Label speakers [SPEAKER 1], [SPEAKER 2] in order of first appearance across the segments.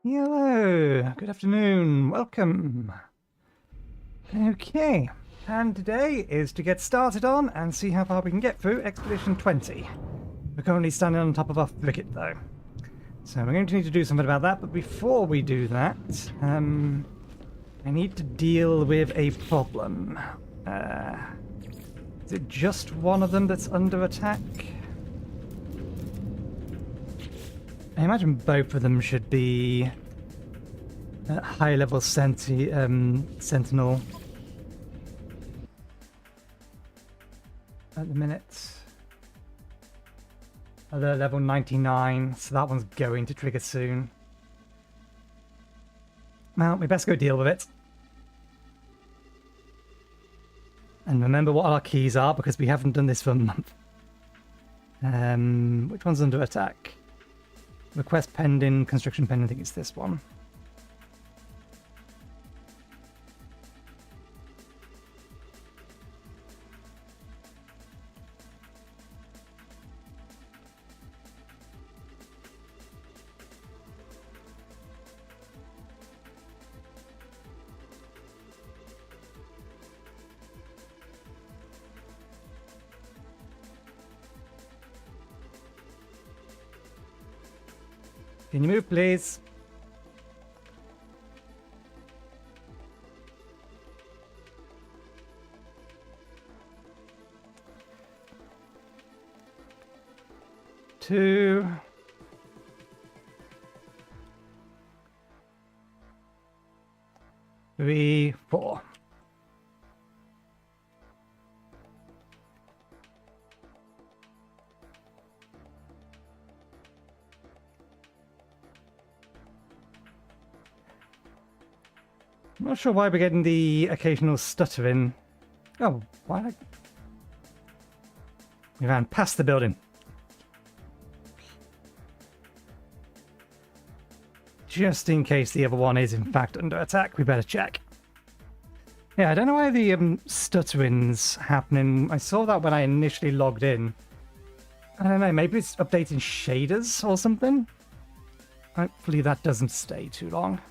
[SPEAKER 1] Hello, good afternoon, welcome. Okay, and today is to get started on and see how far we can get through Expedition 20. We're currently standing on top of our frigate though, so we're going to need to do something about that, but before we do that, I need to deal with a problem. Is it just one of them that's under attack? I imagine both of them should be high-level Sentinel at the minute. They're level 99, so that one's going to trigger soon. Well, we best go deal with it. And remember what our keys are, because we haven't done this for a month. Which one's under attack? Request pending, construction pending, I think it's this one. Can you move, please? Two. Three, four. I'm not sure why we're getting the occasional stuttering. Oh, why? We ran past the building. Just in case the other one is in fact under attack, we better check. Yeah, I don't know why the stuttering's happening. I saw that when I initially logged in. I don't know, maybe it's updating shaders or something? Hopefully that doesn't stay too long.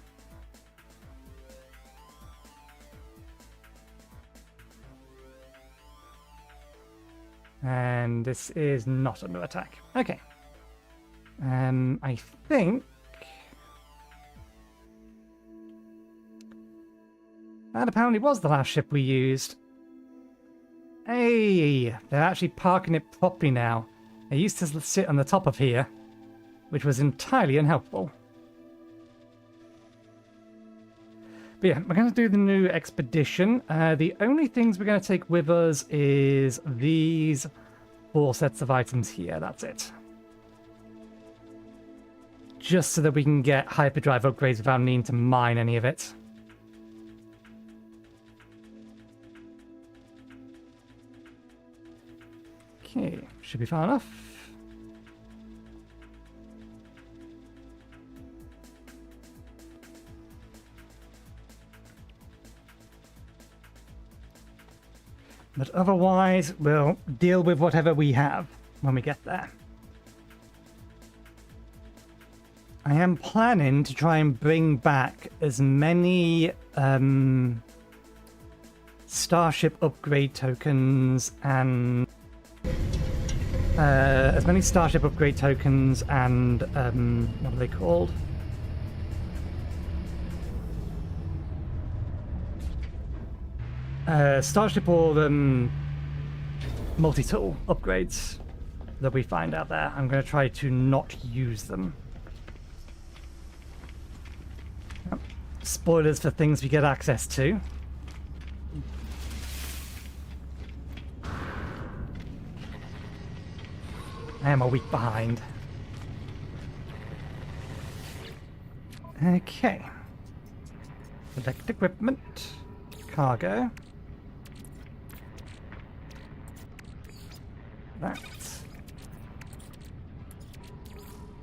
[SPEAKER 1] And this is not under attack. Okay. I think that apparently was the last ship we used. Hey, they're actually parking it properly now. They used to sit on the top of here, which was entirely unhelpful. But yeah, we're going to do the new expedition. The only things we're going to take with us is these 4 sets of items here. That's it. Just so that we can get hyperdrive upgrades without needing to mine any of it. Okay, should be far enough. But otherwise, we'll deal with whatever we have when we get there. I am planning to try and bring back as many starship upgrade tokens and what are they called? Starship or multi-tool upgrades that we find out there. I'm going to try to not use them. Spoilers for things we get access to. I am a week behind. Okay. Select equipment. Cargo. That.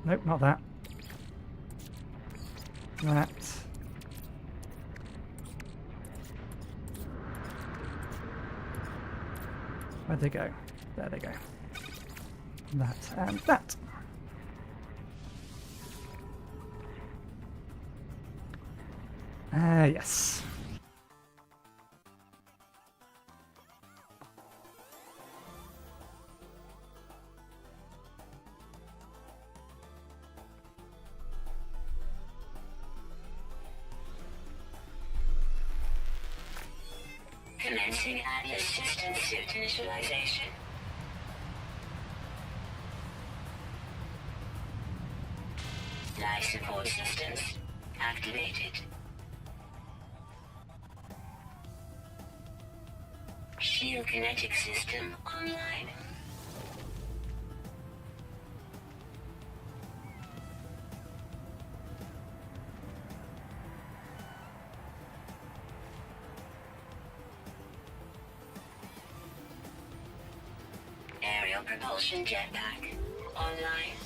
[SPEAKER 1] Nope, not that. That. Where'd they go? There they go. That and that. Yes.
[SPEAKER 2] Commencing Atlas System Suit Initialization. Life support systems activated. Shield kinetic system online. Aerial propulsion jetpack online.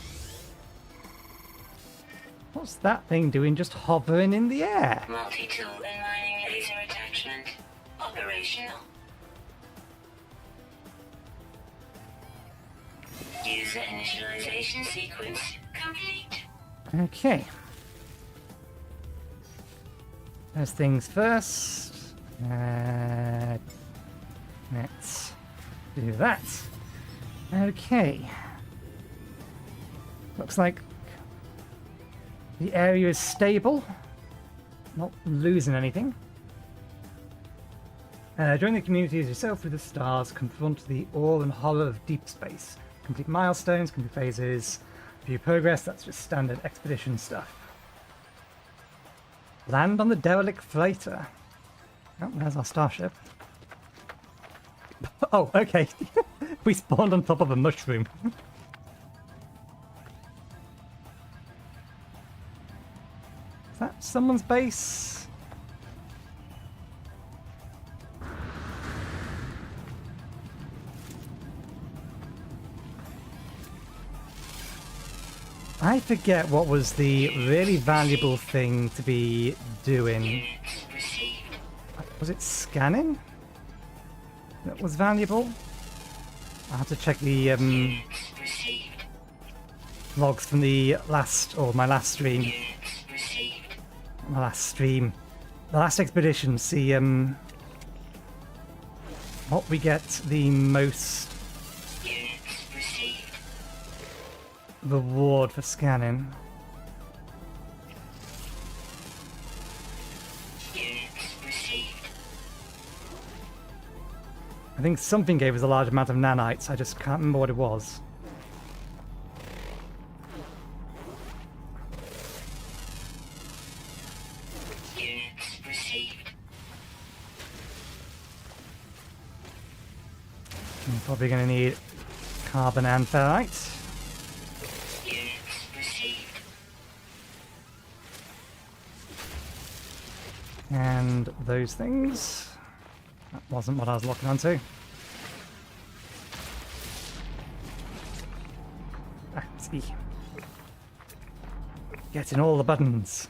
[SPEAKER 1] What's that thing doing just hovering in the air?
[SPEAKER 2] Multi-tool and mining laser attachment operational. User initialization sequence complete.
[SPEAKER 1] Okay. First things first. Let's do that. Okay. Looks like the area is stable. Not losing anything. Join the community as yourself with the stars. Confront the awe and horror of deep space. Complete milestones, complete phases. View progress, that's just standard expedition stuff. Land on the derelict freighter. Oh, there's our starship. Oh, okay. We spawned on top of a mushroom. Is that someone's base? I forget what was the really valuable thing to be doing. Was it scanning? That was valuable? I have to check the logs from the last, or my last stream. My last stream. The last expedition, see what we get the most reward for scanning. I think something gave us a large amount of nanites, I just can't remember what it was.
[SPEAKER 2] Units received.
[SPEAKER 1] I'm probably going to need carbon and ferrite.
[SPEAKER 2] Units received.
[SPEAKER 1] And those things. That wasn't what I was looking onto. Ah, see. Getting all the buttons.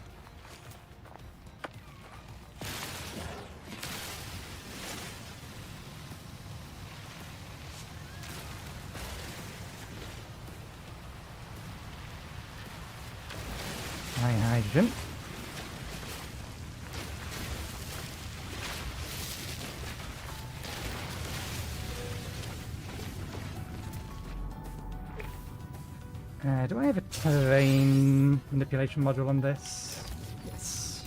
[SPEAKER 1] High hydrogen. Do I have a terrain manipulation module on this? Yes.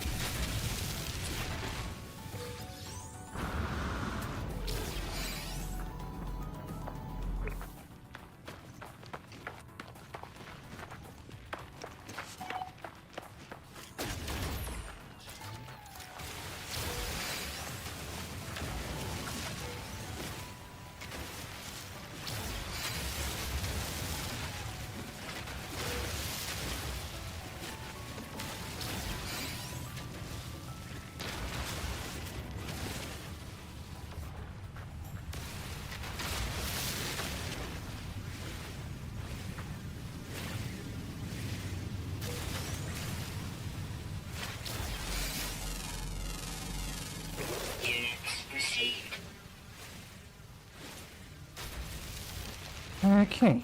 [SPEAKER 1] Okay.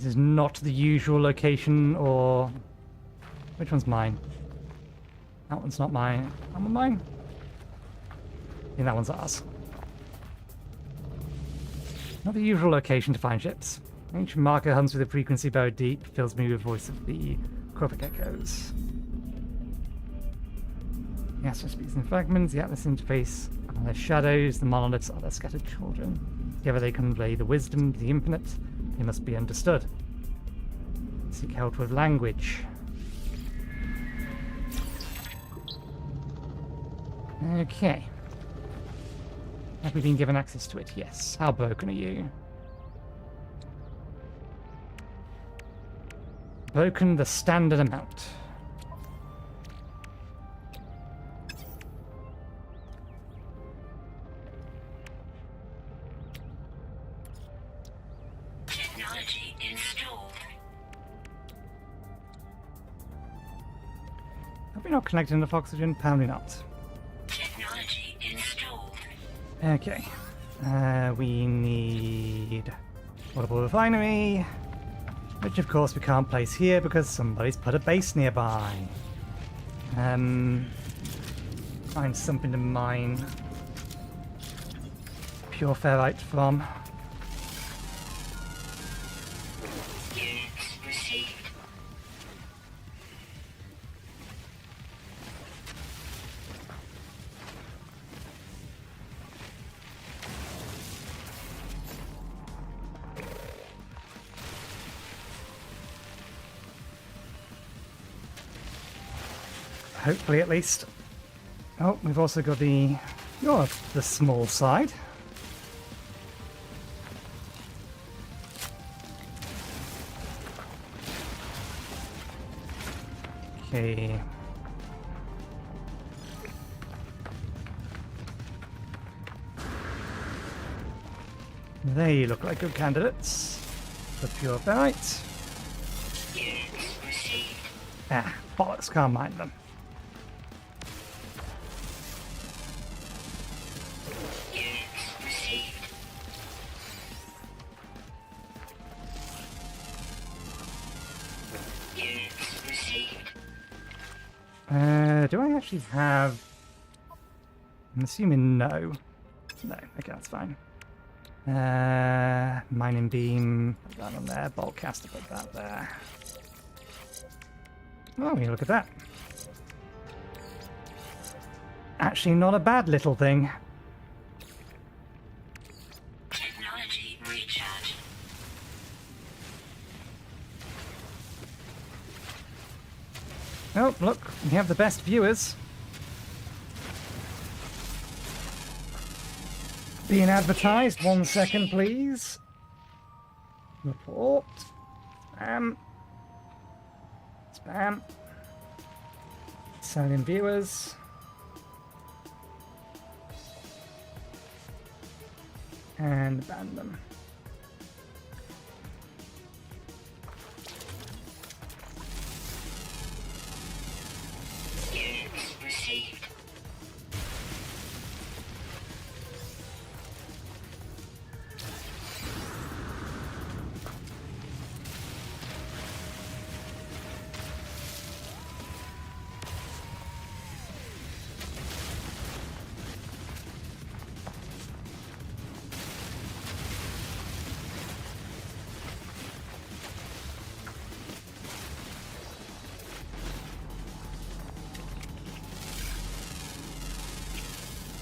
[SPEAKER 1] This is not the usual location, or... Which one's mine? That one's not mine. That one mine? I think that one's ours. Not the usual location to find ships. Ancient marker hunts with a frequency buried deep, fills me with the voice of the Cropic echoes. The astral speaks in fragments, the Atlas interface are their shadows, the monoliths are their scattered children. Together they convey the wisdom of the infinite, they must be understood. Seek help with language. Okay. Have we been given access to it? Yes. How broken are you? Broken the standard amount.
[SPEAKER 2] Technology installed.
[SPEAKER 1] Have we not connected enough oxygen? Apparently not.
[SPEAKER 2] Technology installed.
[SPEAKER 1] Okay. We need portable refinery, which of course we can't place here because somebody's put a base nearby. Find something to mine pure ferrite from.
[SPEAKER 2] Units received.
[SPEAKER 1] Hopefully, at least. Oh, we've also got the... You're the small side. Okay. They look like good candidates for pure ferrite.
[SPEAKER 2] Units received.
[SPEAKER 1] Ah, bollocks, can't mine them.
[SPEAKER 2] Units received. Units received.
[SPEAKER 1] Do I actually have... I'm assuming no. No, okay, that's fine. Mining beam, put that on there. Bulk caster, put that there. Oh, look at that. Actually not a bad little thing.
[SPEAKER 2] Technology recharge.
[SPEAKER 1] Oh, look, we have the best viewers. Being advertised. 1 second, please. Report. Spam. Spam. Selling viewers. And ban them.
[SPEAKER 2] Units received.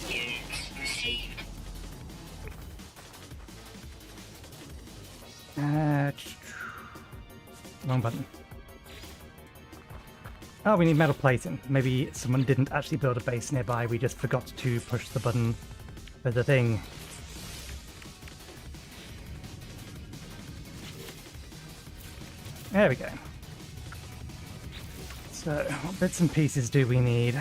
[SPEAKER 2] Units received.
[SPEAKER 1] Wrong button. Oh, we need metal plating. Maybe someone didn't actually build a base nearby. We just forgot to push the button for the thing. There we go. So, what bits and pieces do we need?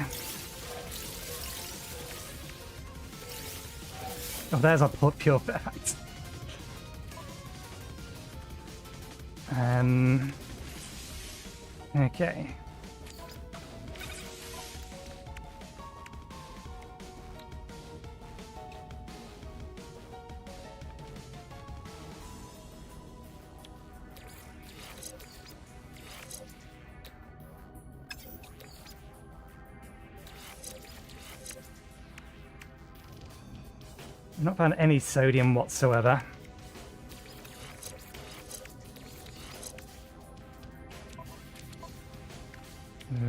[SPEAKER 1] Oh, there's our pure ferrite. Okay. Not found any sodium whatsoever.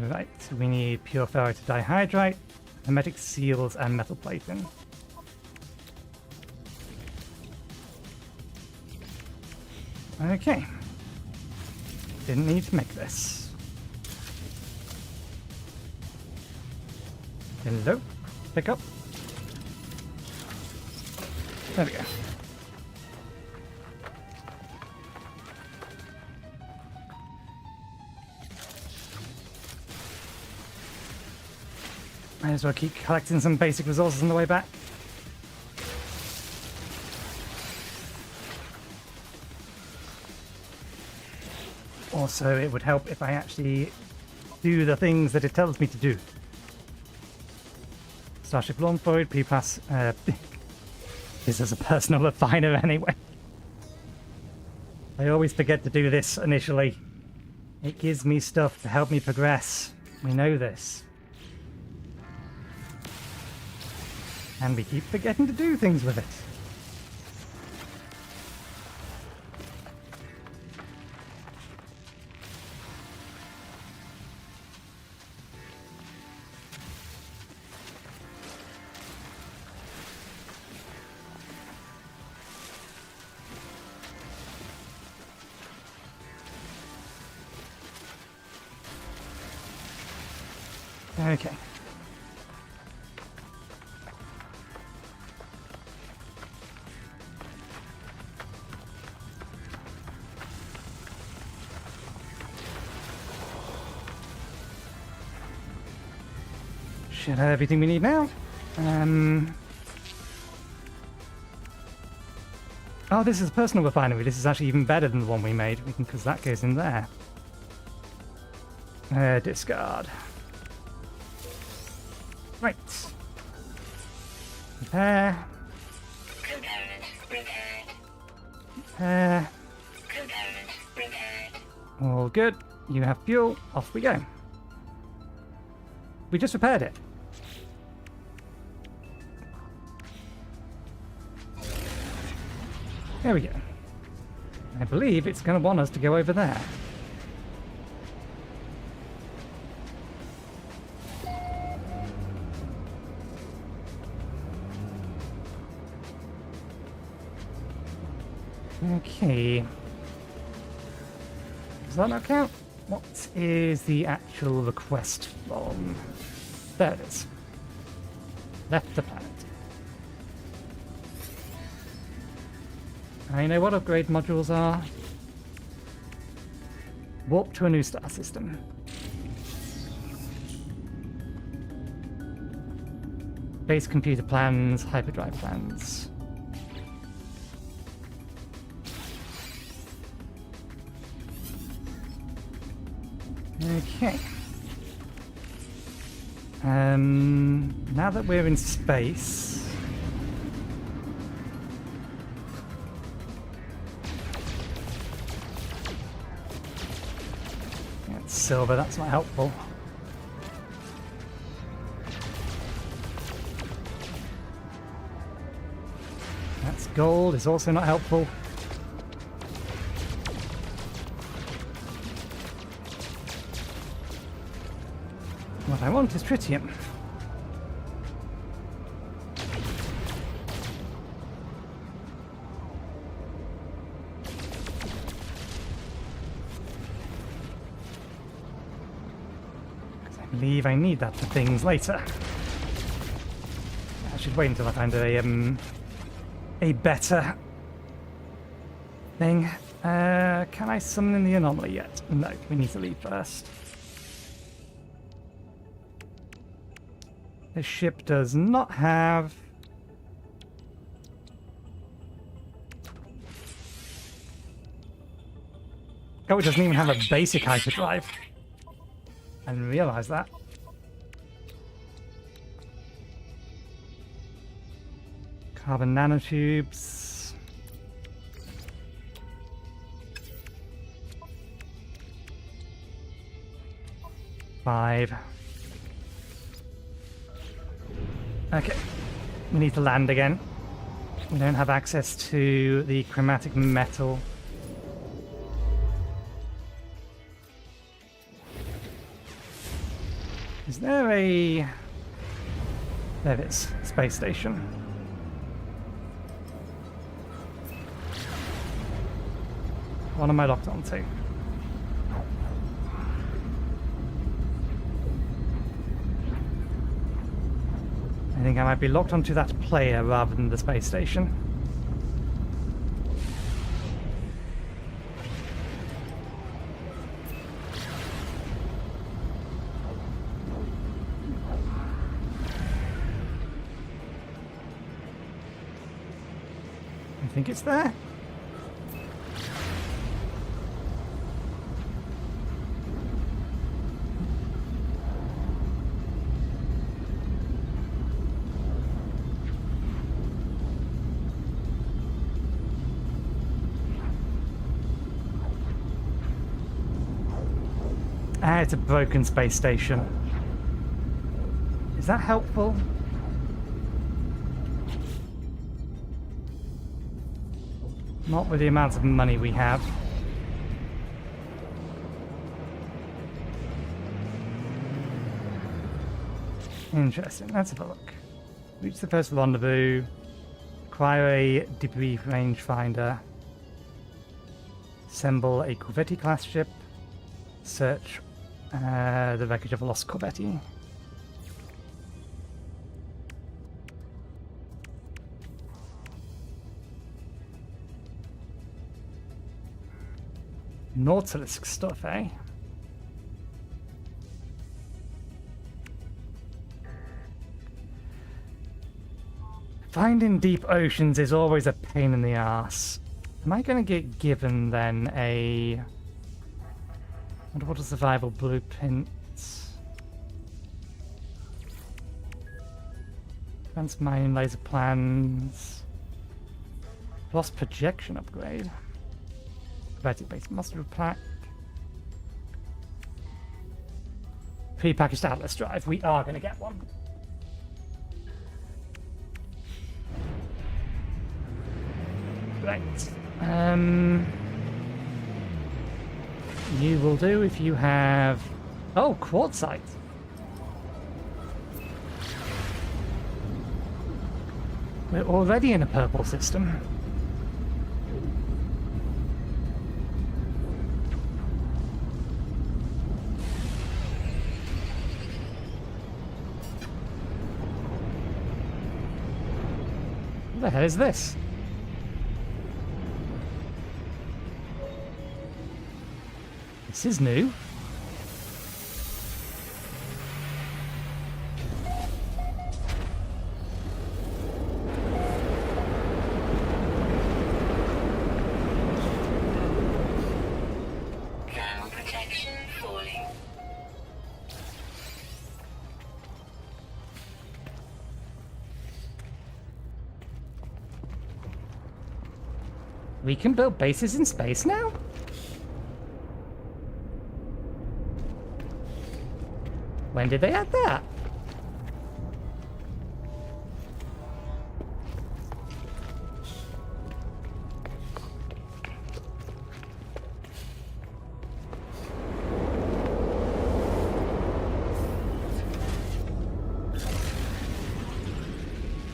[SPEAKER 1] Right, so we need pure ferrite dihydrite, hermetic seals, and metal plating. Okay. Didn't need to make this. Hello? Pick up. There we go. Might as well keep collecting some basic resources on the way back. Also, it would help if I actually do the things that it tells me to do. Starship launch void, P-Pass, this is a personal refiner anyway. I always forget to do this initially. It gives me stuff to help me progress. We know this. And we keep forgetting to do things with it. Okay. Should have everything we need now. Oh, this is a personal refinery. This is actually even better than the one we made, because that goes in there. Discard. Right. Repair.
[SPEAKER 2] Component repaired.
[SPEAKER 1] Repair.
[SPEAKER 2] Component repaired.
[SPEAKER 1] All good. You have fuel. Off we go. We just repaired it. There we go. I believe it's going to want us to go over there. Okay. Does that not count? What is the actual request from? There it is. Left the planet. I know what upgrade modules are. Warp to a new star system. Base computer plans, hyperdrive plans. Okay. Now that we're in space, it's silver, that's not helpful. That's gold, is also not helpful. What I want is tritium. Because I believe I need that for things later. I should wait until I find a better thing. Can I summon in the anomaly yet? No, we need to leave first. This ship does not have... Oh, it doesn't even have a basic hyperdrive. I didn't realize that. Carbon nanotubes. Five. Okay, we need to land again. We don't have access to the chromatic metal. Is there a... There it is. Space station. What am I locked onto? I think I might be locked onto that player rather than the space station. I think it's there. Ah, it's a broken space station. Is that helpful? Not with the amount of money we have. Interesting, let's have a look. Reach the first rendezvous. Acquire a debris rangefinder. Assemble a Corvette class ship. Search the wreckage of a lost Corvette. Nautilus stuff, eh? Finding deep oceans is always a pain in the ass. Am I going to get given then a... Underwater survival blueprints? Advanced mining laser plans. Lost projection upgrade. Based muscle pack. Pre-packaged Atlas drive. We are going to get one. Right. You will do if you have... Oh, quartzite. We're already in a purple system. What the hell is this? This is new.
[SPEAKER 2] Thermal protection falling.
[SPEAKER 1] We can build bases in space now? When did they add that?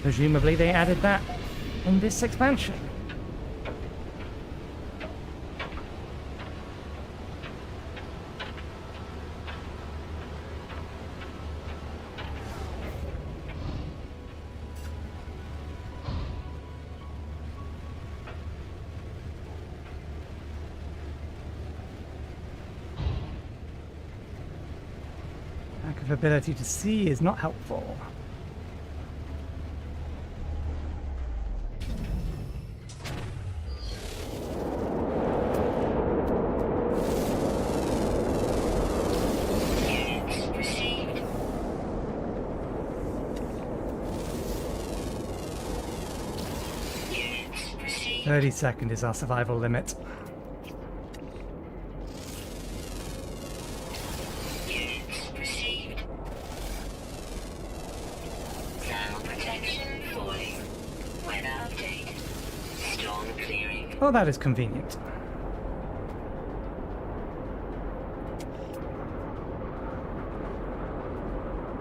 [SPEAKER 1] Presumably they added that in this expansion. Lack of ability to see is not helpful.
[SPEAKER 2] Units received. Units received.
[SPEAKER 1] 30 seconds is our survival limit.
[SPEAKER 2] Units received. Thermal protection falling. Weather update.
[SPEAKER 1] Oh, that is convenient.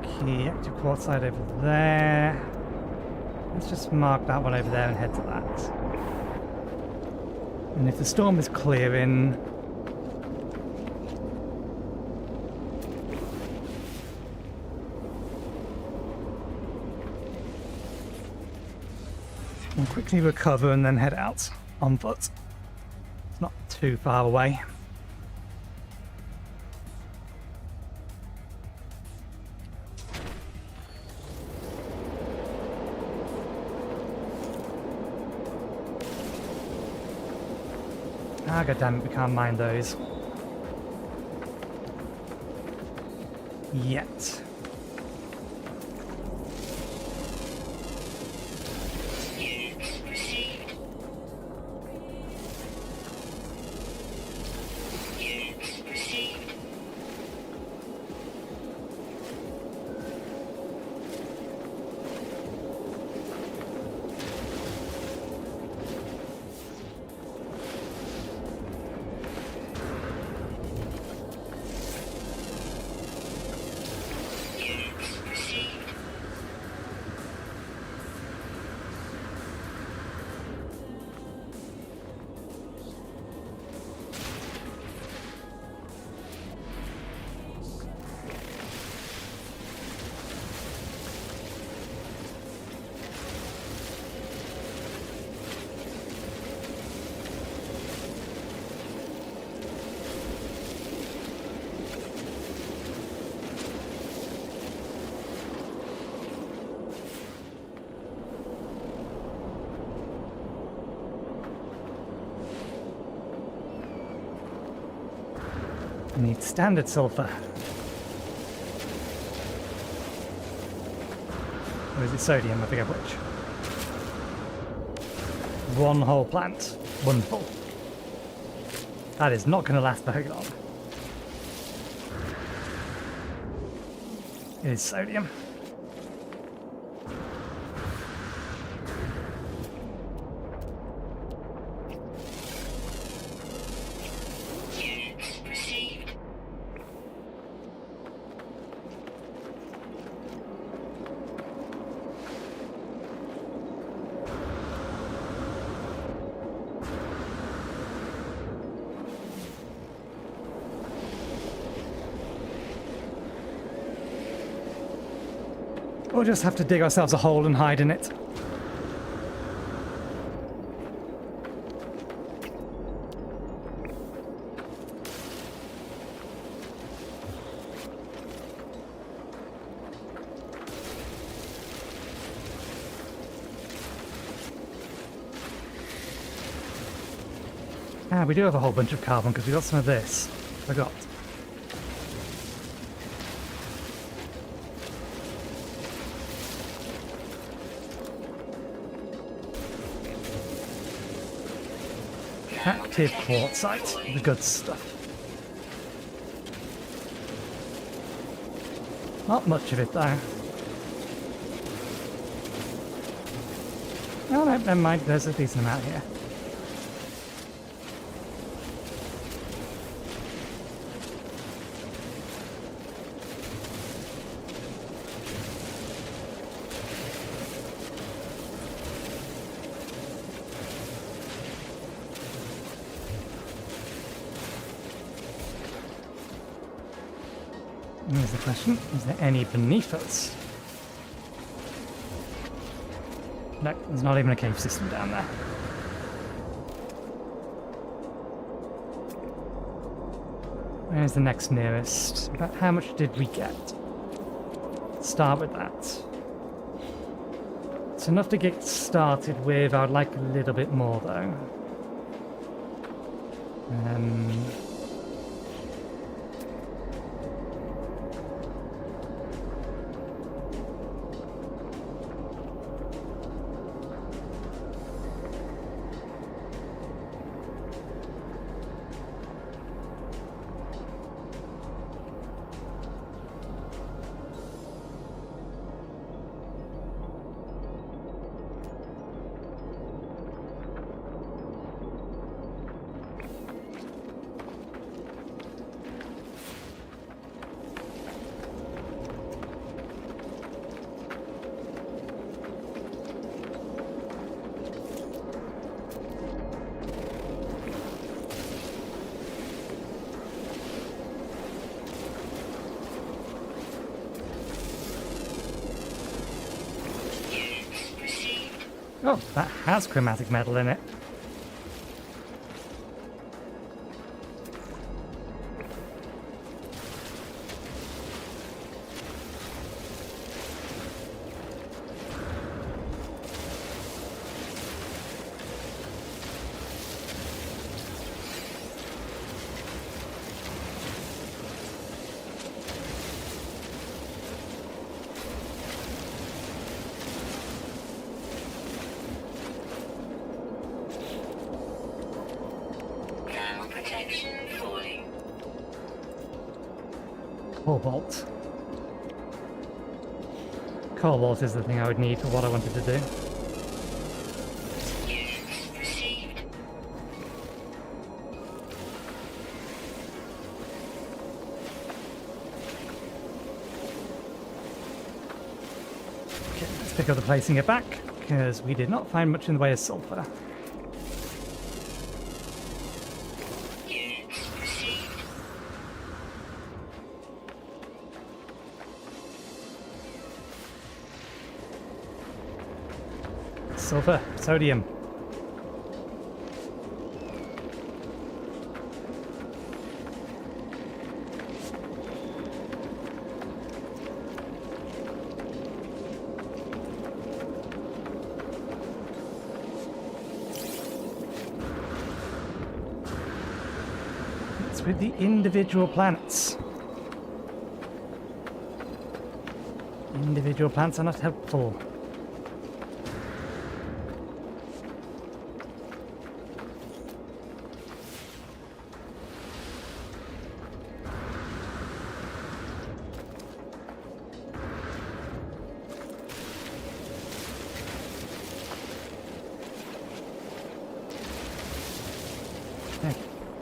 [SPEAKER 1] Okay, active quartzite over there. Let's just mark that one over there and head to that. And if the storm is clearing... we'll quickly recover and then head out on foot. It's not too far away. Ah, goddammit, we can't mine those. Yet.
[SPEAKER 2] Units received. Units received. Units received.
[SPEAKER 1] We need standard sulfur. Or is it sodium? I forget which. One whole plant. Wonderful. That is not going to last very long. It is sodium.
[SPEAKER 2] Units received.
[SPEAKER 1] We'll just have to dig ourselves a hole and hide in it. Ah, we do have a whole bunch of carbon because we got some of this. Forgot. Active quartzite, the good stuff. Not much of it though. Oh no, never mind, there's a decent amount here. Here's the question, is there any beneath us? No, there's not even a cave system down there. Where's the next nearest? About how much did we get? Start with that. It's enough to get started with. I would like a little bit more though. Oh, that has chromatic metal in it.
[SPEAKER 2] Thermal protection falling.
[SPEAKER 1] Cobalt. Cobalt is the thing I would need for what I wanted to do.
[SPEAKER 2] Units received.
[SPEAKER 1] Okay, let's pick up the placing it back, because we did not find much in the way of sulfur.
[SPEAKER 2] Units received.
[SPEAKER 1] Sulfur, sodium. It's with the individual planets. Individual plants are not helpful.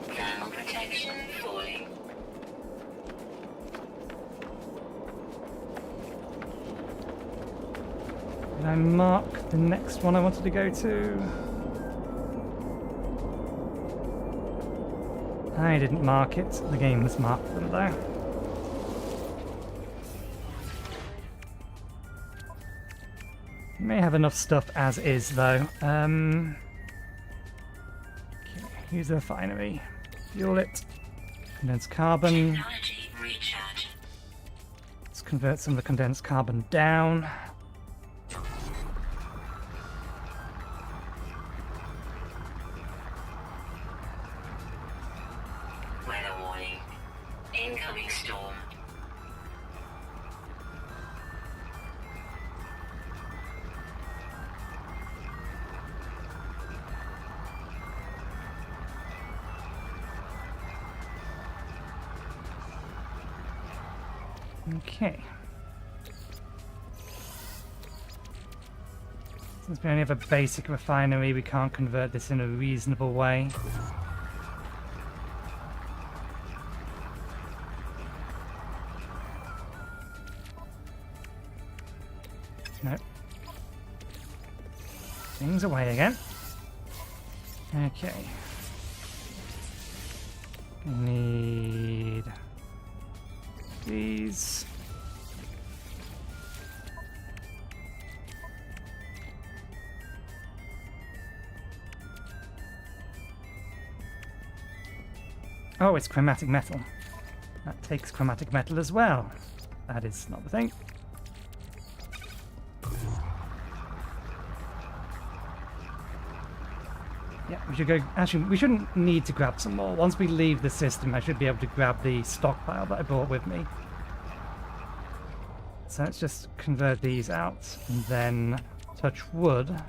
[SPEAKER 2] Thermal protection falling.
[SPEAKER 1] Did I mark the next one I wanted to go to? I didn't mark it. The game has marked them though. May have enough stuff as is though. Okay, use the refinery. Fuel it. Condensed carbon.
[SPEAKER 2] Technology recharge.
[SPEAKER 1] Let's convert some of the condensed carbon down.
[SPEAKER 2] Weather warning. Incoming storm.
[SPEAKER 1] Okay. Since we only have a basic refinery, we can't convert this in a reasonable way. No. Things away again. Okay. Need these. Oh, it's chromatic metal. That takes chromatic metal as well. That is not the thing. Yeah, we should go. Actually, we shouldn't need to grab some more. Once we leave the system, I should be able to grab the stockpile that I brought with me. So let's just convert these out and then touch wood.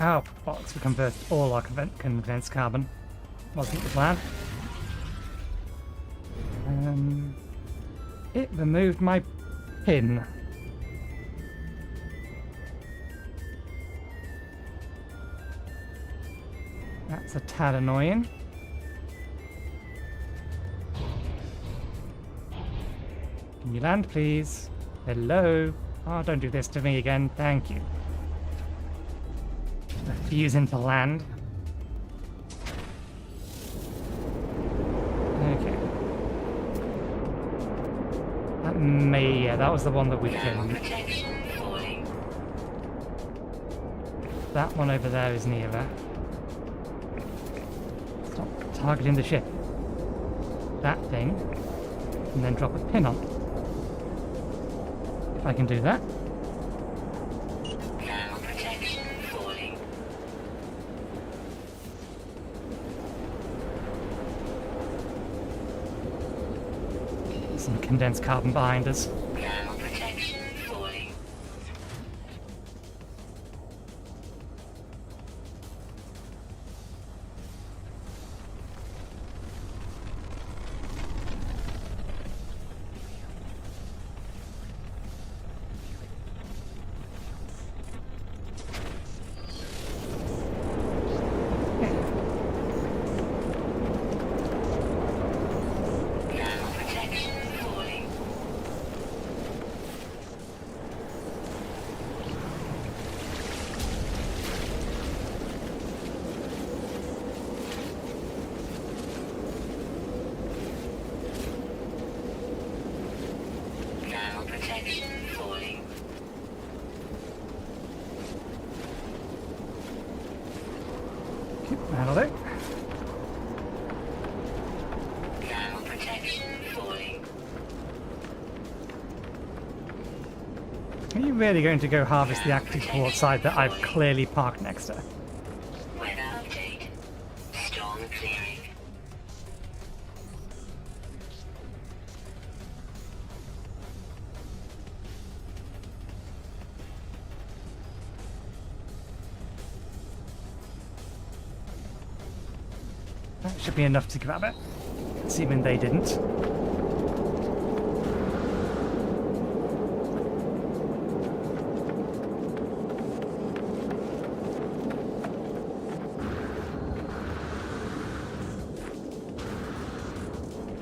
[SPEAKER 1] Oh, bollocks, we converted all our condensed carbon. Wasn't the plan. It removed my pin. That's a tad annoying. Can you land, please? Hello? Oh, don't do this to me again. Thank you. Refusing to land. Okay. Yeah, that was the one that we killed.
[SPEAKER 2] Protection falling.
[SPEAKER 1] That one over there is nearer. Stop targeting the ship. That thing. And then drop a pin on it. If I can do that.
[SPEAKER 2] Thermal protection falling.
[SPEAKER 1] Some condensed carbon behind us.
[SPEAKER 2] Thermal protection falling. Thermal protection falling. Thermal protection falling.
[SPEAKER 1] That'll do.
[SPEAKER 2] Thermal protection falling.
[SPEAKER 1] Are you really going to go harvest the active quartzite that I've clearly parked next to?
[SPEAKER 2] Weather update. Storm clearing.
[SPEAKER 1] That should be enough to grab it. Assuming they didn't.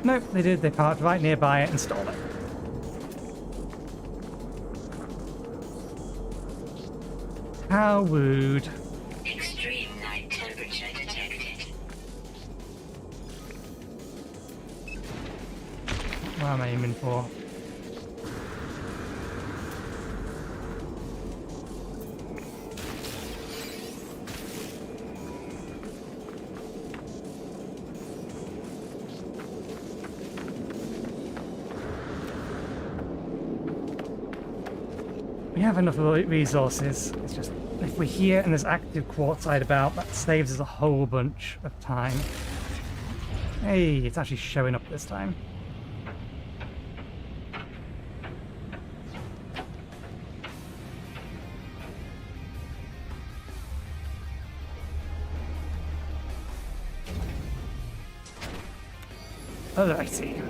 [SPEAKER 1] Nope, they did. They parked right nearby it and stole it. How rude.
[SPEAKER 2] Extreme night temperature detected.
[SPEAKER 1] What am I aiming for? We have enough resources. It's just if we're here and there's active quartzite about, that saves us a whole bunch of time. Hey, it's actually showing up this time. Alrighty.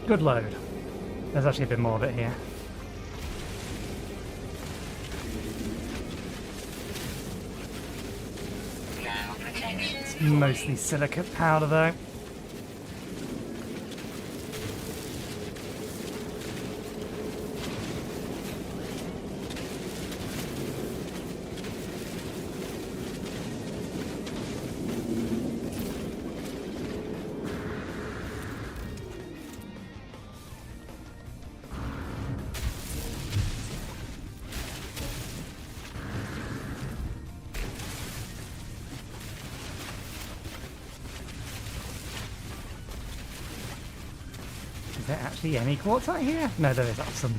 [SPEAKER 1] Good load. There's actually a bit more of it here.
[SPEAKER 2] Thermal protection
[SPEAKER 1] It's mostly silicate powder though. Is there actually any quartzite here? No, there is some.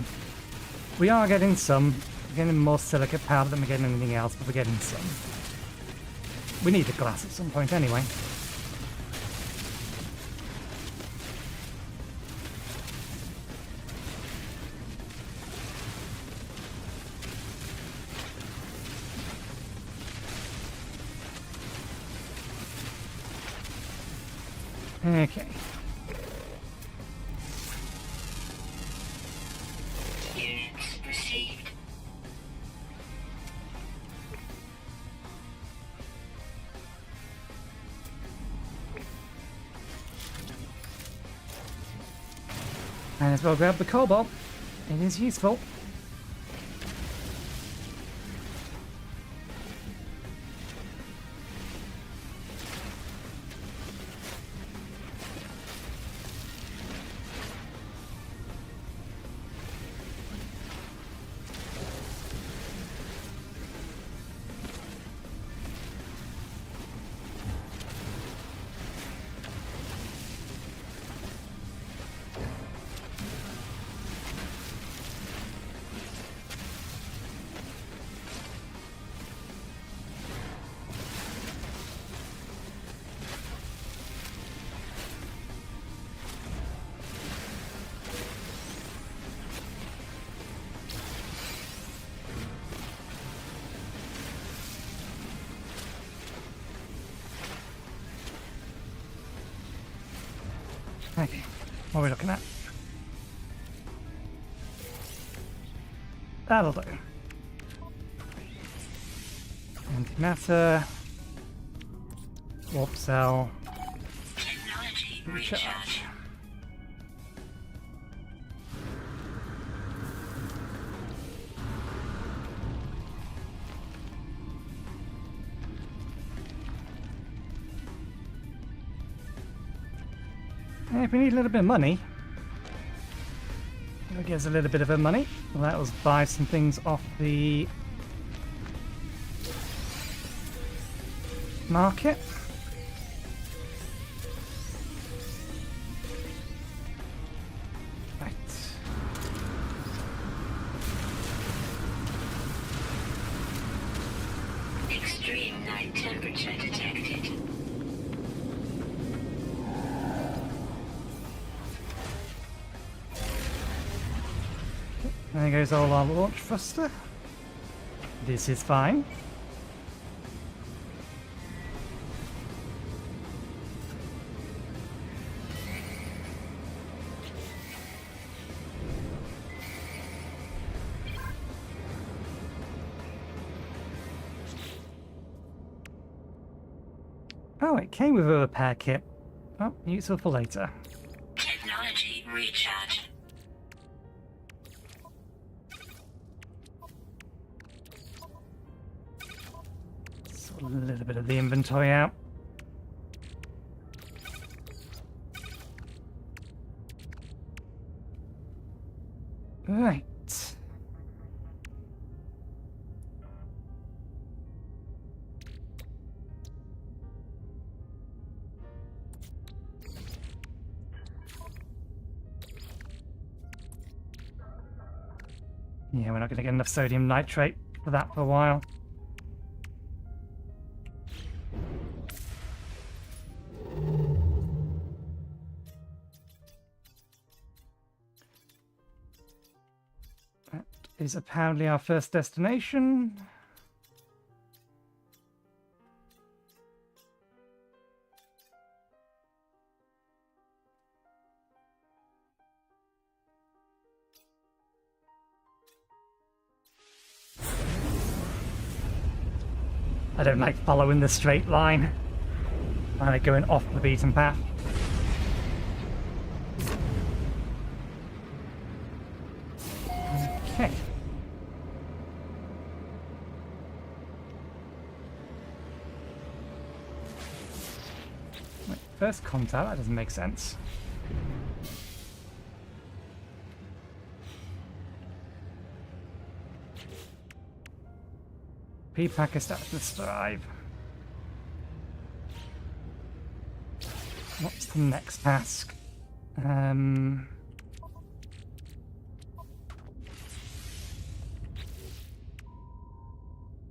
[SPEAKER 1] We are getting some. We're getting more silicate powder than we're getting anything else, but we're getting some. We need the glass at some point anyway. Okay.
[SPEAKER 2] units received.
[SPEAKER 1] Might as well grab the cobalt. It is useful. Okay, what are we looking at? That'll do. Antimatter. Warp cell.
[SPEAKER 2] Technology
[SPEAKER 1] Recharge.
[SPEAKER 2] recharge.
[SPEAKER 1] If we need a little bit of money, that gives a little bit of our money. Let us buy some things off the market. Right.
[SPEAKER 2] Extreme night temperature detected.
[SPEAKER 1] There goes all our launch thruster. This is fine. Oh, it came with a repair kit. Oh, useful for later.
[SPEAKER 2] Technology recharge.
[SPEAKER 1] Sort a little bit of the inventory out. Right. Yeah, we're not going to get enough sodium nitrate for that for a while. That is apparently our first destination. I don't like following the straight line. I like going off the beaten path. Okay. Wait, first contact, that doesn't make sense. P-Packer starts to strive. What's the next task?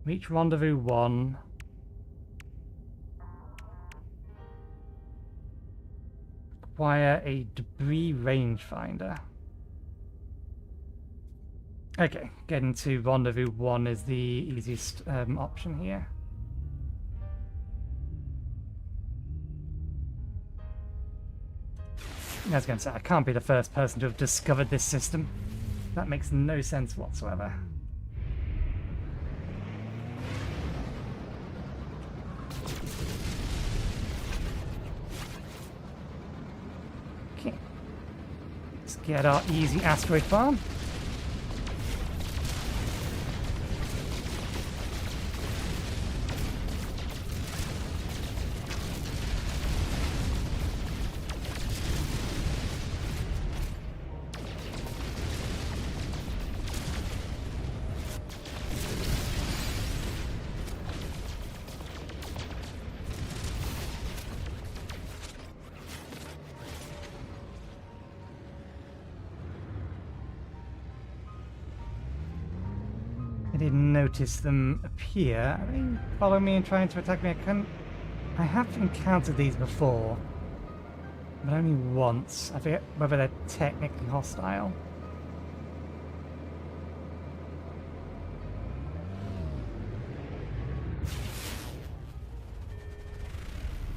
[SPEAKER 1] Reach Rendezvous 1. Acquire a debris rangefinder. Okay, getting to Rendezvous 1 is the easiest option here. I was going to say, I can't be the first person to have discovered this system. That makes no sense whatsoever. Okay. Let's get our easy asteroid farm. I didn't notice them appear. Are they following me and trying to attack me? I have encountered these before, but only once. I forget whether they're technically hostile.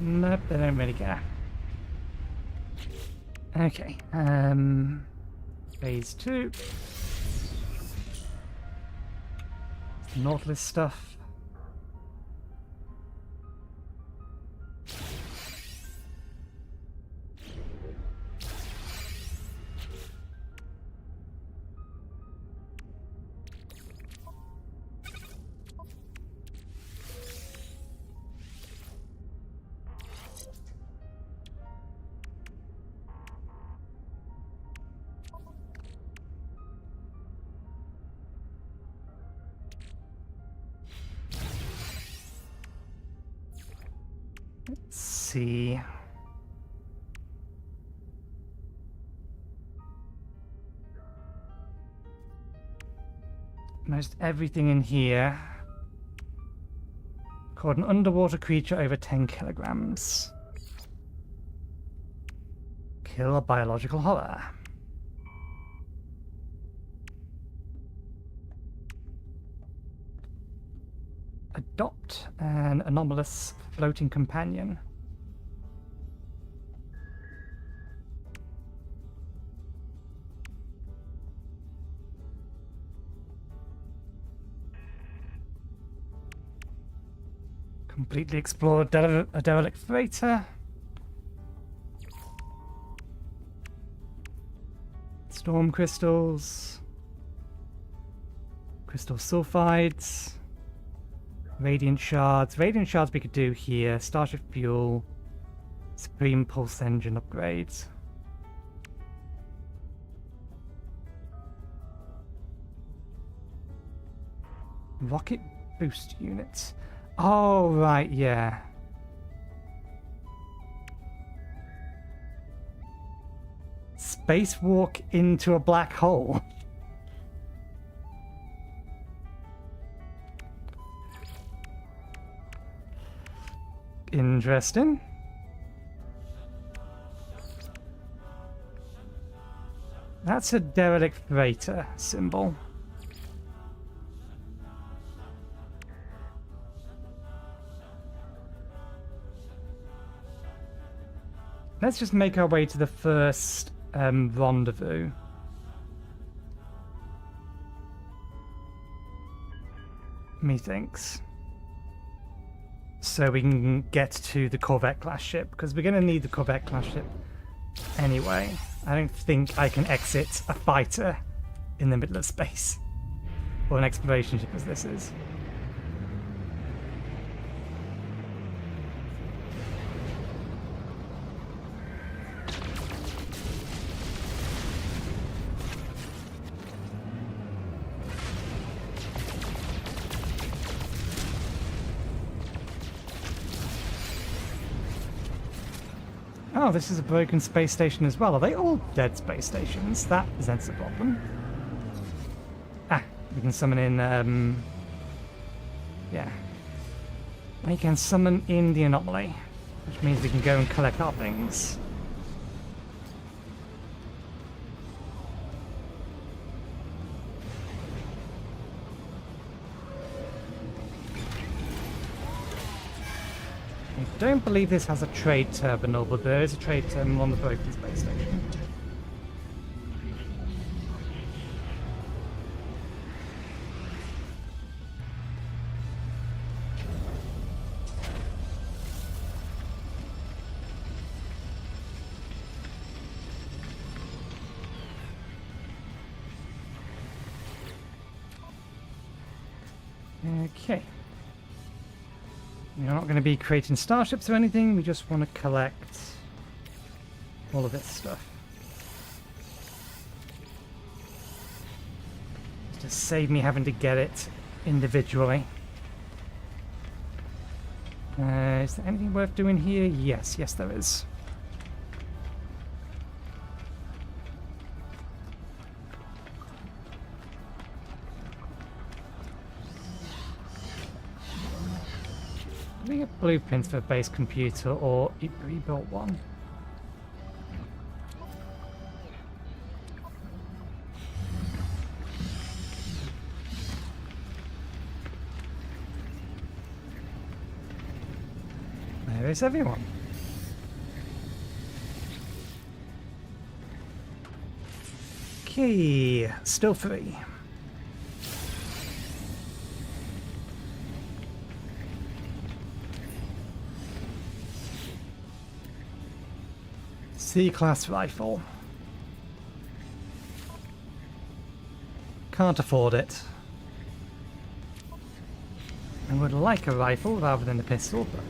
[SPEAKER 1] Nope, they don't really care. Okay, phase 2. Nautilus stuff. Let's see. Most everything in here called an underwater creature over 10 kilograms. Kill a biological horror. Adopt an anomalous floating companion. Completely explore a derelict freighter. Storm crystals. Crystal sulfides. Radiant shards. Radiant shards we could do here. Starship fuel. Supreme pulse engine upgrades. Rocket boost units. Oh, right, yeah. Spacewalk into a black hole. Interesting. That's a derelict freighter symbol. Let's just make our way to the first rendezvous. Methinks. So we can get to the Corvette class ship, because we're going to need the Corvette class ship anyway. I don't think I can exit a fighter in the middle of space, or an exploration ship as this is. Oh, this is a broken space station as well. Are they all dead space stations? That presents a problem. Ah, we can summon in, yeah. We can summon in the anomaly, which means we can go and collect our things. I don't believe this has a trade terminal, but there is a trade terminal on the broken space station. Okay. We're not going to be creating starships or anything, we just want to collect all of this stuff. Just to save me having to get it individually. Is there anything worth doing here? Yes, there is. Do we get blueprints for a base computer or a rebuilt one? There is everyone. Okay, still free. C-class rifle. Can't afford it. I would like a rifle rather than a pistol, but...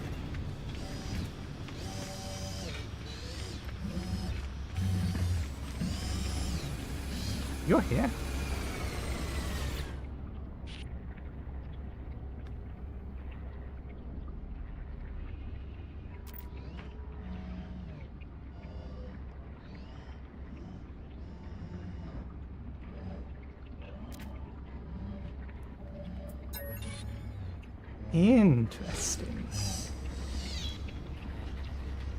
[SPEAKER 1] You're here. Interesting.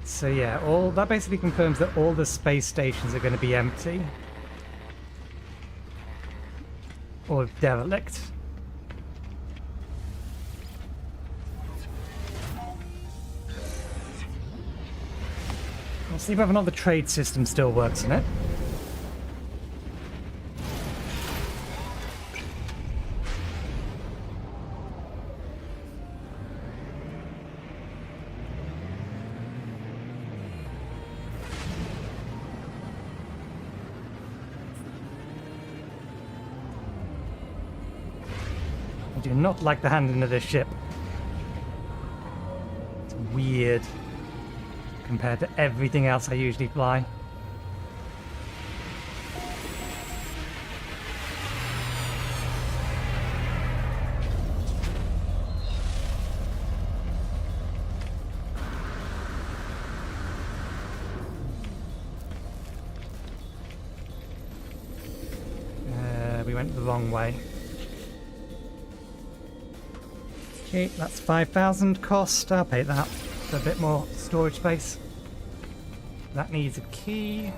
[SPEAKER 1] So yeah, all that basically confirms that all the space stations are going to be empty. Or derelict. We'll see whether or not the trade system still works in it. I do not like the handling of this ship. It's weird compared to everything else I usually fly. We went the wrong way. Okay, that's 5,000 cost. I'll pay that for a bit more storage space. That needs a key.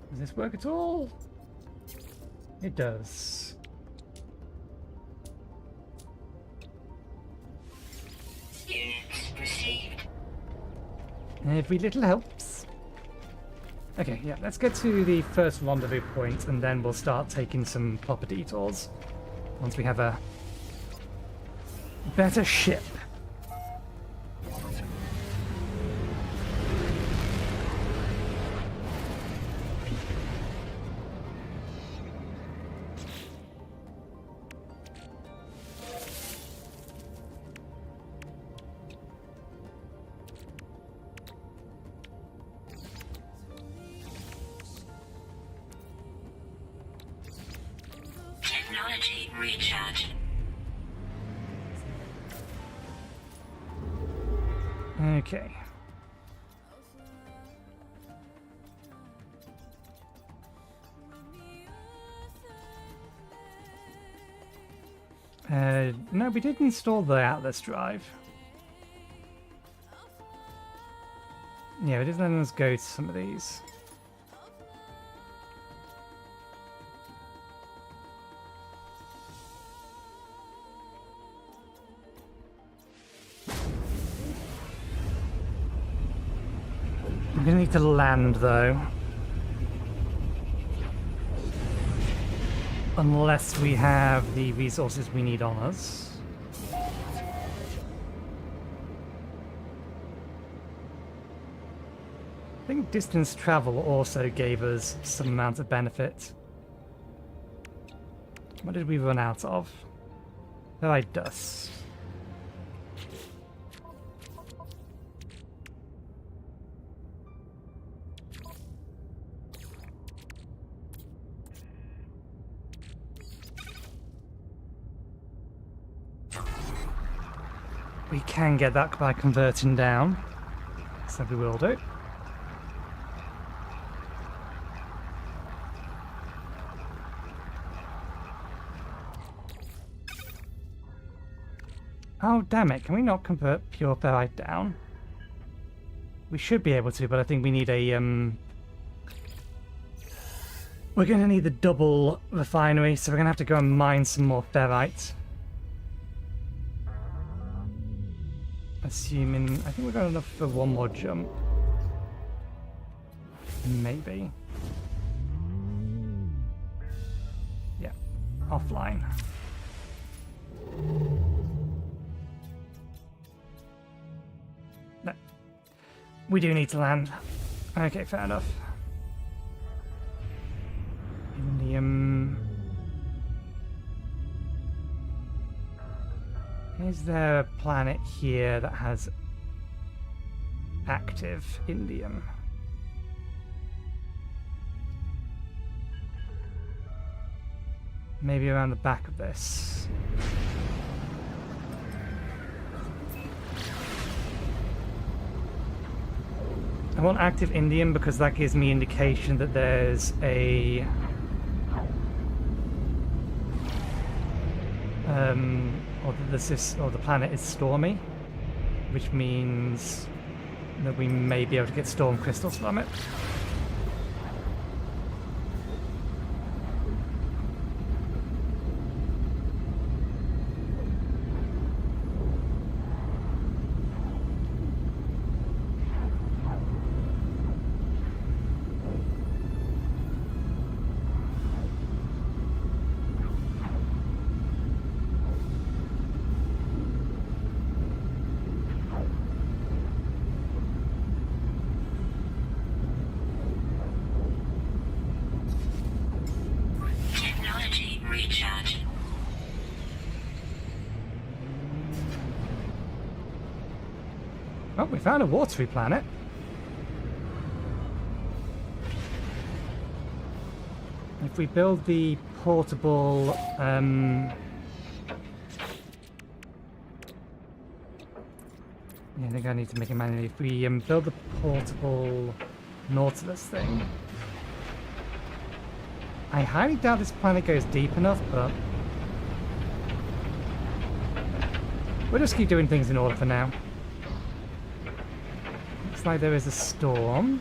[SPEAKER 1] Does this work at all? It does.
[SPEAKER 2] Units received.
[SPEAKER 1] Every little helps. Okay, yeah, let's get to the first rendezvous point and then we'll start taking some proper detours. Once we have a better ship.
[SPEAKER 2] Technology recharge.
[SPEAKER 1] Okay. No, we did install the Atlas drive. Yeah, it is letting us go to some of these. gonna need to land though. Unless we have the resources we need on us. I think distance travel also gave us some amount of benefit. What did we run out of? Ferrite dust. We can get that by converting down, so we will do. Oh, damn it. Can we not convert pure ferrite down? We should be able to, but I think we need a, we're going to need the double refinery, so we're going to have to go and mine some more ferrite. Assuming, I think we've got enough for one more jump. Maybe. Yeah, offline. No. We do need to land. Okay, fair enough. Indium. Is there a planet here that has active indium? Maybe around the back of this. I want active indium because that gives me indication that there's a or the planet is stormy, which means that we may be able to get storm crystals from it.
[SPEAKER 2] Recharge.
[SPEAKER 1] Oh, we found a watery planet. If we build the portable, yeah, I think I need to make it manually. If we build the portable Nautilus thing, I highly doubt this planet goes deep enough, but we'll just keep doing things in order for now. Looks like there is a storm.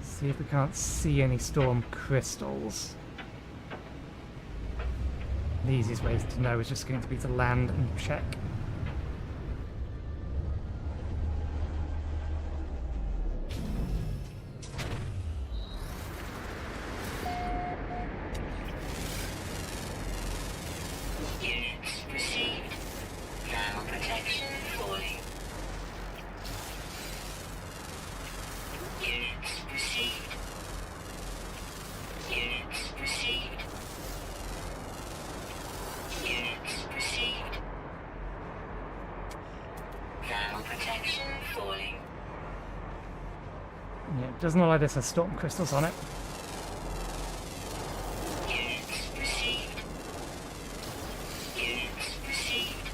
[SPEAKER 1] See if we can't see any storm crystals. The easiest way to know is just going to be to land and check.
[SPEAKER 2] Units received. Thermal protection falling. Units received. Units received. Units received. Thermal protection falling.
[SPEAKER 1] Yeah, it doesn't look like this has storm crystals on it.
[SPEAKER 2] Units received. Units received.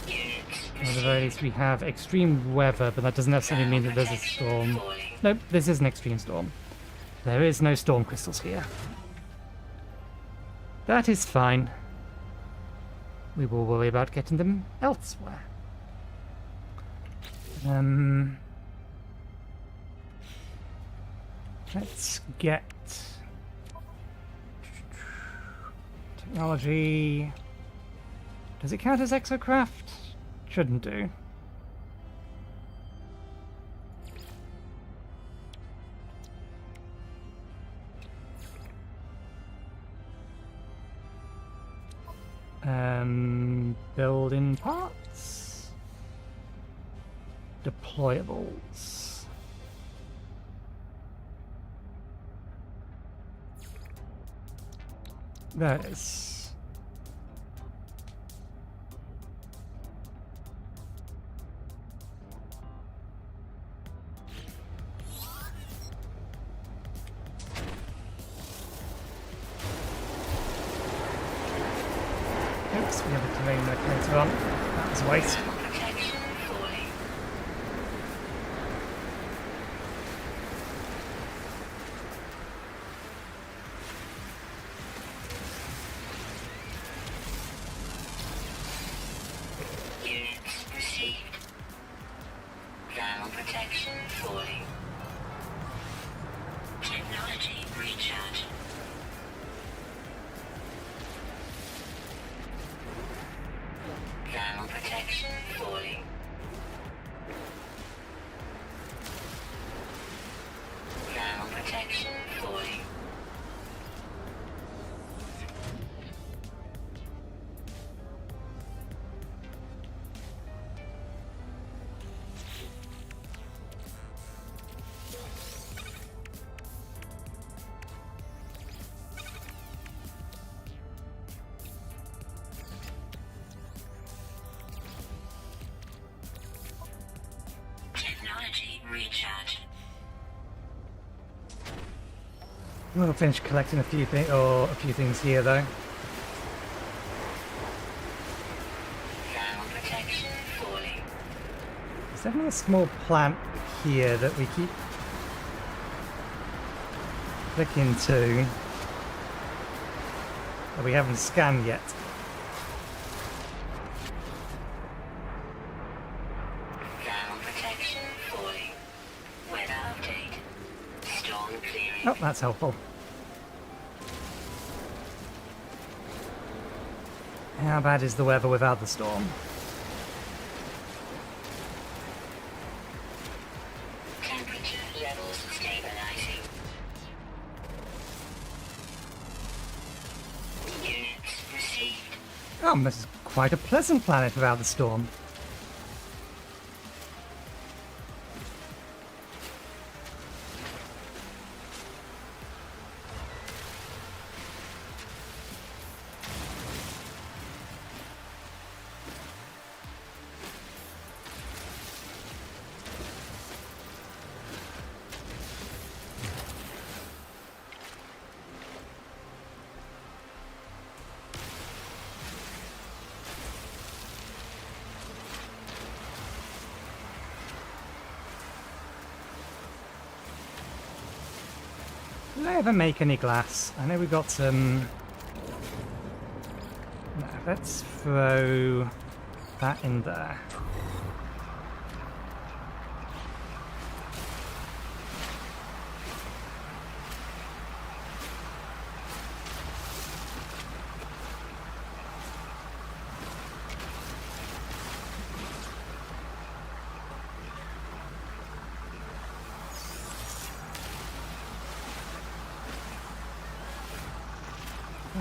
[SPEAKER 2] Units
[SPEAKER 1] At the very least, we have extreme weather, but that doesn't necessarily mean that there's a storm. Nope, this is an extreme storm. There is no storm crystals here. That is fine. We will worry about getting them elsewhere. Let's get technology. Does it count as exocraft? Shouldn't do. Building parts. Deployables. There it is. Oops, we have a terrain locator on. That was a waste.
[SPEAKER 2] Protection falling. Units received. Thermal protection falling. Technology recharge. Thermal protection falling. Thermal protection falling. Technology recharge.
[SPEAKER 1] We'll finish collecting a few things here though.
[SPEAKER 2] Thermal protection falling.
[SPEAKER 1] There's definitely a small plant here that we keep clicking to that we haven't scanned yet.
[SPEAKER 2] Thermal protection falling. Weather update. Storm clearing.
[SPEAKER 1] Oh, that's helpful. How bad is the weather without the storm?
[SPEAKER 2] Temperature levels stabilizing. Units received.
[SPEAKER 1] Oh, this is quite a pleasant planet without the storm. Did I ever make any glass? I know we got some... No, let's throw that in there.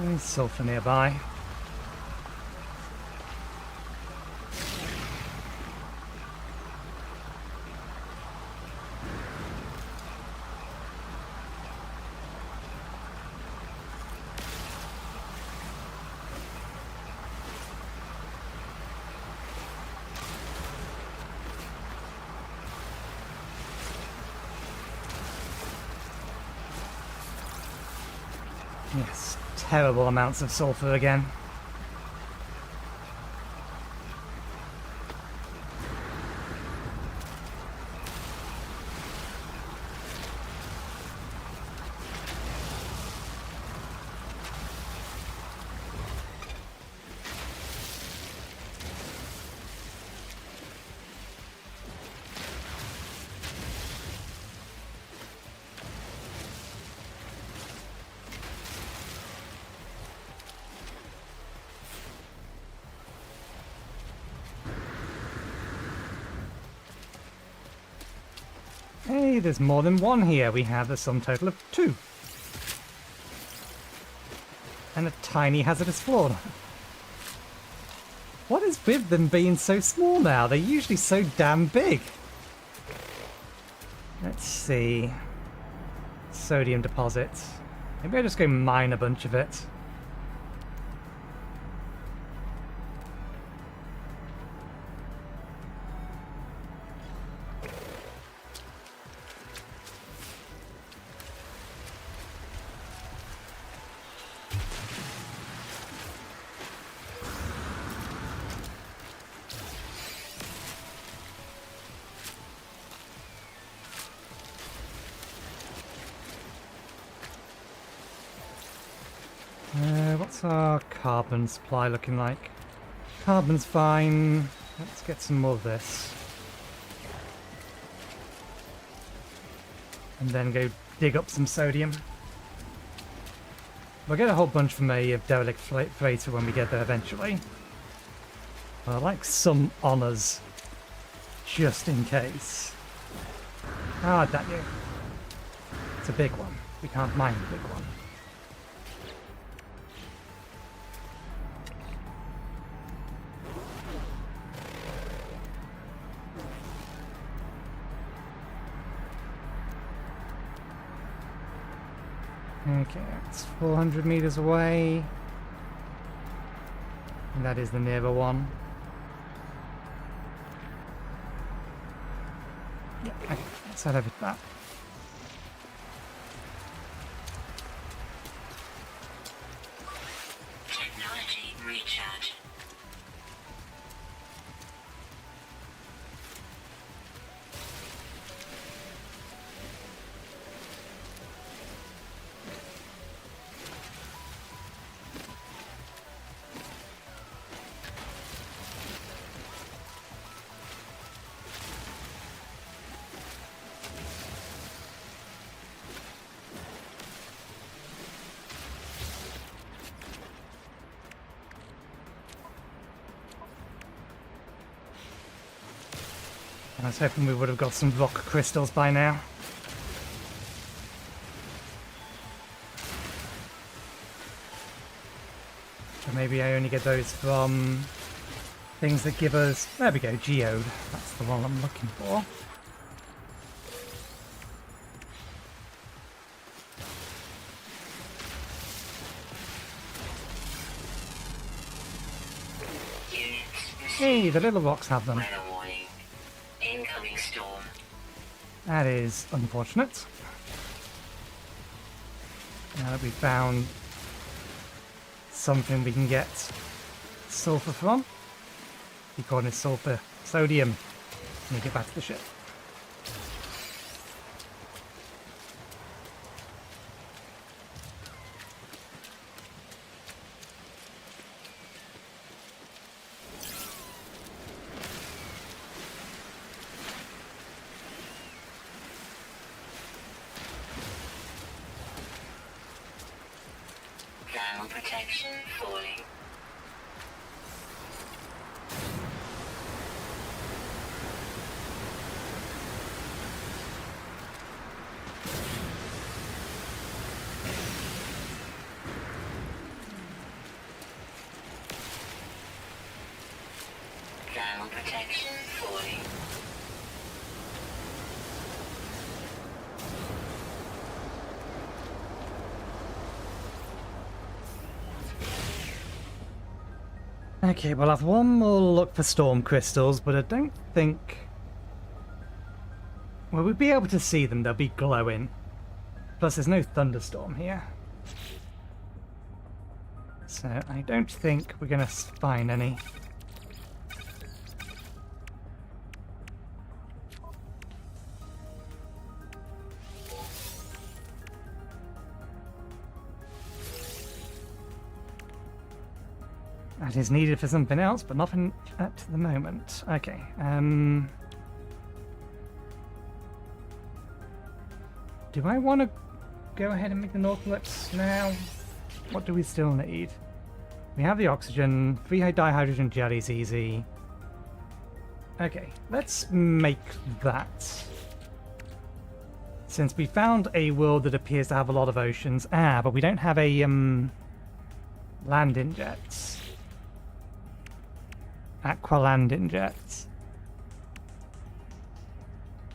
[SPEAKER 1] There's sulfur nearby. Yes, terrible amounts of sulfur again. Hey, there's more than one here. We have a sum total of 2. And a tiny hazardous floor. What is with them being so small now? They're usually so damn big. Let's see. Sodium deposits. Maybe I'll just go mine a bunch of it. What's our carbon supply looking like? Carbon's fine. Let's get some more of this. And then go dig up some sodium. We'll get a whole bunch from a derelict freighter when we get there eventually. But I'd like some honours. Just in case. Ah, damn you. It's a big one. We can't mine the big one. Okay, it's 400 meters away. And that is the nearer one. Yeah, okay, let's head over to that.
[SPEAKER 2] Technology recharge.
[SPEAKER 1] I was hoping we would have got some rock crystals by now. But maybe I only get those from things that give us... There we go, geode. That's the one I'm looking for. Hey, the little rocks have them.
[SPEAKER 2] Weather warning. Incoming storm.
[SPEAKER 1] That is unfortunate. Now that we've found something we can get sulfur from. We call it sulfur. Sodium. Let me get back to the ship.
[SPEAKER 2] Thermal protection falling. Thermal protection falling.
[SPEAKER 1] Okay, we'll have one more look for storm crystals, but I don't think... Well, we'll be able to see them, they'll be glowing. Plus, there's no thunderstorm here. So, I don't think we're going to find any. That is needed for something else, but nothing at the moment. Okay, do I want to go ahead and make the Nautilus now? What do we still need? We have the oxygen, 3 dihydrogen jelly's easy. Okay, let's make that. Since we found a world that appears to have a lot of oceans. Ah, but we don't have a landing jets. aqua landing jets.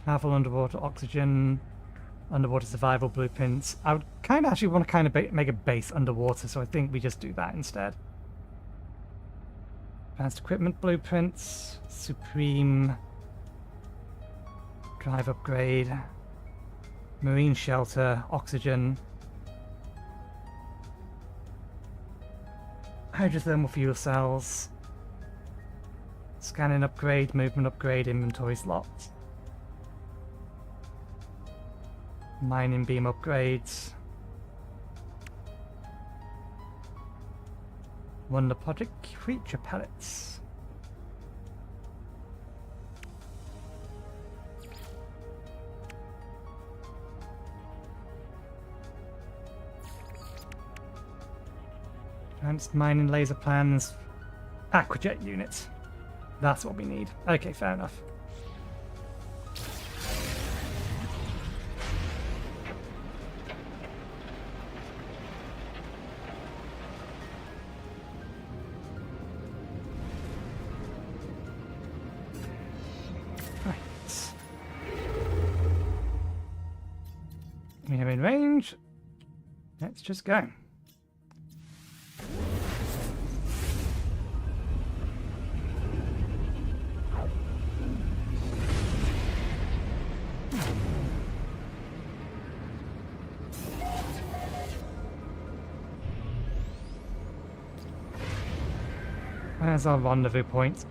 [SPEAKER 1] Powerful underwater oxygen, underwater survival blueprints. I would kind of actually want to kind of make a base underwater, so I think we just do that instead. Advanced equipment blueprints, supreme drive upgrade, marine shelter, oxygen, hydrothermal fuel cells, scanning upgrade, movement upgrade, inventory slots, mining beam upgrades, Wonder Project creature pellets. Advanced mining laser plans, aquajet units. That's what we need. Okay, fair enough. Right. We are in range. Let's just go. Where's our rendezvous point?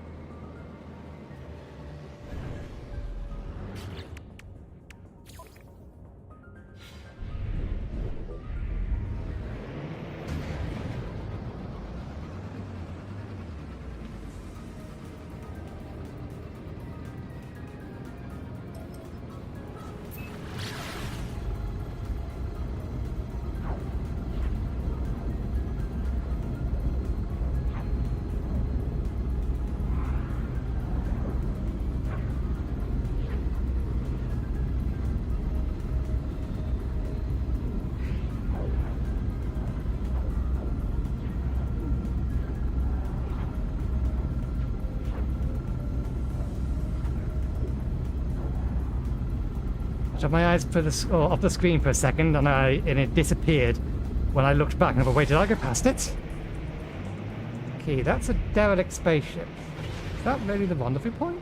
[SPEAKER 1] Took my eyes off the screen for a second, and it disappeared. When I looked back, and I thought, wait, did I go past it? Okay, that's a derelict spaceship. Is that really the rendezvous point?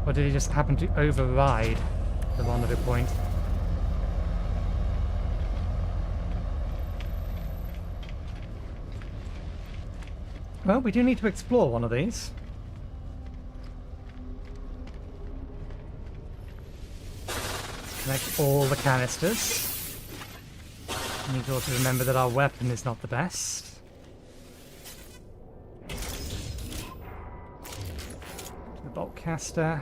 [SPEAKER 1] Or did he just happen to override the rendezvous point? Well, we do need to explore one of these. Connect all the canisters. We need to also remember that our weapon is not the best. The bolt caster.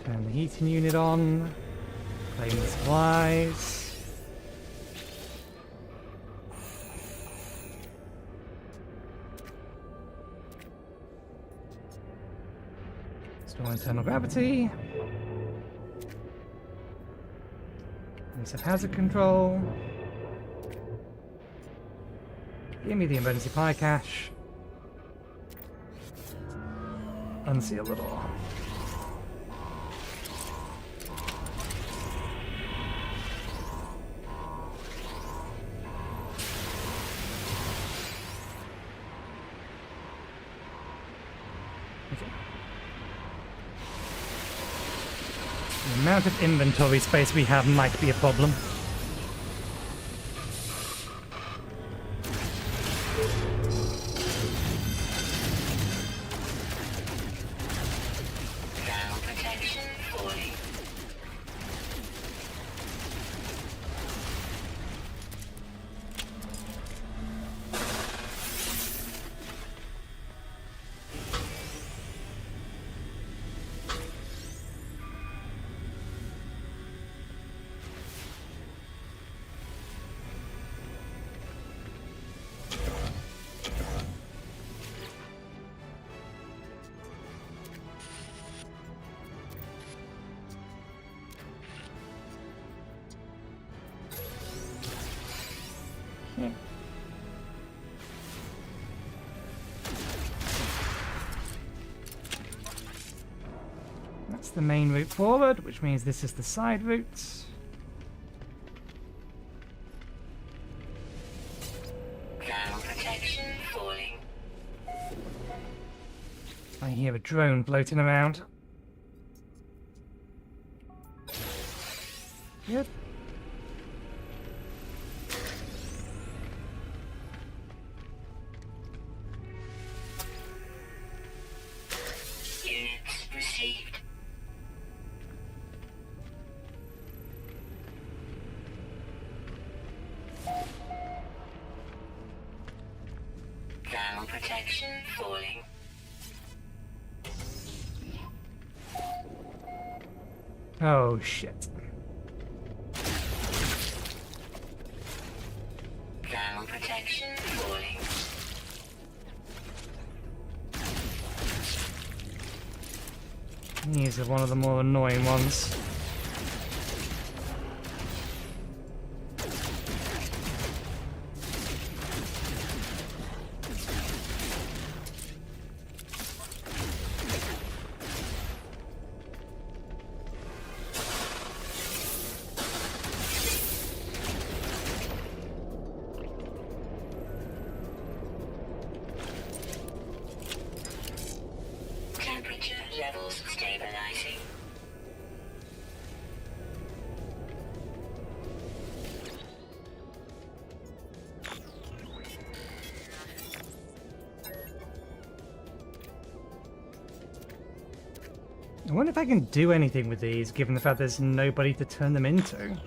[SPEAKER 1] Turn the heating unit on. Claim the supplies. Store internal gravity. Reset hazard control. Give me the emergency pie cache. Unseal the door. Okay. The amount of inventory space we have might be a problem.
[SPEAKER 2] Ground protection fully.
[SPEAKER 1] Yeah. That's the main route forward, which means this is the side route.
[SPEAKER 2] Thermal protection falling.
[SPEAKER 1] I hear a drone floating around. Yep.
[SPEAKER 2] Units received. Thermal protection falling.
[SPEAKER 1] Oh shit.
[SPEAKER 2] Thermal protection falling.
[SPEAKER 1] These are one of the more annoying ones.
[SPEAKER 2] Temperature levels stabilizing.
[SPEAKER 1] I wonder if I can do anything with these, given the fact there's nobody to turn them into.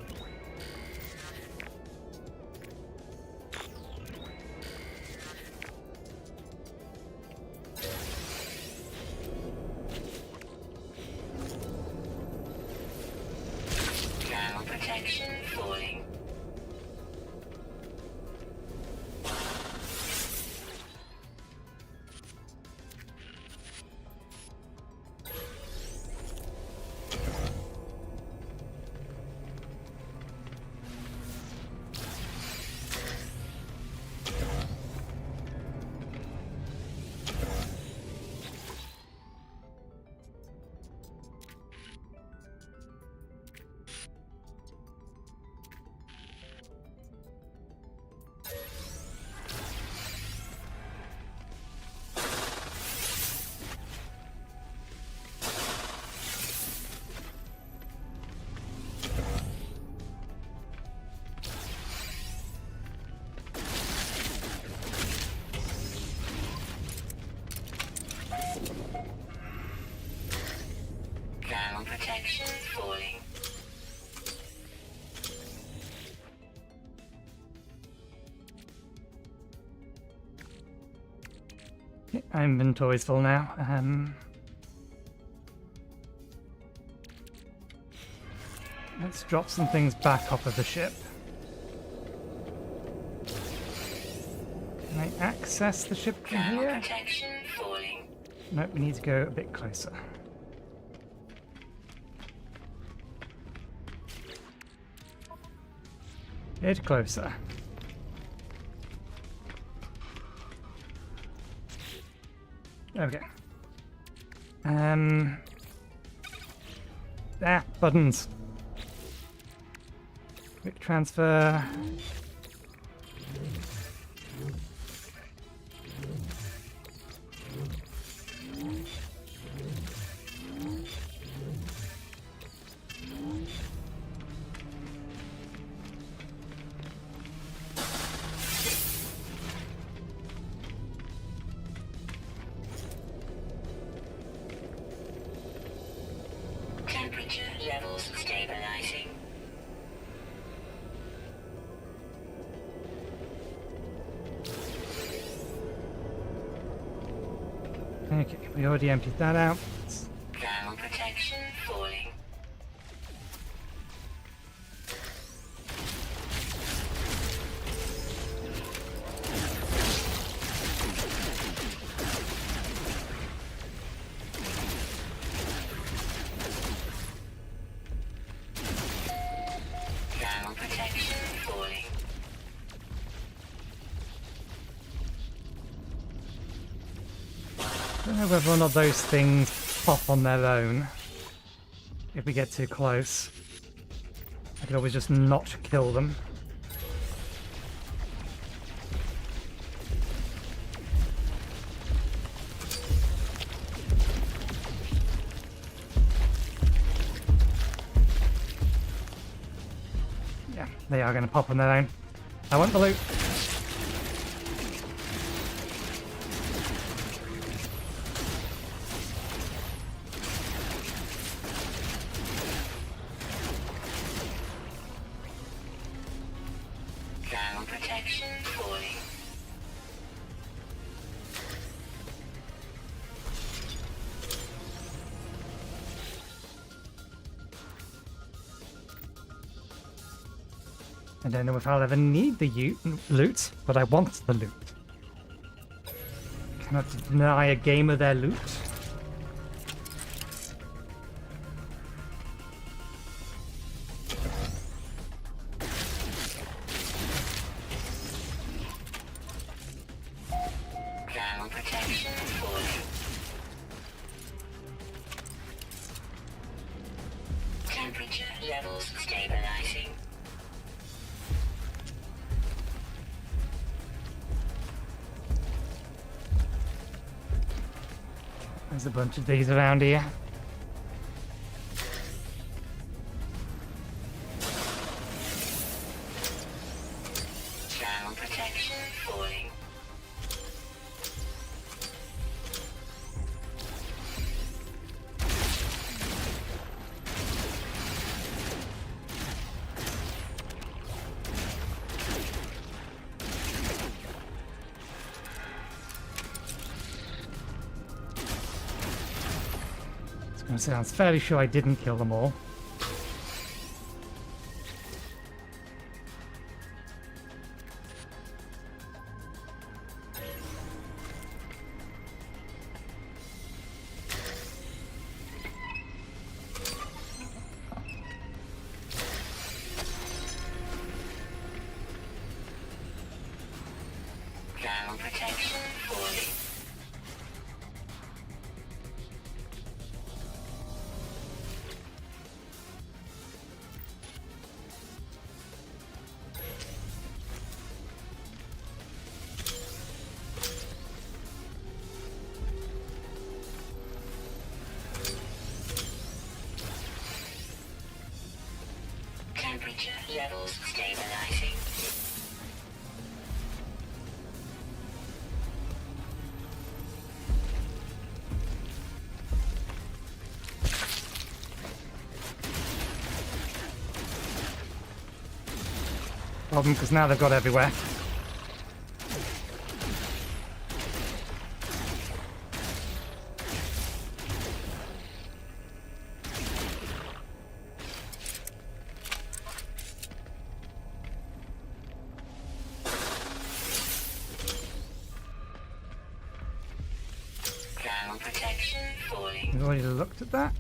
[SPEAKER 2] Thermal protection falling. Thermal protection falling.
[SPEAKER 1] Okay, our inventory's full now. Let's drop some things back off of the ship. Can I access the ship from
[SPEAKER 2] Thermal
[SPEAKER 1] here?
[SPEAKER 2] protection falling.
[SPEAKER 1] Nope, we need to go a bit closer. Bit closer. Okay. Buttons. Quick transfer.
[SPEAKER 2] Temperature levels stabilizing.
[SPEAKER 1] Okay, we already emptied that out.
[SPEAKER 2] Thermal protection falling. Thermal protection falling.
[SPEAKER 1] don't know whether or not those things pop on their own if we get too close. I could always just not kill them. Yeah, they are going to pop on their own. I want the loot.
[SPEAKER 2] Ground protection falling.
[SPEAKER 1] I don't know if I'll ever need the loot, but I want the loot. Cannot deny a gamer their loot.
[SPEAKER 2] Ground protection falling. Temperature levels stabilizing.
[SPEAKER 1] There's a bunch of these around here.
[SPEAKER 2] Ground protection falling.
[SPEAKER 1] I was fairly sure I didn't kill them all.
[SPEAKER 2] Ground protection falling. Temperature levels stabilizing.
[SPEAKER 1] Problem, because now they've got everywhere.
[SPEAKER 2] Ground protection falling.
[SPEAKER 1] We've already looked at that.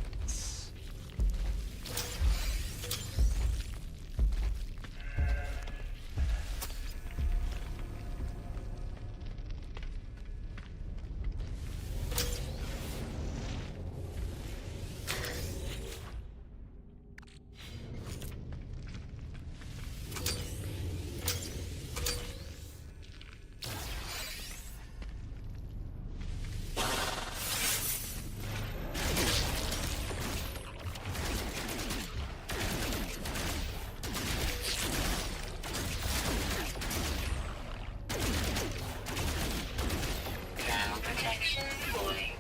[SPEAKER 2] Ground protection falling.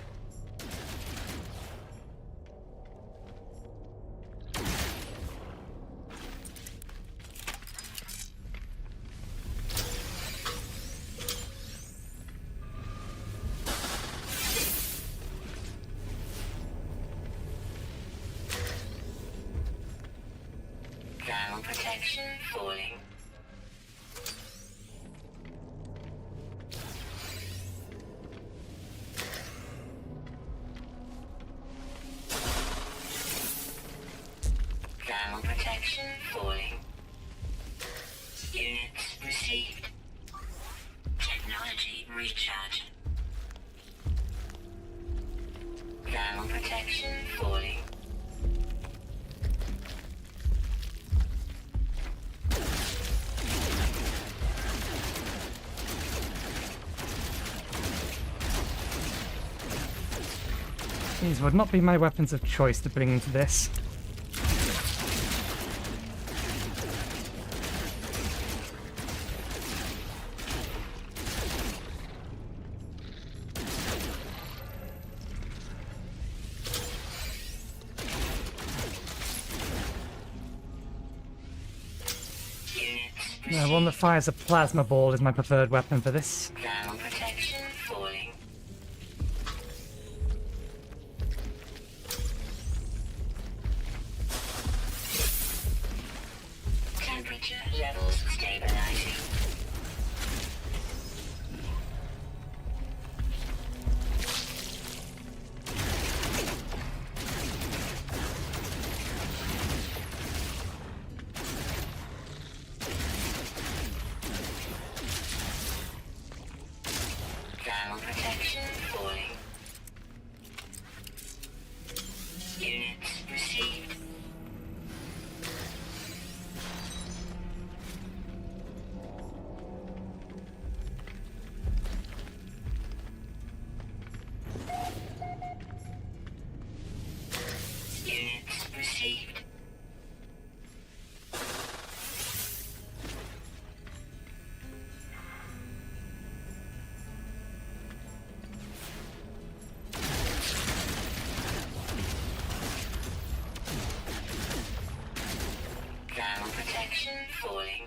[SPEAKER 2] Ground protection falling. Ground protection falling. Units received. Technology recharge. Thermal protection falling.
[SPEAKER 1] These would not be my weapons of choice to bring into this. One that fires a plasma ball is my preferred weapon for this.
[SPEAKER 2] Thermal protection falling. Temperature levels stabilizing. Thermal protection falling. Units received. Units received. Thermal protection falling.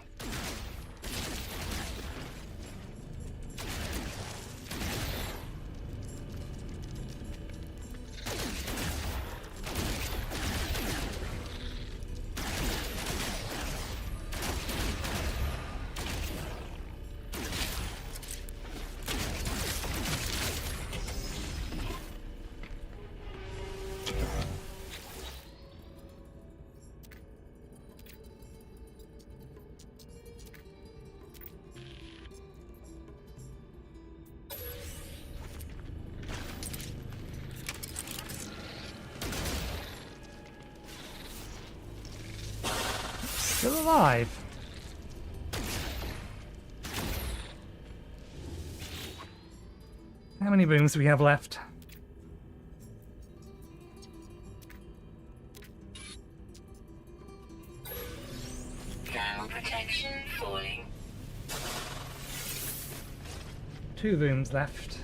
[SPEAKER 1] Still alive. How many rooms do we have left?
[SPEAKER 2] Thermal protection falling.
[SPEAKER 1] 2 rooms left.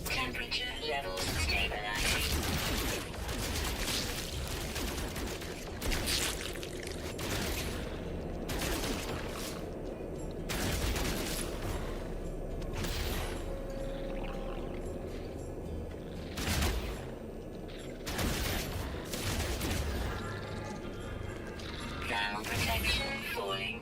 [SPEAKER 2] Temperature levels stabilizing. Thermal protection falling.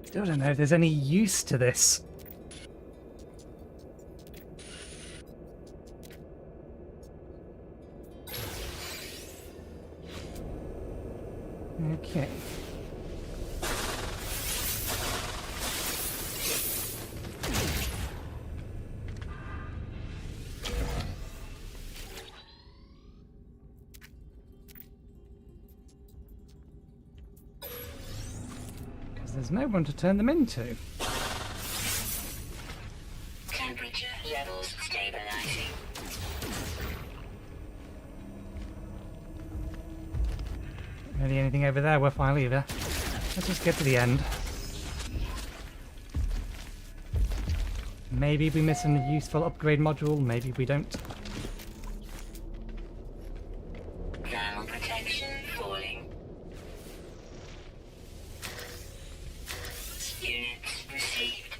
[SPEAKER 1] Still don't know if there's any use to this. Okay. Because there's no one to turn them into.
[SPEAKER 2] Temperature levels stabilizing.
[SPEAKER 1] Really anything over there worthwhile either. Let's just get to the end. Maybe we miss a useful upgrade module, maybe we don't.
[SPEAKER 2] Thermal protection falling. Units received.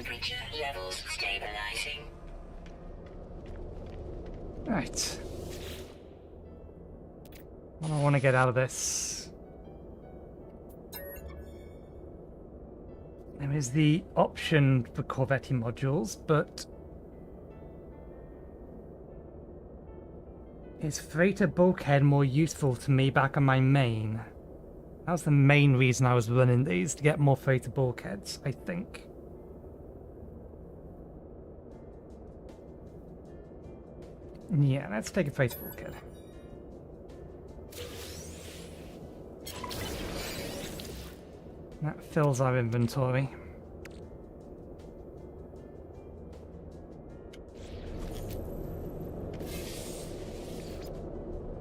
[SPEAKER 2] Temperature levels stabilizing.
[SPEAKER 1] Right. What do I want to get out of this? There is the option for Corvette modules, but is freighter bulkhead more useful to me back on my main? That was the main reason I was running these, to get more freighter bulkheads, I think. Yeah, let's take a freighter bulkhead. That fills our inventory.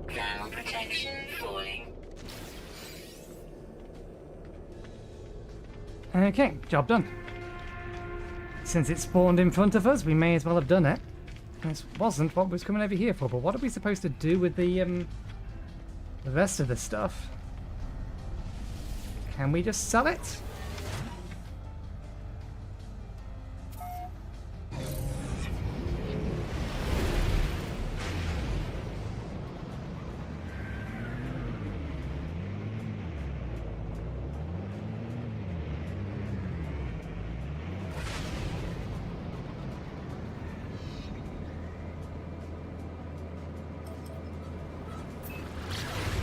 [SPEAKER 2] Thermal protection falling.
[SPEAKER 1] Okay, job done. Since it spawned in front of us, we may as well have done it. This wasn't what was coming over here for, but what are we supposed to do with the rest of the stuff? Can we just sell it?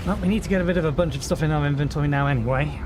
[SPEAKER 1] Well, we need to get rid of a bunch of stuff in our inventory now anyway.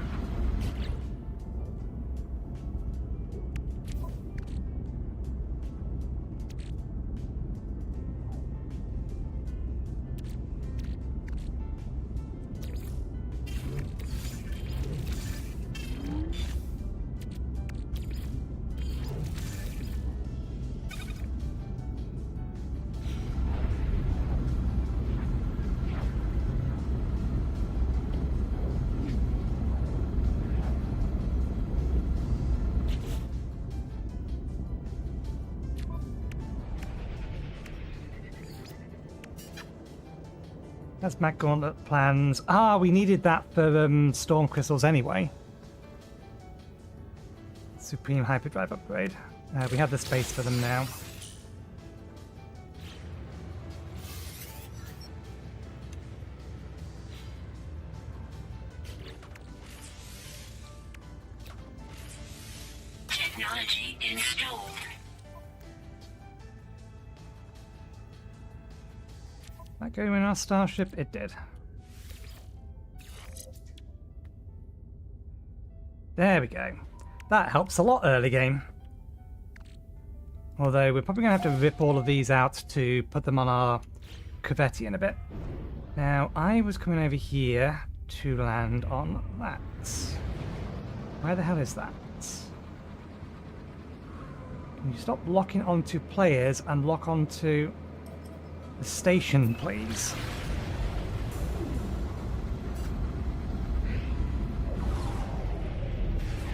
[SPEAKER 1] That's Mac Gauntlet plans. Ah, we needed that for storm crystals anyway. Supreme hyperdrive upgrade. We have the space for them now.
[SPEAKER 2] Technology installed.
[SPEAKER 1] That go in our starship? It did. There we go. That helps a lot early game. Although we're probably going to have to rip all of these out to put them on our Corvette in a bit. Now, I was coming over here to land on that. Where the hell is that? Can you stop locking onto players and lock onto the station, please?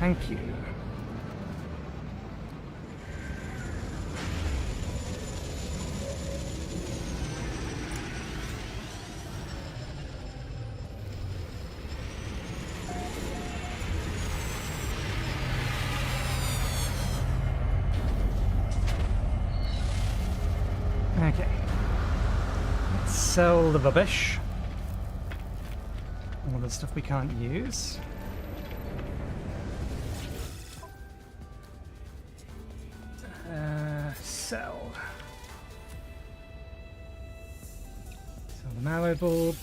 [SPEAKER 1] Thank you. Okay. Let's sell the rubbish. All the stuff we can't use. Sell. Sell the marrow bulb.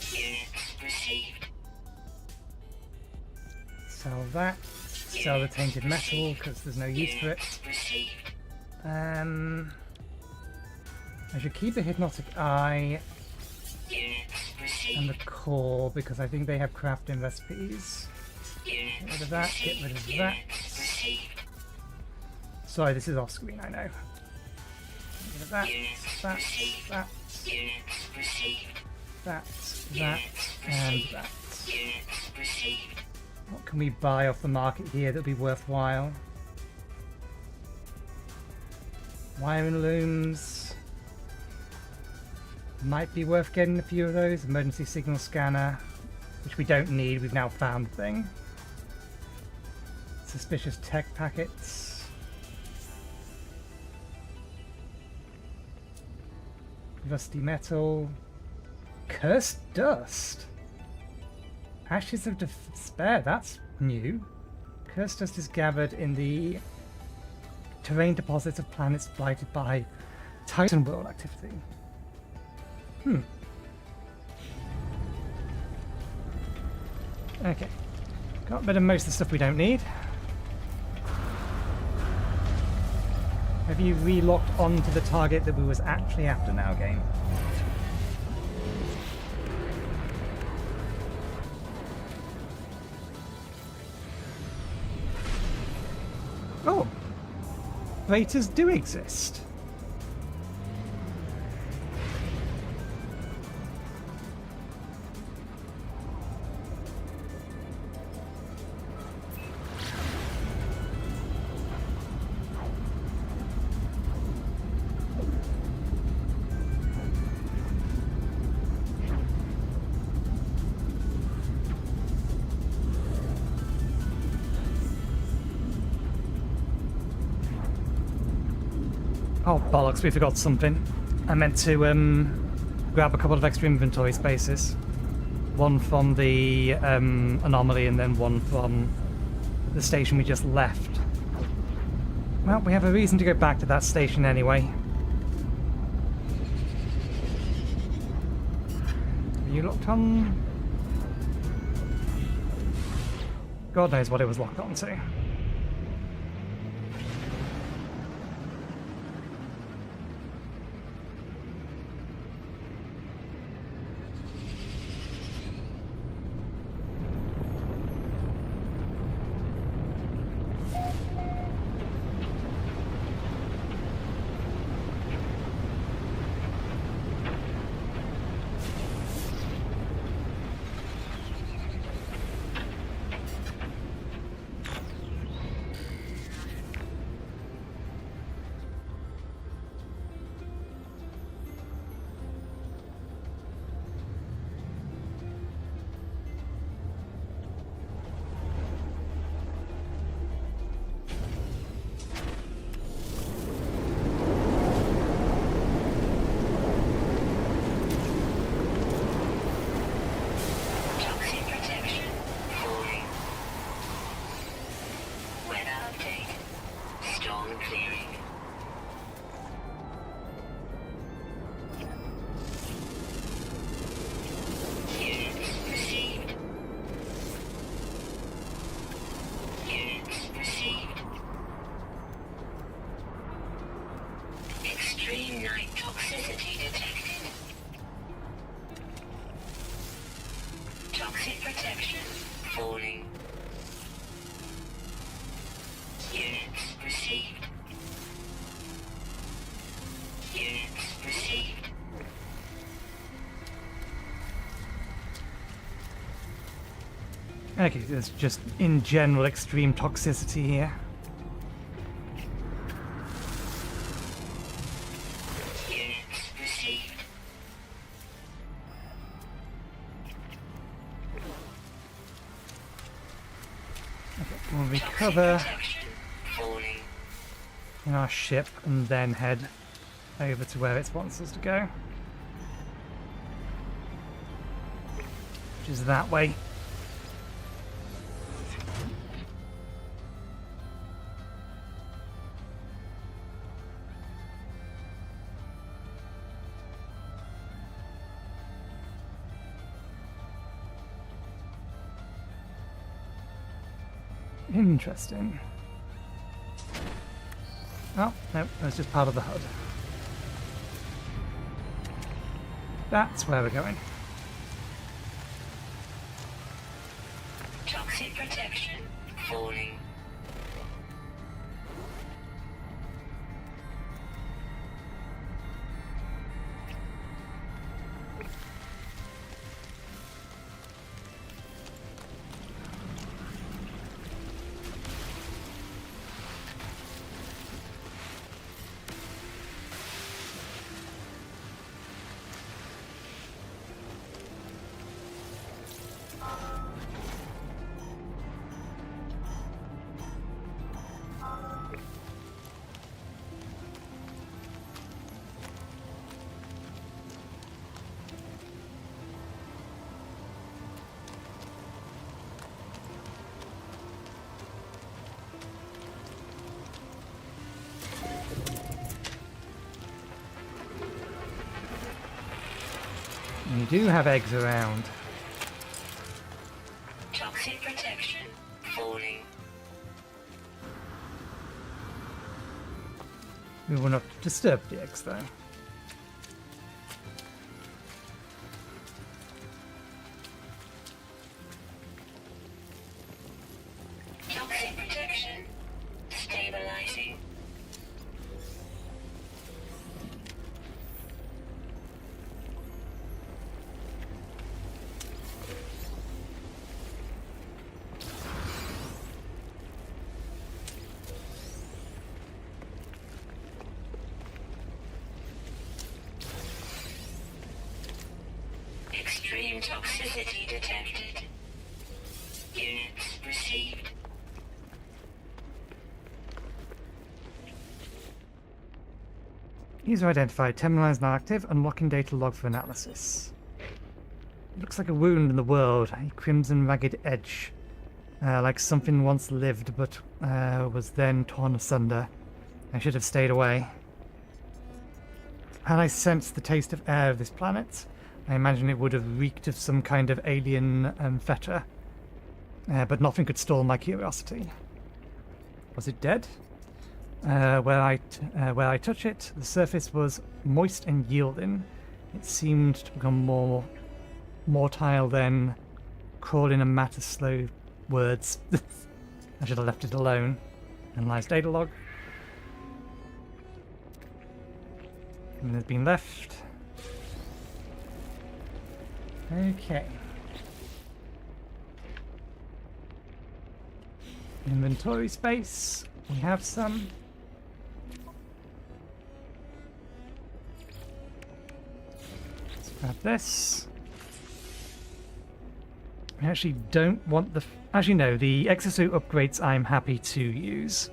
[SPEAKER 1] Sell that. Sell the tainted metal because there's no use for it. I should keep the hypnotic eye and the core because I think they have crafting recipes. Get rid of that. Get rid of that. Sorry, this is off screen, I know. Get rid of that, and that. What can we buy off the market here that'd be worthwhile? Wiring looms. Might be worth getting a few of those. Emergency signal scanner, which we don't need, we've now found thing. Suspicious tech packets. Rusty metal. Cursed dust. Ashes of despair. That's new. Cursed dust is gathered in the terrain deposits of planets blighted by Titan world activity. Okay. Got rid of most of the stuff we don't need. Have you re-locked onto the target that we was actually after now, game? Oh! Freighters do exist. Oh, bollocks, we forgot something. I meant to grab a couple of extra inventory spaces. One from the anomaly and then one from the station we just left. Well, we have a reason to go back to that station anyway. Are you locked on? God knows what it was locked onto.
[SPEAKER 2] Toxic protection. Falling. Weather update. Storm clearing. Units received. Units received. Extreme night toxicity detected. Toxic protection. Falling. Units received. Units received.
[SPEAKER 1] Okay, there's just in general extreme toxicity here.
[SPEAKER 2] Units received.
[SPEAKER 1] Okay, we'll recover
[SPEAKER 2] Protection. Falling.
[SPEAKER 1] in our ship and then head over to where it wants us to go. Which is that way. Interesting. Oh, no, that's just part of the HUD. That's where we're going.
[SPEAKER 2] Toxic protection. Falling.
[SPEAKER 1] do have eggs around.
[SPEAKER 2] Toxic protection falling.
[SPEAKER 1] We will not disturb the eggs, though.
[SPEAKER 2] Toxic protection stabilizing. Extreme toxicity detected. Units received.
[SPEAKER 1] User identified. Terminal is now active. Unlocking data log for analysis. It looks like a wound in the world. A crimson ragged edge. Like something once lived but was then torn asunder. I should have stayed away. Had I sensed the taste of air of this planet, I imagine it would have reeked of some kind of alien feta. But nothing could stall my curiosity. Was it dead? Where I touch it, the surface was moist and yielding. It seemed to become more motile than crawl in a mat of slow words. I should have left it alone. Analyze data log. And has been left. Okay. Inventory space. We have some. Let's grab this. I actually don't want the... Actually, no. The exosuit upgrades I'm happy to use.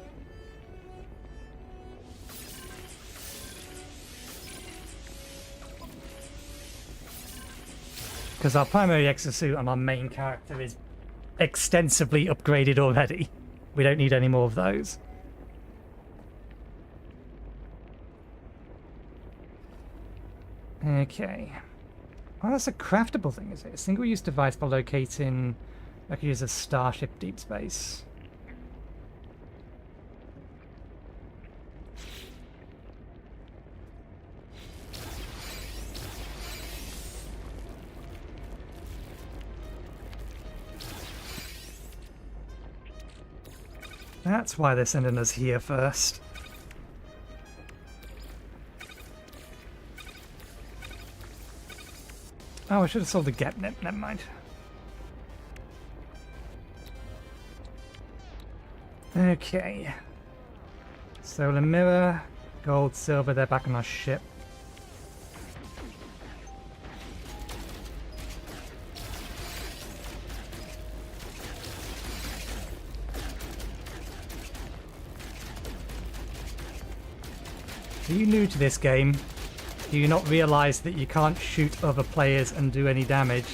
[SPEAKER 1] Because our primary exosuit on our main character is extensively upgraded already. We don't need any more of those. Okay. Oh, that's a craftable thing, is it? A single-use device for locating... I could use a starship deep space. That's why they're sending us here first. Oh, I should have sold the Getnip. Never mind. Okay. Solar mirror, gold, silver, they're back on our ship. Are you new to this game? Do you not realise that you can't shoot other players and do any damage?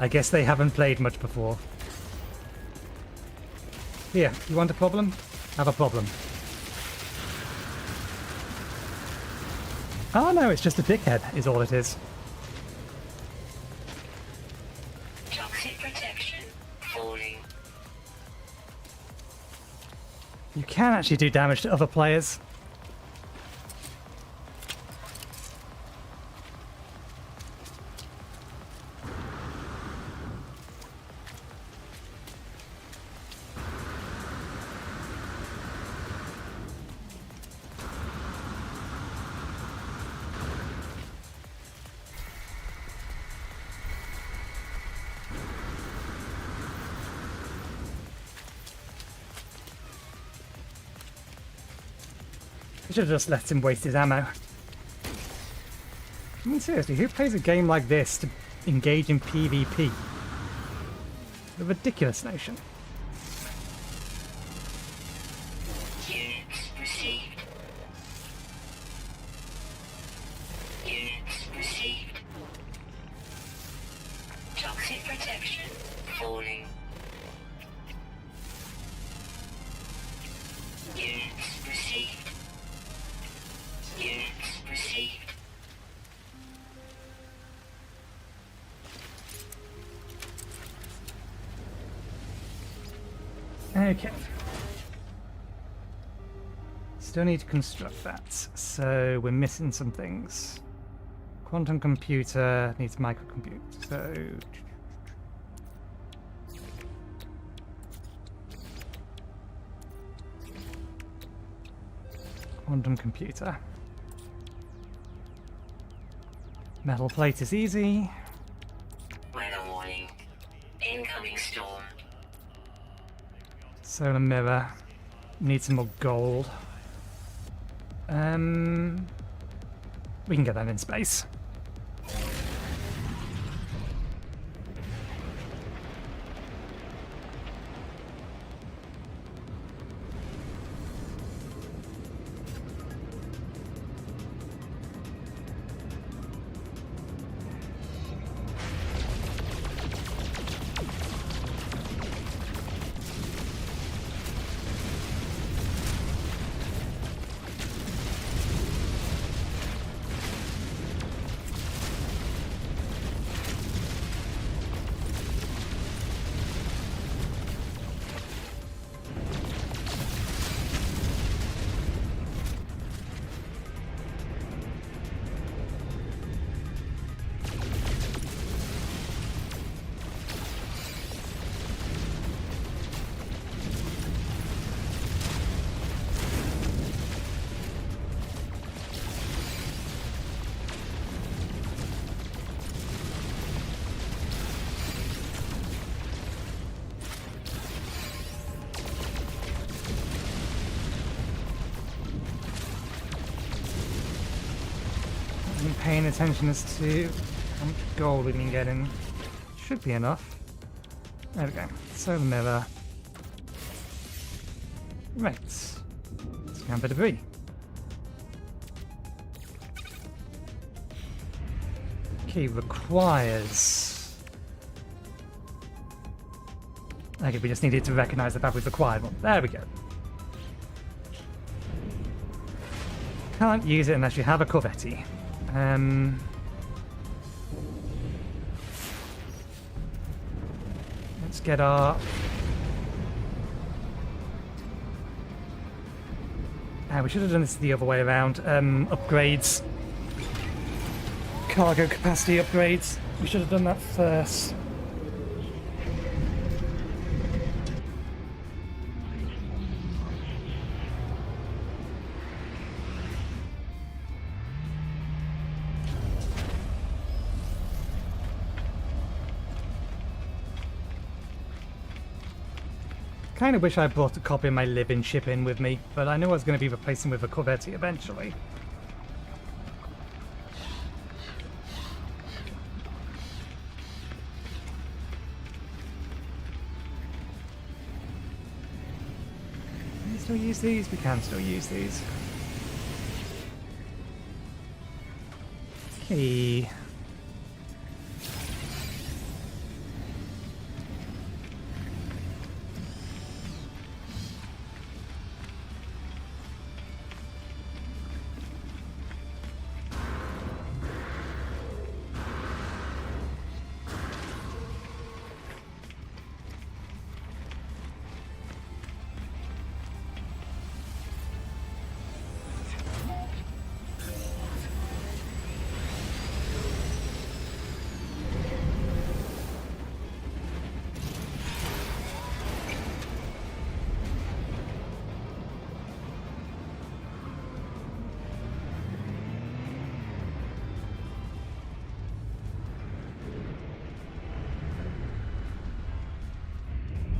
[SPEAKER 1] I guess they haven't played much before. Here, you want a problem? Have a problem. Oh no, it's just a dickhead, is all it is.
[SPEAKER 2] Toxic protection falling.
[SPEAKER 1] You can actually do damage to other players. I should have just let him waste his ammo. I mean, seriously, who plays a game like this to engage in PvP? A ridiculous notion.
[SPEAKER 2] Units received. Units received. Toxic protection falling.
[SPEAKER 1] Okay. Still need to construct that, so we're missing some things. Quantum computer needs microcompute, so... Quantum computer. Metal plate is easy.
[SPEAKER 2] Weather warning. Incoming storm.
[SPEAKER 1] Solar mirror. Need some more gold. We can get that in space. I'm paying attention as to how much gold we can get in. Should be enough. There we go. Solar mirror. Right. Scan for debris. Key requires... Okay, we just needed to recognize the fact we've acquired one. There we go. Can't use it unless you have a Corvette. Let's get our... we should have done this the other way around. Upgrades. Cargo capacity upgrades. We should have done that first. Kind of wish I brought a copy of my live-in ship in with me, but I knew I was going to be replacing with a Corvette eventually. Can we still use these? We can still use these. Okay.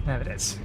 [SPEAKER 1] There it is.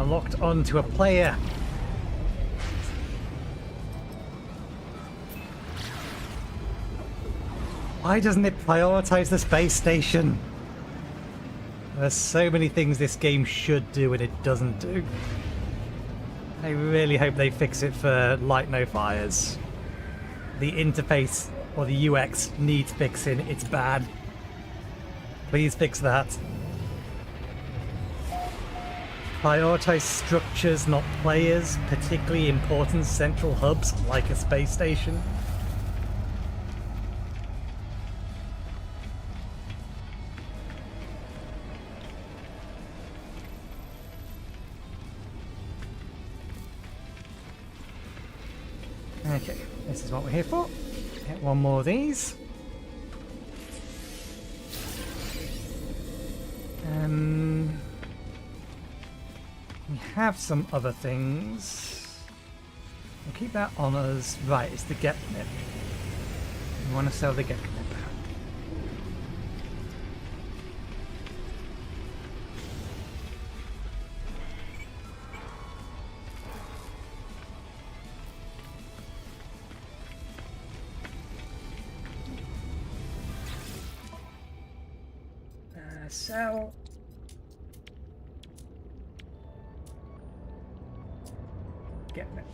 [SPEAKER 1] locked onto a player. Why doesn't it prioritize the space station? There's so many things this game should do and it doesn't do. I really hope they fix it for Light No Fires. The interface or the UX needs fixing. It's bad. Please fix that. Prioritize structures, not players, particularly important central hubs like a space station. Okay, this is what we're here for. Get one more of these. We have some other things. We'll keep that on us. Right, it's the get nip. We want to sell the get nip. Sell. Get it.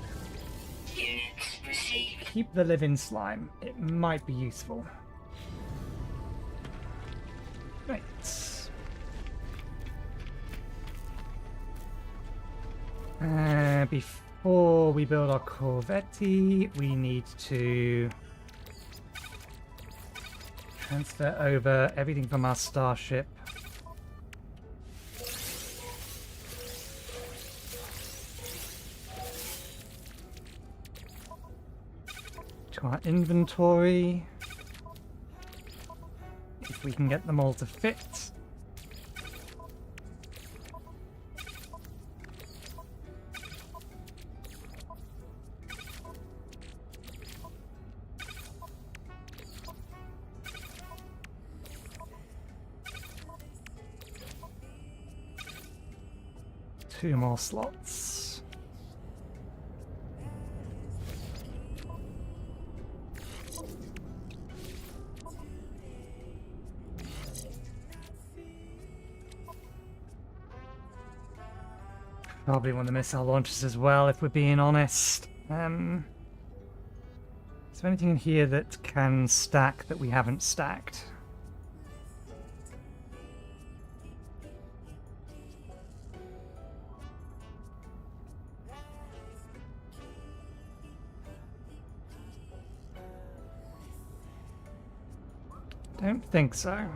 [SPEAKER 2] Units received.
[SPEAKER 1] Keep the living slime. It might be useful. Right. Before we build our Corvette, we need to transfer over everything from our starship to our inventory, if we can get them all to fit. Two more slots. Probably one of the missile launchers as well, if we're being honest. Is there anything in here that can stack that we haven't stacked? Don't think so.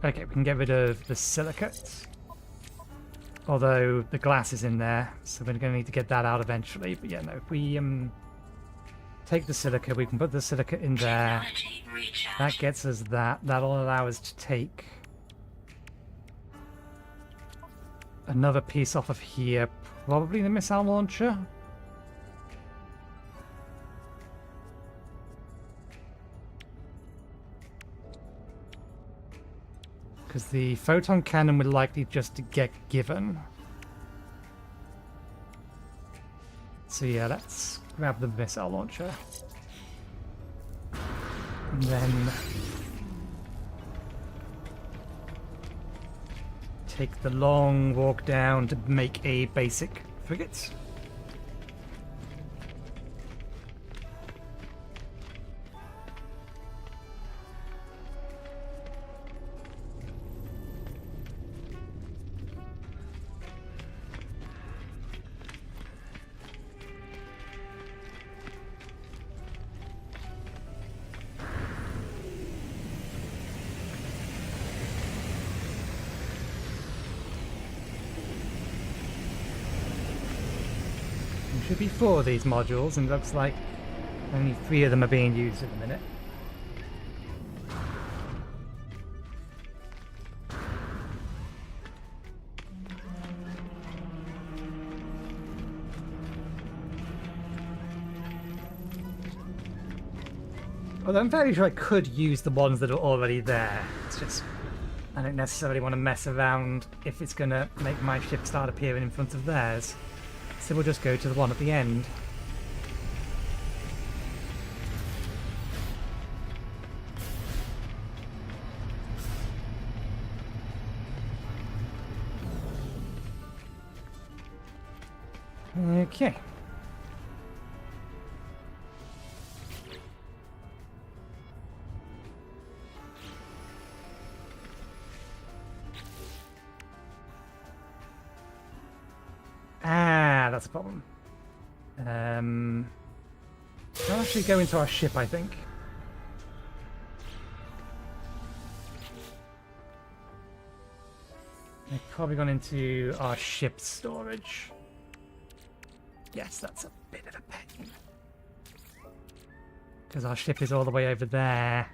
[SPEAKER 1] Okay, we can get rid of the silicate. Although the glass is in there, so we're going to need to get that out eventually. But yeah, no, if we take the silica, we can put the silica in there.
[SPEAKER 2] Technology recharge.
[SPEAKER 1] That gets us that. That'll allow us to take another piece off of here. Probably the missile launcher. Because the photon cannon would likely just to get given. So yeah, let's grab the missile launcher. And then take the long walk down to make a basic frigate. Should be 4 of these modules, and it looks like only 3 of them are being used at the minute. Although I'm fairly sure I could use the ones that are already there. It's just I don't necessarily want to mess around if it's going to make my ship start appearing in front of theirs. So we'll just go to the one at the end. Okay. Ah, that's a problem. I'll actually go into our ship, I think. They've probably gone into our ship storage. Yes, that's a bit of a pain. Because our ship is all the way over there.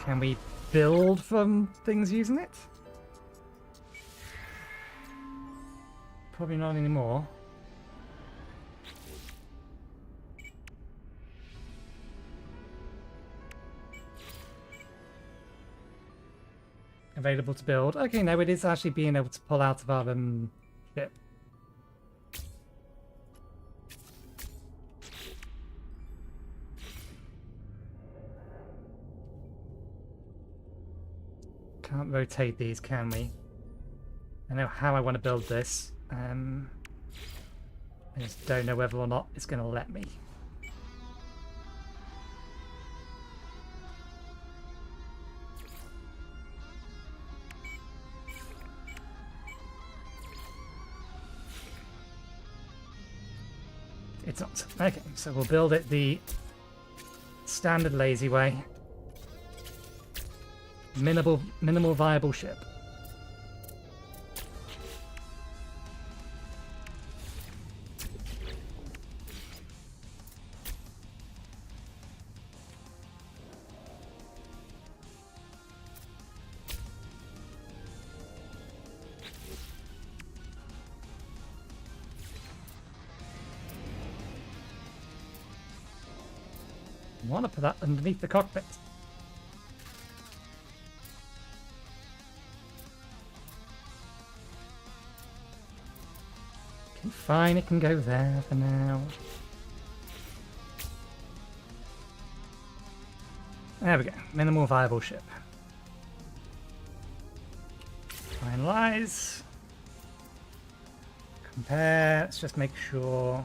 [SPEAKER 1] Can we build from things using it? Probably not anymore. Available to build. Okay, no, it is actually being able to pull out of our ship. Can't rotate these, can we? I know how I want to build this. I just don't know whether or not it's going to let me. It's not. Okay, so we'll build it the standard lazy way. Minimal viable ship. I want to put that underneath the cockpit. Okay, fine, it can go there for now. There we go. Minimal viable ship. Finalize. Compare. Let's just make sure.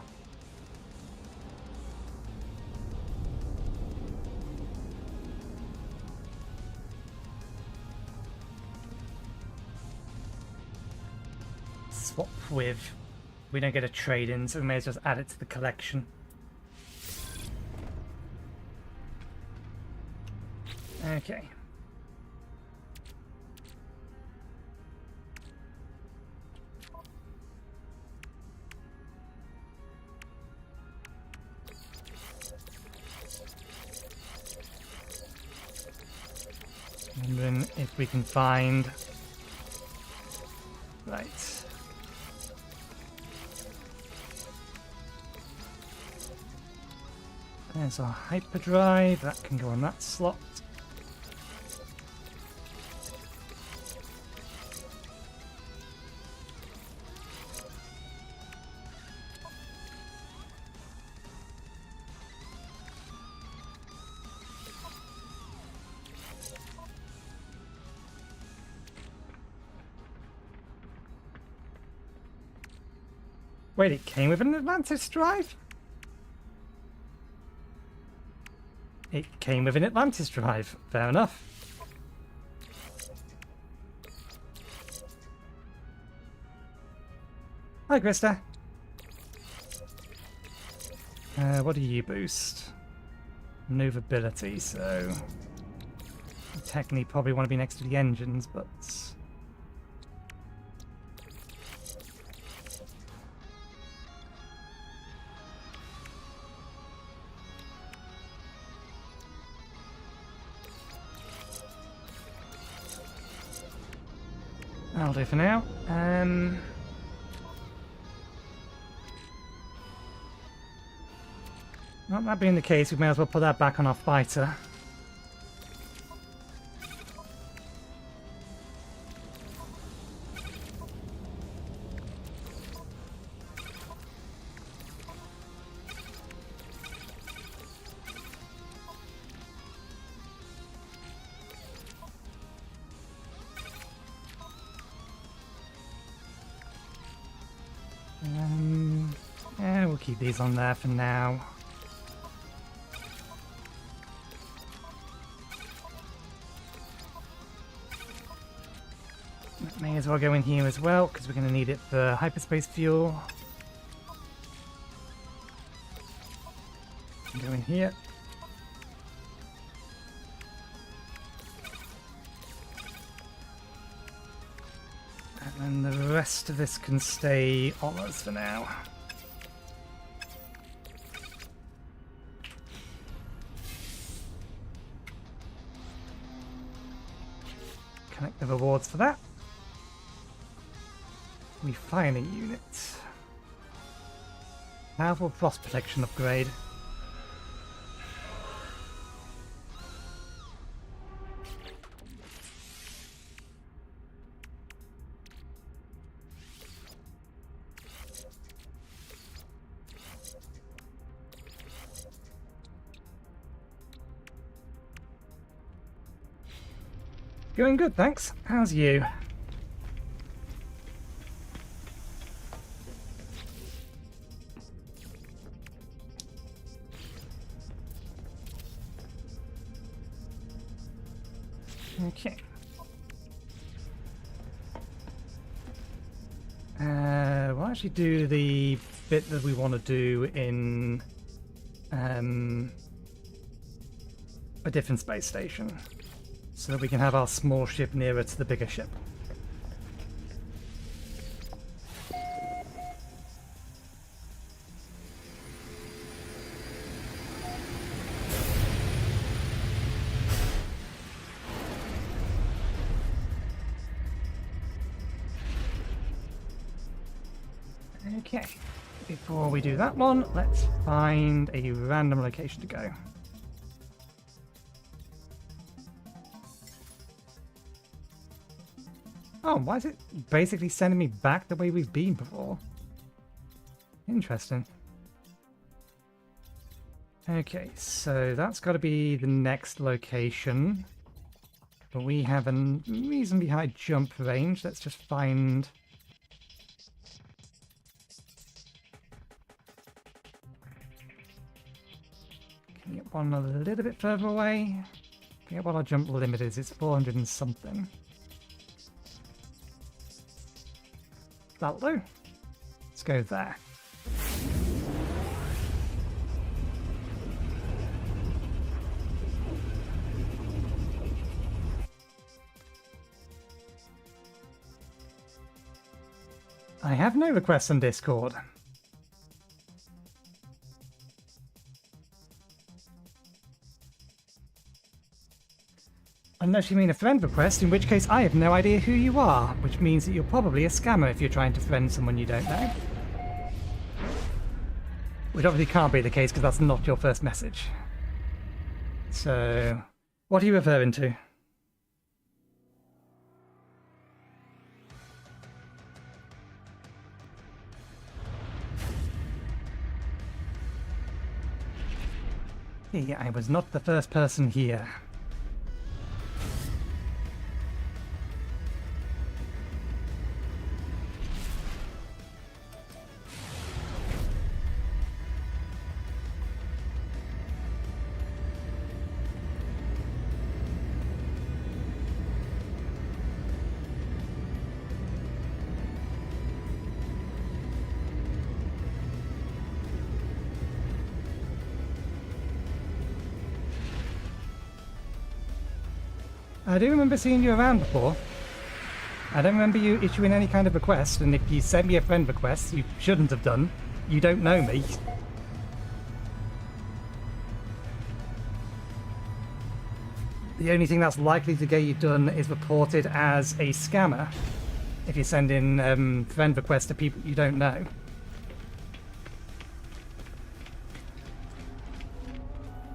[SPEAKER 1] Swap with. We don't get a trade in, so we may as well just add it to the collection. Okay. Wondering if we can find. Right. There's our hyperdrive, that can go on that slot. Wait, it came with an Atlantis drive? It came with an Atlantis drive. Fair enough. Hi, Krista. What do you boost? Maneuverability, so... I technically probably want to be next to the engines, but... I'll do for now. Well, that being the case, we may as well put that back on our fighter. Yeah, we'll keep these on there for now. That may as well go in here as well, because we're going to need it for hyperspace fuel. Go in here. And then the rest of this can stay on us for now. Collect the rewards for that. Refining unit. Powerful frost protection upgrade. Going good, thanks. How's you? Okay. We'll actually do the bit that we want to do in a different space station, so that we can have our small ship nearer to the bigger ship. Okay, before we do that one, let's find a random location to go. Oh, why is it basically sending me back the way we've been before? Interesting. Okay, so that's got to be the next location. But we have a reasonably high jump range. Let's just find... Can you get one a little bit further away? Can you get what our jump limit is? It's 400 and something. That'll do. Let's go there. I have no requests on Discord. Unless you mean a friend request, in which case I have no idea who you are, which means that you're probably a scammer if you're trying to friend someone you don't know. Which obviously can't be the case because that's not your first message. So, what are you referring to? I was not the first person here. I do remember seeing you around before. I don't remember you issuing any kind of request, and if you sent me a friend request, you shouldn't have done. You don't know me. The only thing that's likely to get you done is reported as a scammer if you send in friend requests to people you don't know.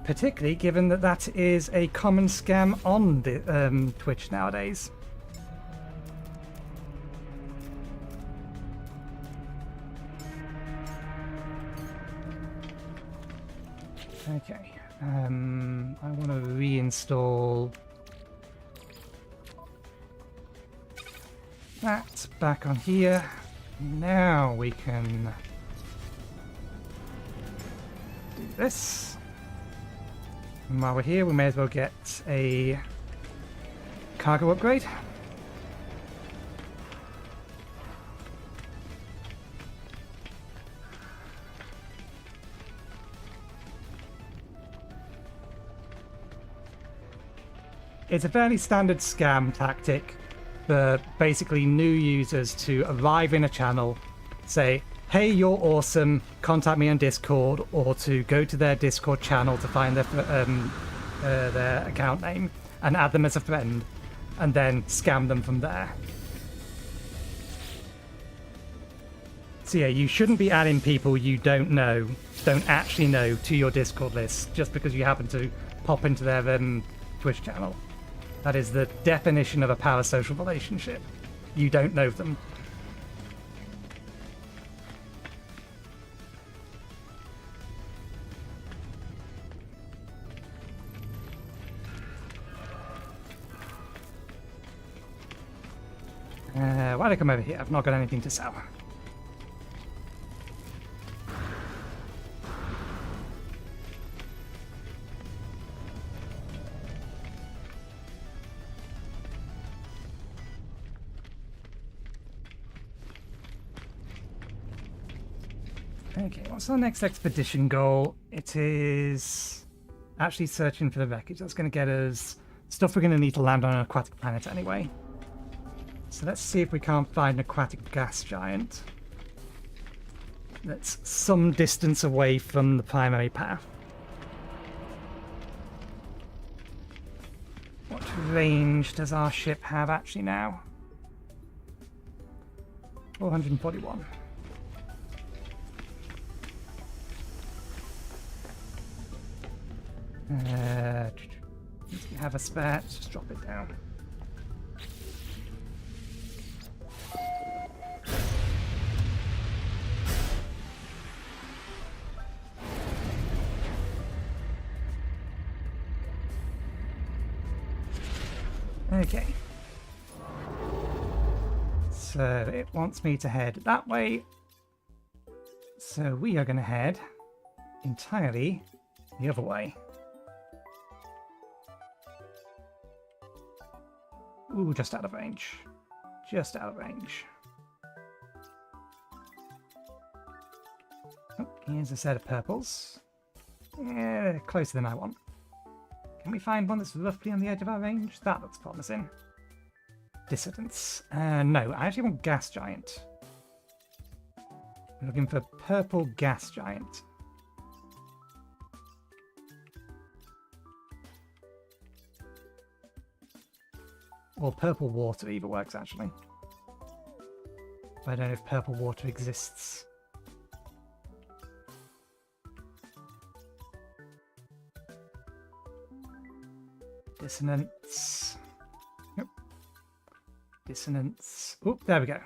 [SPEAKER 1] particularly given that that is a common scam on the, Twitch nowadays. Okay, I want to reinstall that back on here. Now we can do this. And while we're here, we may as well get a cargo upgrade. It's a fairly standard scam tactic for basically new users to arrive in a channel, say, hey, you're awesome, contact me on Discord, or to go to their Discord channel to find their account name and add them as a friend, and then scam them from there. So yeah, you shouldn't be adding people you don't actually know to your Discord list just because you happen to pop into their Twitch channel. That is the definition of a parasocial relationship. You don't know them. Why'd I come over here? I've not got anything to sell. Okay, what's our next expedition goal? It is actually searching for the wreckage. That's going to get us stuff we're going to need to land on an aquatic planet anyway. So let's see if we can't find an aquatic gas giant that's some distance away from the primary path. What range does our ship have actually now? 441. If you have a spare, just drop it down. Okay. So it wants me to head that way. So we are going to head entirely the other way. Ooh, just out of range. Just out of range. Oh, here's a set of purples. Yeah, closer than I want. Can we find one that's roughly on the edge of our range? That looks promising. Dissidents. No, I actually want gas giant. We're looking for purple gas giant. Or purple water either works, actually. But I don't know if purple water exists. Dissonance. Yep. Dissonance. Oop, there we go.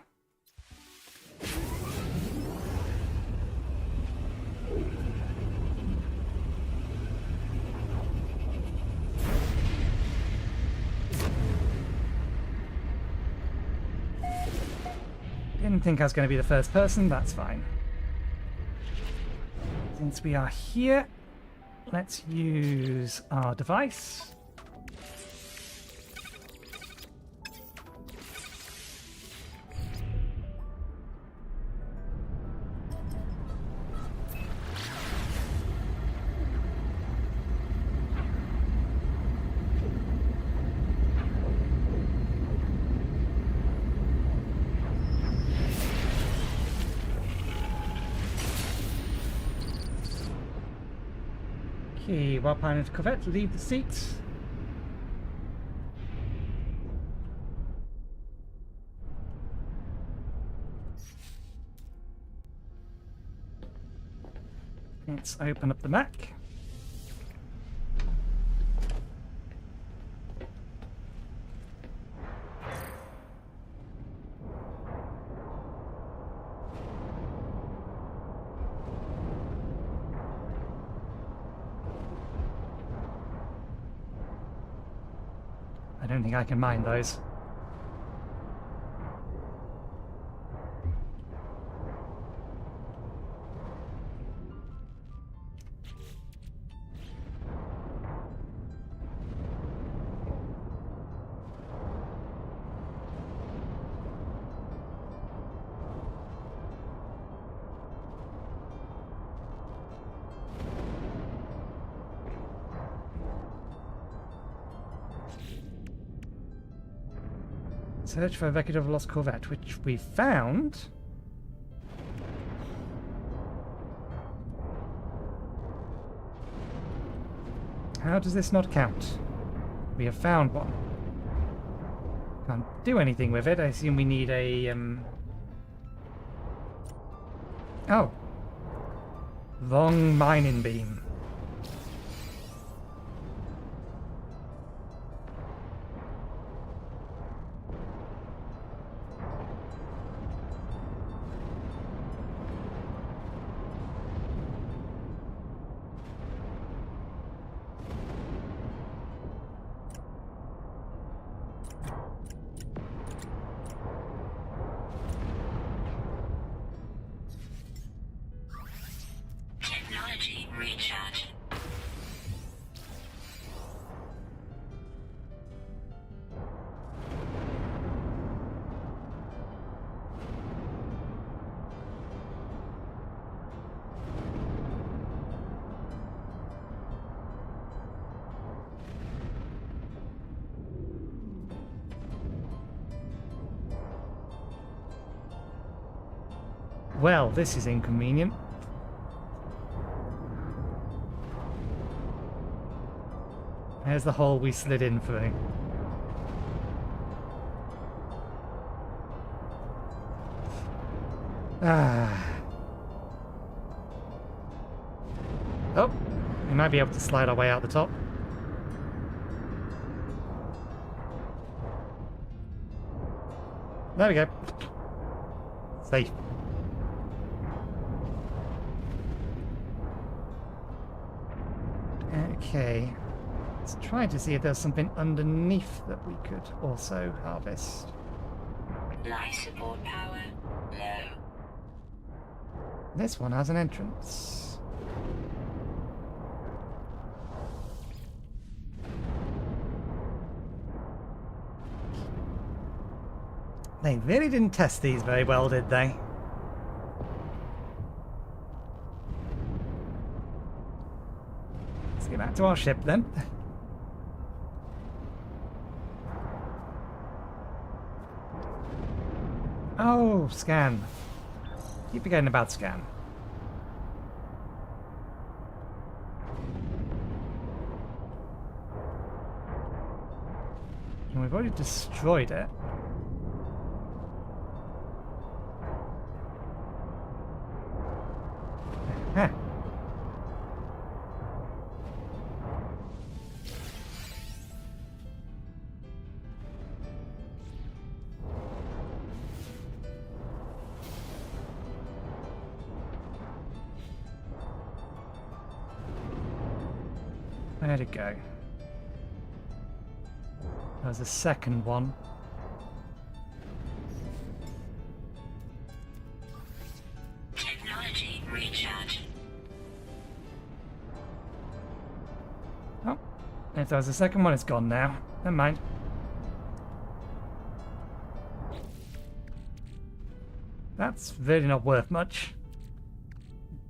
[SPEAKER 1] Didn't think I was going to be the first person, that's fine. Since we are here, let's use our device. Okay, while piloting the Corvette, leave the seat. Let's open up the Mac. don't think I can mine those. Search for a wreckage of a lost Corvette, which we found. How does this not count? We have found one. Can't do anything with it. I assume we need a, Oh. Wrong mining beam.
[SPEAKER 2] Technology recharge.
[SPEAKER 1] Well, this is inconvenient. There's the hole we slid in through. Ah. Oh, we might be able to slide our way out the top. There we go. Safe. Okay. Let's try to see if there's something underneath that we could also harvest.
[SPEAKER 2] Life support power low.
[SPEAKER 1] This one has an entrance. They really didn't test these very well, did they? Let's get back to our ship then. Oh, scan. Keep forgetting about scan. And we've already destroyed it. Huh. Where'd it go? There's a second one.
[SPEAKER 2] Technology recharge.
[SPEAKER 1] Oh, if there was a second one, it's gone now. Never mind. That's really not worth much.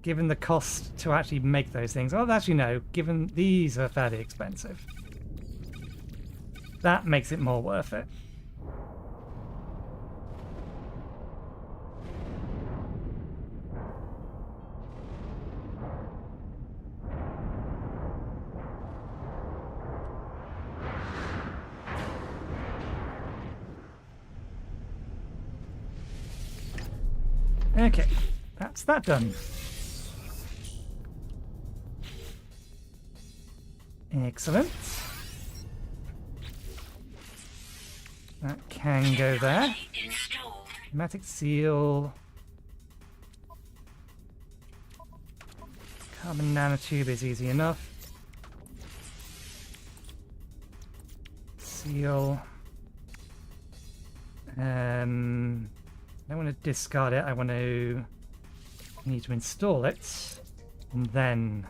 [SPEAKER 1] Given the cost to actually make those things. Oh, actually no, given these are fairly expensive. That makes it more worth it. Okay, that's that done. Excellent. That can go there.
[SPEAKER 2] Installed.
[SPEAKER 1] Pneumatic seal. Carbon nanotube is easy enough. Seal. I don't want to discard it. I need to install it and then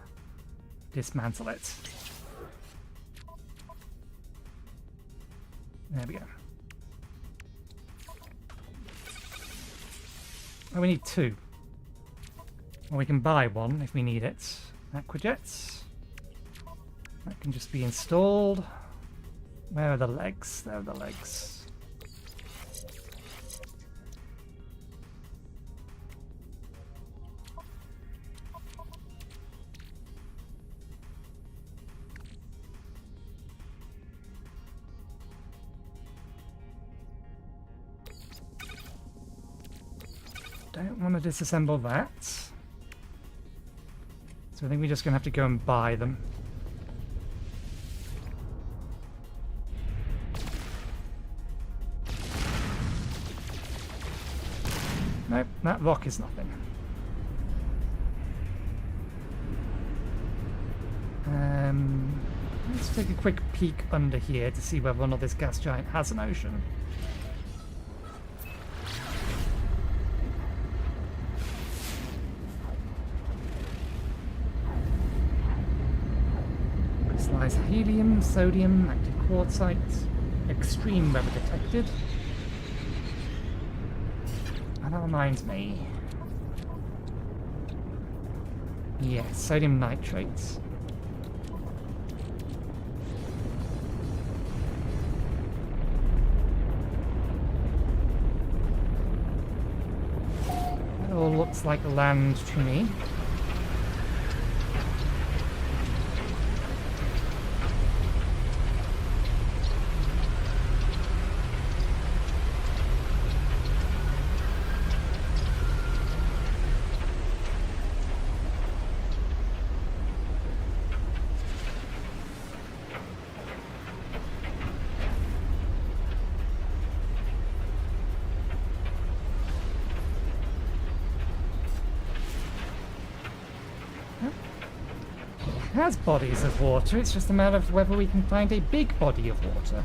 [SPEAKER 1] dismantle it. There we go. Oh, we need 2. Well, we can buy one if we need it. Aquajets. That can just be installed. Where are the legs? There are the legs. Don't want to disassemble that. So I think we're just going to have to go and buy them. Nope, that rock is nothing. Let's take a quick peek under here to see whether or not this gas giant has an ocean. Crystallized helium, sodium, active quartzite, extreme weather detected. And that reminds me. Yes, sodium nitrates. That all looks like land to me. Has bodies of water, it's just a matter of whether we can find a big body of water.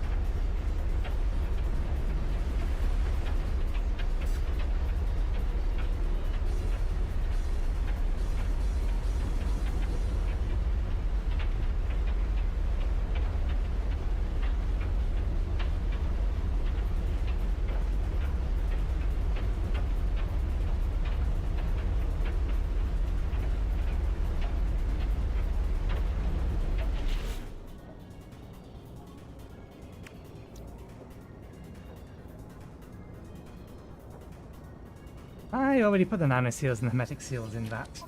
[SPEAKER 1] I already put the nano seals and the hermetic seals in that.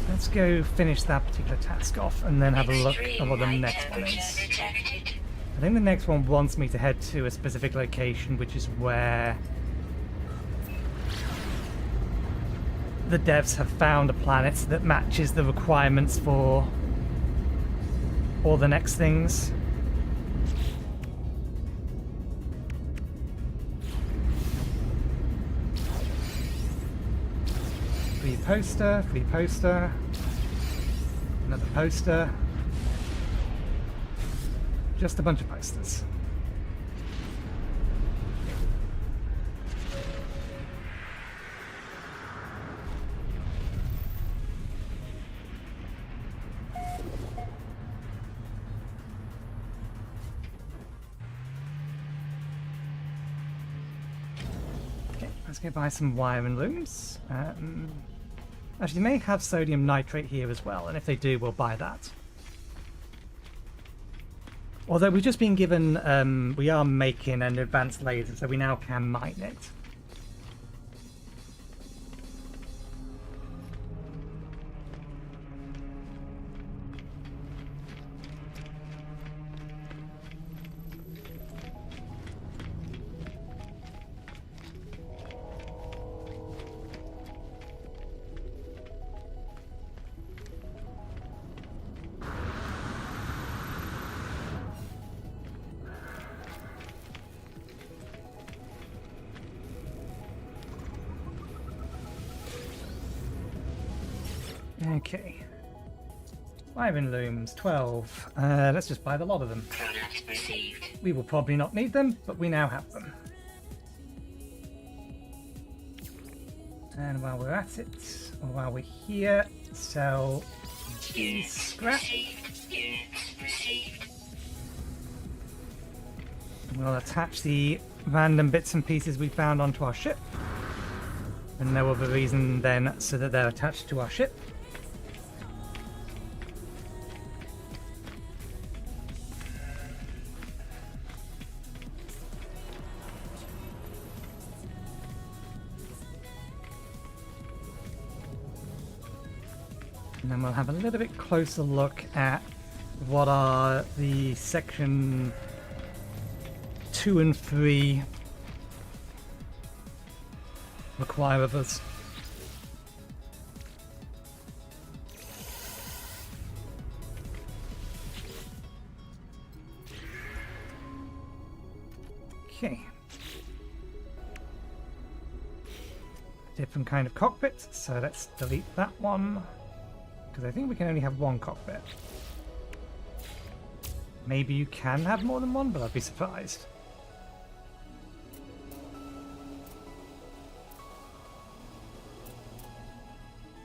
[SPEAKER 1] Let's go finish that particular task off and then have a look at what the next one is. I think the next one wants me to head to a specific location, which is where the devs have found a planet that matches the requirements for all the next things. Free poster, another poster. Just a bunch of posters. Let's go buy some wire and looms. Actually, they may have sodium nitrate here as well, and if they do, we'll buy that. Although we've just been given, we are making an advanced laser, so we now can mine it. Okay. 5 in looms, 12. Let's just buy the lot of them.
[SPEAKER 2] Product received.
[SPEAKER 1] We will probably not need them, but we now have them. And while we're at it, or while we're here, sell
[SPEAKER 2] Units
[SPEAKER 1] scrap.
[SPEAKER 2] received. Units received.
[SPEAKER 1] We'll attach the random bits and pieces we found onto our ship. And no other reason then so that they're attached to our ship. And then we'll have a little bit closer look at what are the section 2 and 3 require of us. Okay. Different kind of cockpit, so let's delete that one. Because I think we can only have one cockpit. Maybe you can have more than one, but I'd be surprised.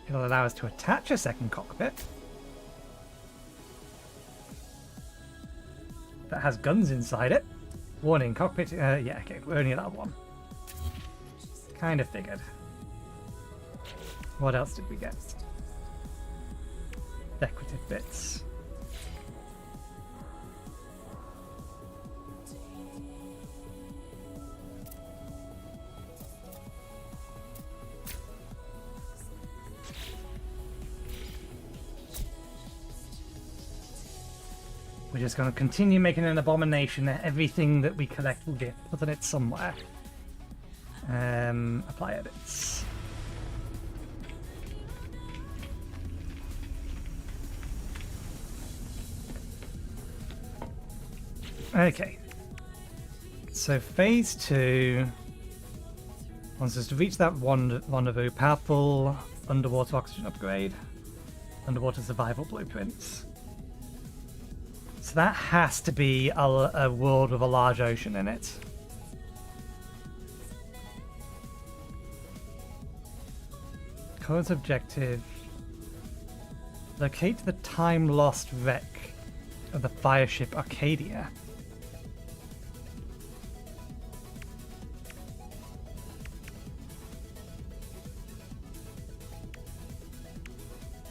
[SPEAKER 1] It'll allow us to attach a second cockpit that has guns inside it. Warning, cockpit. Yeah, okay, we're only allowed one. Kind of figured. What else did we get? Decorative bits. We're just going to continue making an abomination. Everything that we collect will get put in it somewhere. Apply edits. Okay. So phase 2 wants us to reach that rendezvous. Powerful underwater oxygen upgrade. Underwater survival blueprints. So that has to be a world with a large ocean in it. Current objective. Locate the time-lost wreck of the fireship Arcadia.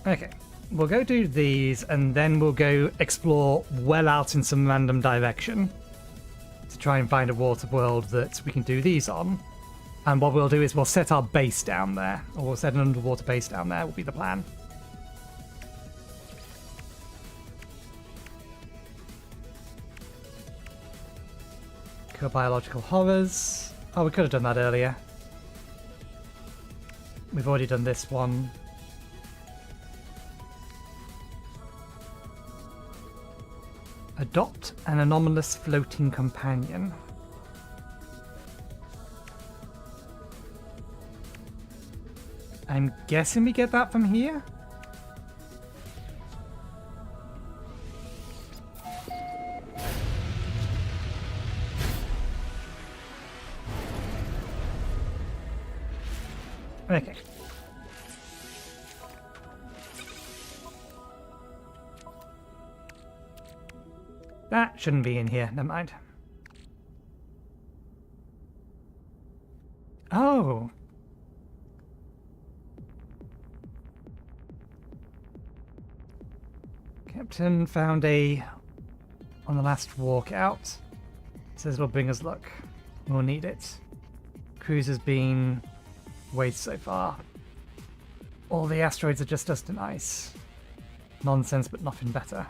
[SPEAKER 1] Okay. We'll go do these, and then we'll go explore well out in some random direction to try and find a water world that we can do these on. And what we'll do is we'll set our base down there, or we'll set an underwater base down there, will be the plan. Cure biological horrors. Oh, we could have done that earlier. We've already done this one. Adopt an anomalous floating companion. I'm guessing we get that from here? Okay. That shouldn't be in here, never mind. Oh! Captain found on the last walk out. Says it'll bring us luck. We'll need it. Cruise has been waste so far. All the asteroids are just dust and ice. Nonsense, but nothing better.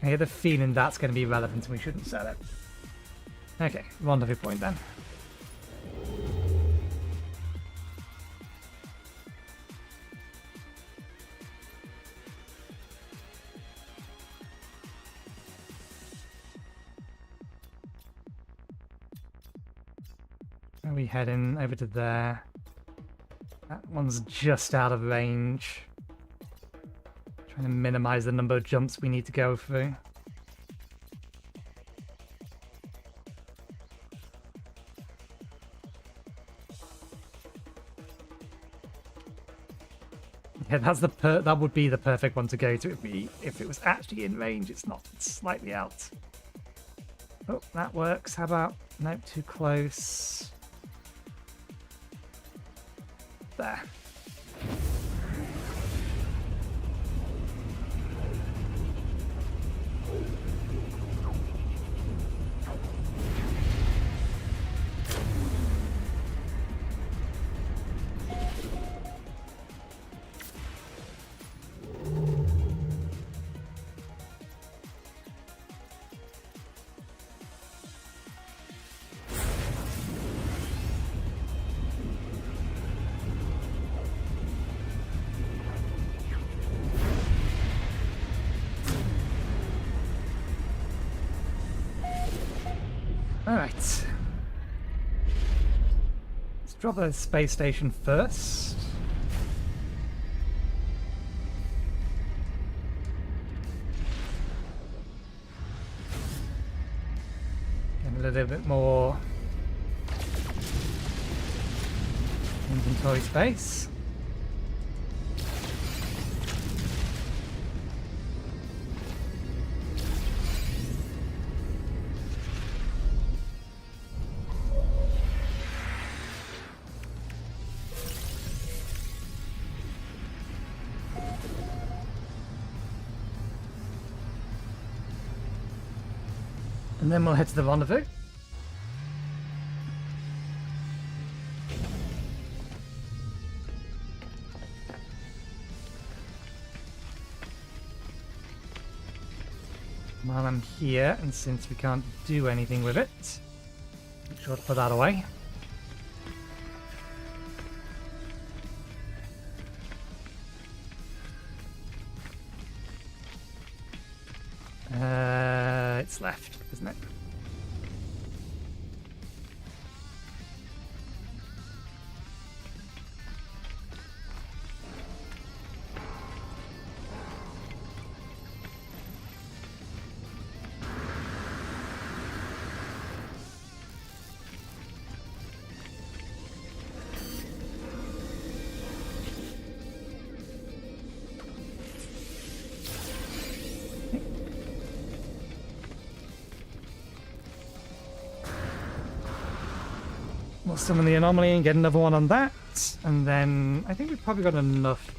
[SPEAKER 1] I get the feeling that's going to be relevant and we shouldn't sell it. Okay, rendezvous point then. are we heading over to there? That one's just out of range. Trying to minimize the number of jumps we need to go through. Yeah, that's that would be the perfect one to go to if it was actually in range. It's not. It's slightly out. Oh, that works. How about nope, too close. There. Alright. Let's drop the space station first. Get a little bit more inventory space. And then we'll head to the rendezvous. While I'm here, and since we can't do anything with it, make sure to put that away. It's left, isn't it? We'll summon the anomaly and get another one on that, and then I think we've probably got enough.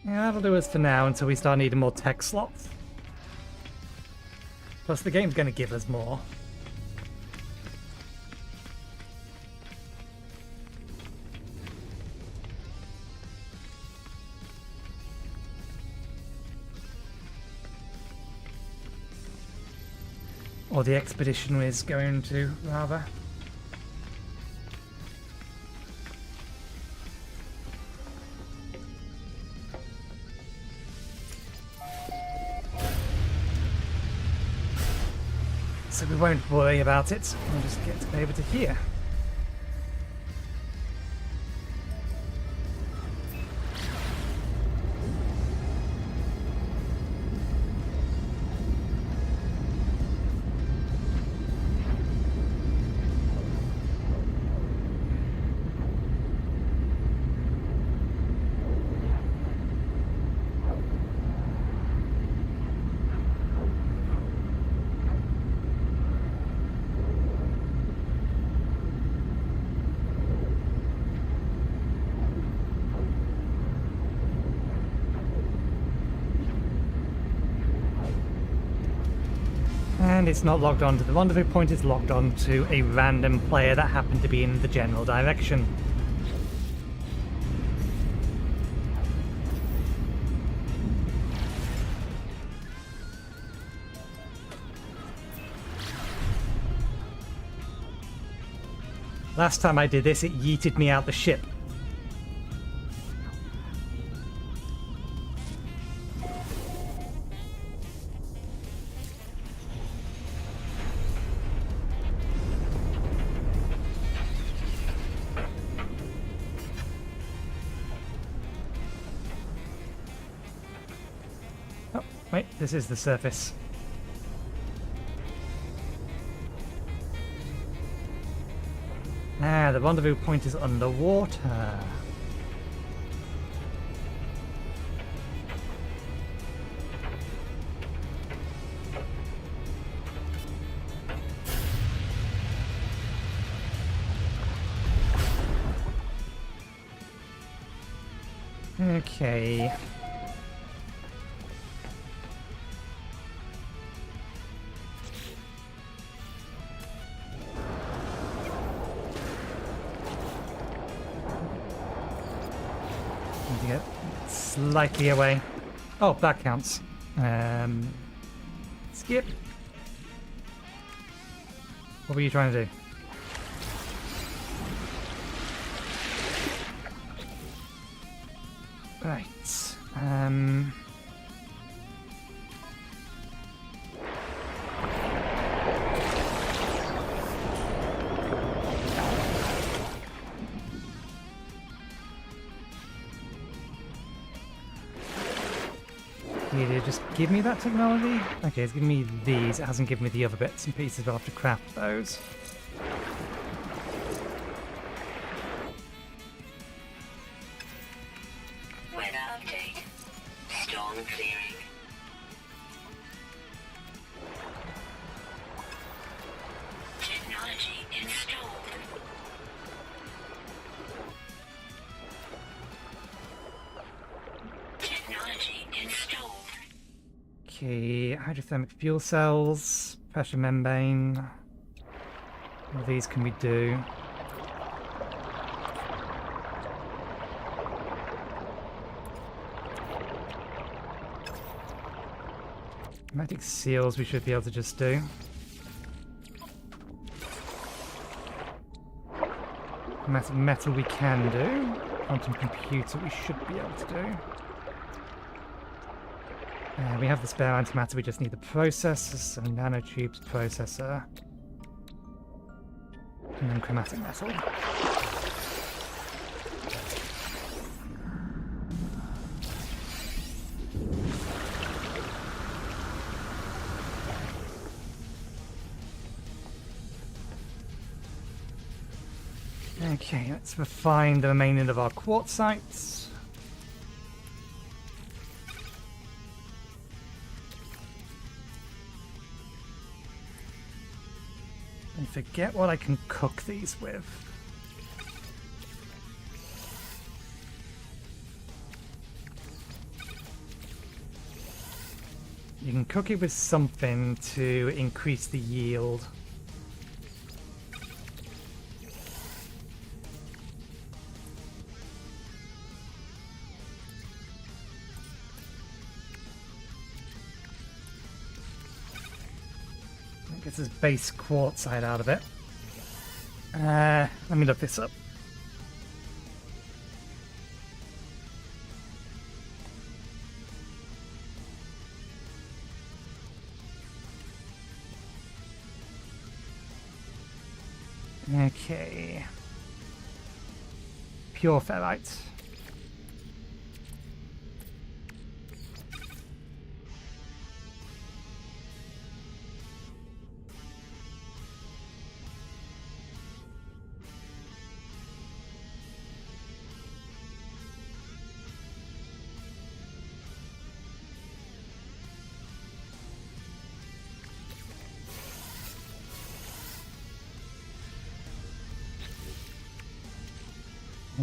[SPEAKER 1] Yeah, that'll do us for now until we start needing more tech slots. Plus the game's going to give us more. Or the expedition is going to, rather. So we won't worry about it. We'll just get over to here. And it's not logged on to the rendezvous point, it's logged on to a random player that happened to be in the general direction. Last time I did this, it yeeted me out the ship. Wait, this is the surface. Ah, the rendezvous point is underwater. Okay. Need to get slightly away. Oh, that counts. Skip. What were you trying to do? Right. Did it just give me that technology? Okay, it's giving me these. It hasn't given me the other bits and pieces. I'll have to craft those.
[SPEAKER 2] Weather update. Storm clearing. Technology installed. Technology installed.
[SPEAKER 1] Okay, hydrothermic fuel cells, pressure membrane. What of these can we do? Magnetic seals we should be able to just do. Metal we can do. Quantum computer we should be able to do. We have the spare antimatter, we just need the processor, so nanotubes, processor, and then chromatic metal. Okay, let's refine the remaining of our quartzites. And forget what I can cook these with. You can cook it with something to increase the yield. Gets this base quartzite out of it. Let me look this up. Okay. Pure ferrite.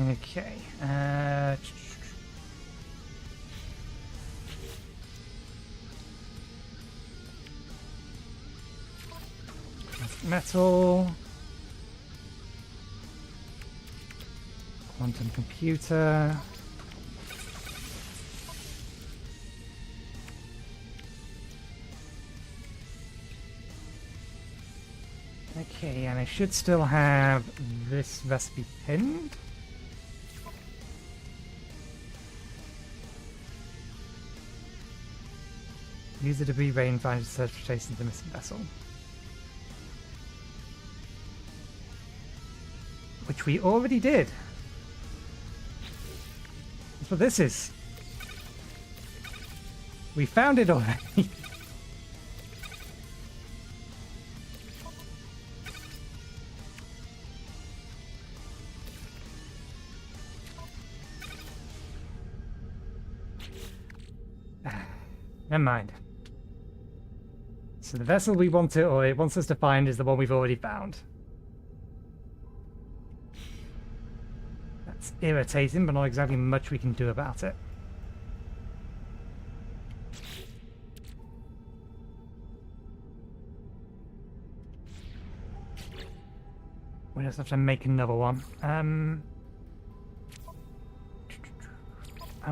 [SPEAKER 1] Okay. Metal. Quantum computer. Okay, and I should still have this recipe pinned. Use the debris rain find to search for chasing the missing vessel. Which we already did. That's what this is. We found it already. Never mind. So the vessel we want to, or it wants us to find, is the one we've already found. That's irritating, but not exactly much we can do about it. We just have to make another one. I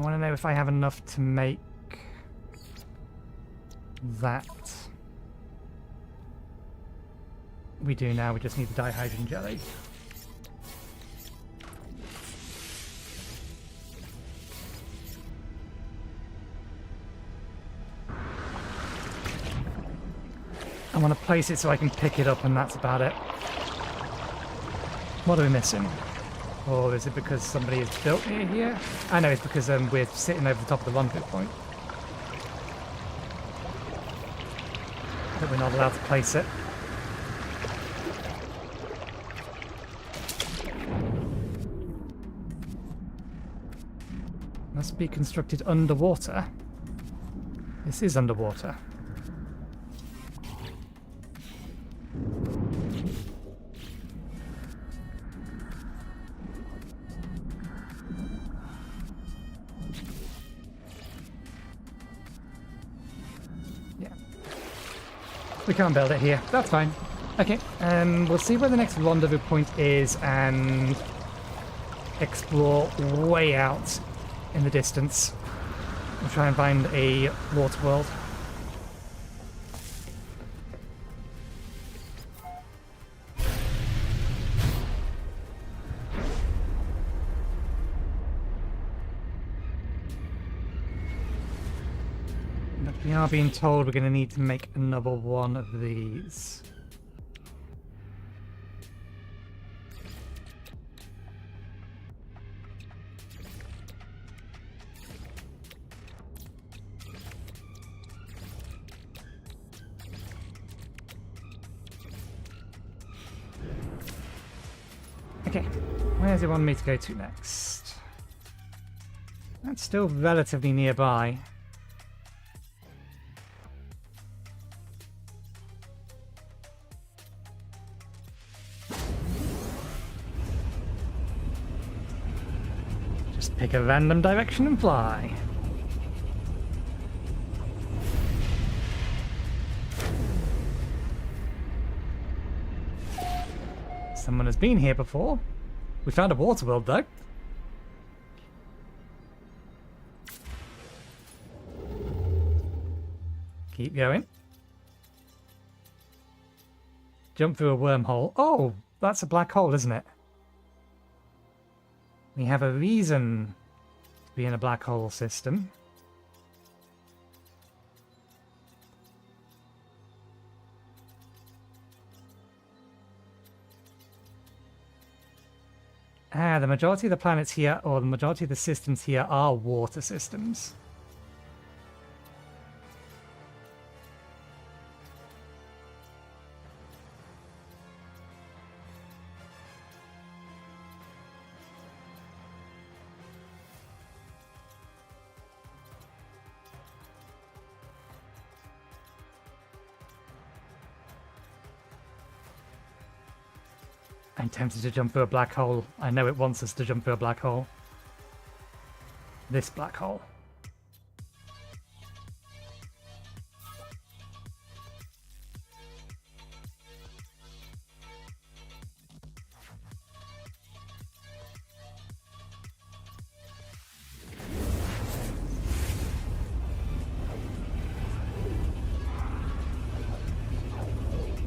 [SPEAKER 1] want to know if I have enough to make that. We do now, we just need the dihydrogen jelly. I want to place it so I can pick it up, and that's about it. What are we missing? Or is it because somebody has built it here? I know it's because we're sitting over the top of the rendezvous point. That we're not allowed to place it. Must be constructed underwater. This is underwater. We can't build it here. That's fine. Okay, we'll see where the next rendezvous point is and explore way out in the distance. We'll try and find a water world. We are being told we're going to need to make another one of these. Okay, where does it want me to go to next? That's still relatively nearby. Pick a random direction and fly. Someone has been here before. We found a water world though. Keep going. Jump through a wormhole. Oh, that's a black hole, isn't it? We have a reason to be in a black hole system. The majority of the planets here, or the majority of the systems here, are water systems. I'm tempted to jump through a black hole. I know it wants us to jump through a black hole. This black hole.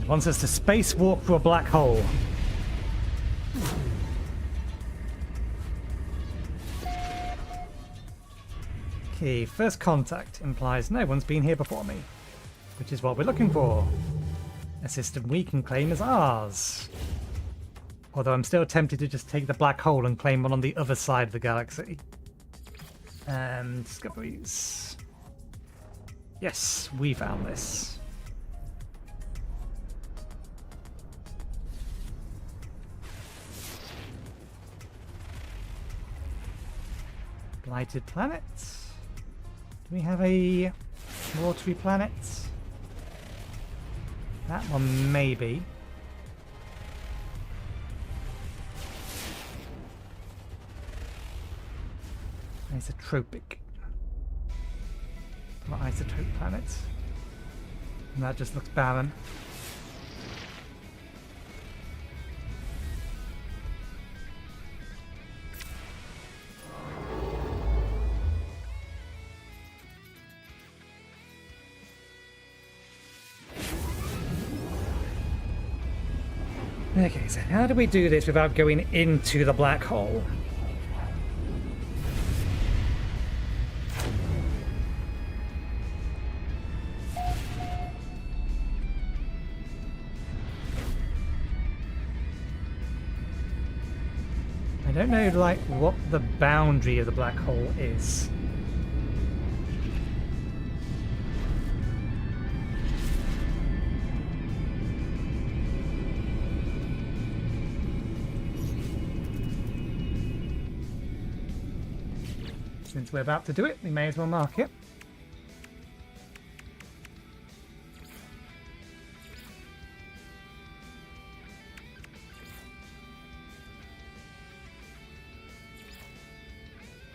[SPEAKER 1] It wants us to spacewalk through a black hole. Okay, first contact implies no one's been here before me, which is what we're looking for. A system we can claim as ours. Although I'm still tempted to just take the black hole and claim one on the other side of the galaxy. Discoveries. Yes, we found this. Blighted planet. Do we have a watery planet? That one maybe. Isotropic. Or isotope planet. And that just looks barren. Okay, so how do we do this without going into the black hole? I don't know, like, what the boundary of the black hole is. Since we're about to do it, we may as well mark it.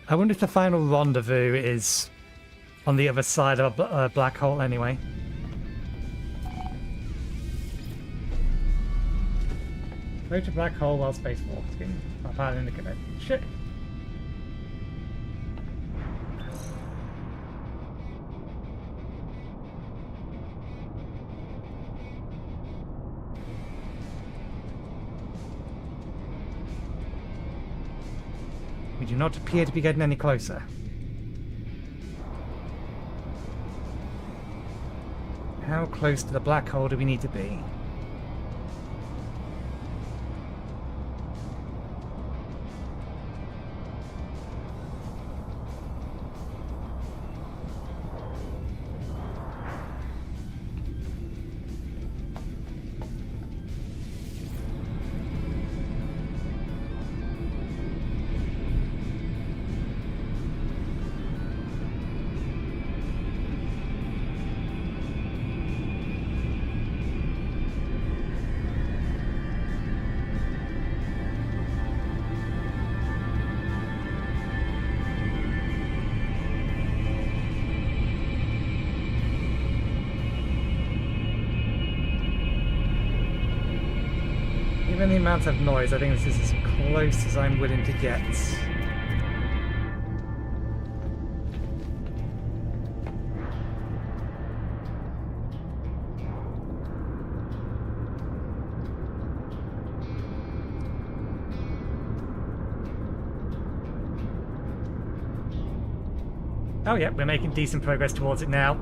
[SPEAKER 1] I wonder if the final rendezvous is on the other side of a black hole anyway. Go to black hole while spacewalking. My pilot indicator. Shit. We do not appear to be getting any closer. How close to the black hole do we need to be? Given the amount of noise, I think this is as close as I'm willing to get. Oh yeah, we're making decent progress towards it now.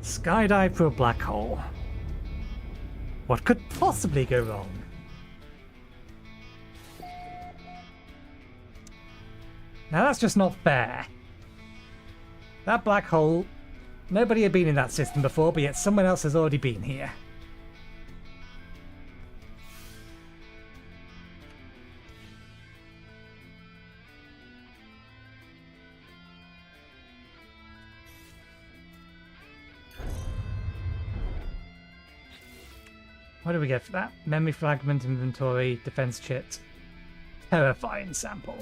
[SPEAKER 1] Skydive through a black hole. What could possibly go wrong? Now that's just not fair. That black hole, nobody had been in that system before, but yet someone else has already been here. What do we get for that? Memory fragment, inventory, defense chit. Terrifying sample.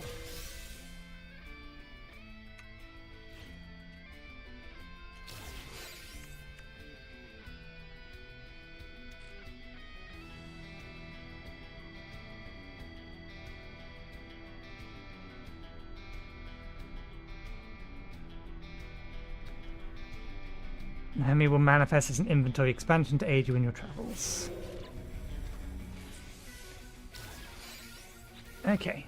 [SPEAKER 1] Memory will manifest as an inventory expansion to aid you in your travels. Okay.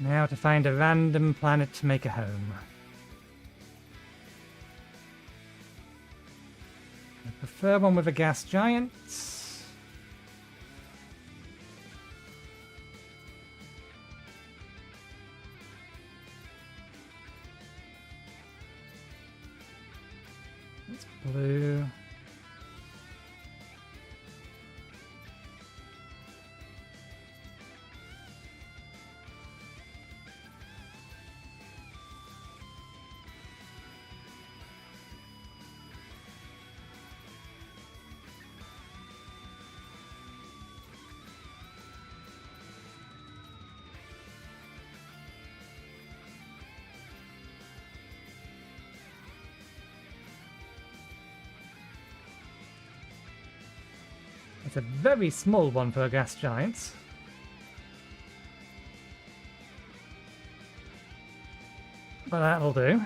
[SPEAKER 1] Now to find a random planet to make a home. I prefer one with a gas giant. It's blue. It's a very small one for a gas giant. But that'll do.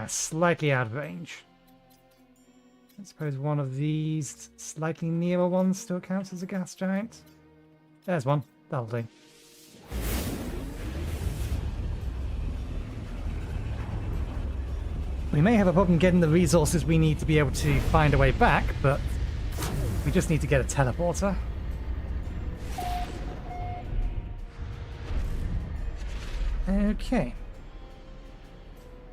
[SPEAKER 1] Slightly out of range. I suppose one of these slightly nearer ones still counts as a gas giant. There's one. That'll do. We may have a problem getting the resources we need to be able to find a way back, but we just need to get a teleporter. Okay.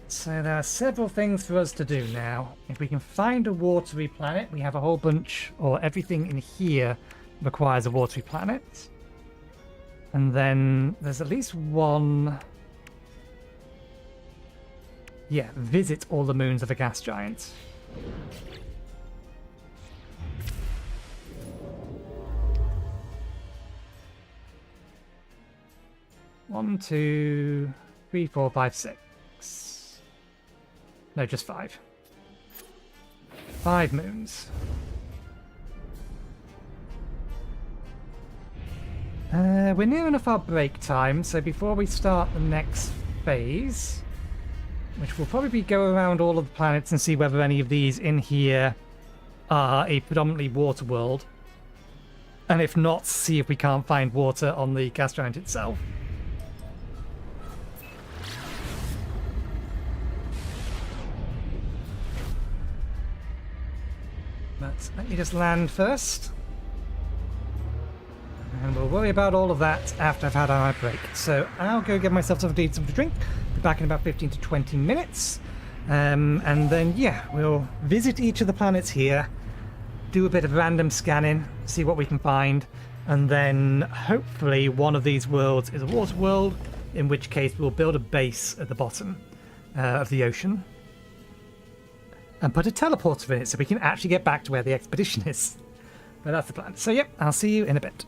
[SPEAKER 1] So there are several things for us to do now. If we can find a watery planet, we have a whole bunch, or everything in here requires a watery planet. And then there's at least one... Yeah, visit all the moons of a gas giant. One, two, three, four, five, six. No, just 5. 5 moons. We're near enough our break time, so before we start the next phase, which will probably go around all of the planets and see whether any of these in here are a predominantly water world, and if not, see if we can't find water on the gas giant itself. But let me just land first. And we'll worry about all of that after I've had our break. So I'll go get myself something to drink. Be back in about 15 to 20 minutes. And then, yeah, we'll visit each of the planets here, do a bit of random scanning, see what we can find, and then hopefully one of these worlds is a water world, in which case we'll build a base at the bottom of the ocean. And put a teleporter in it so we can actually get back to where the expedition is. But that's the plan. So yep, I'll see you in a bit.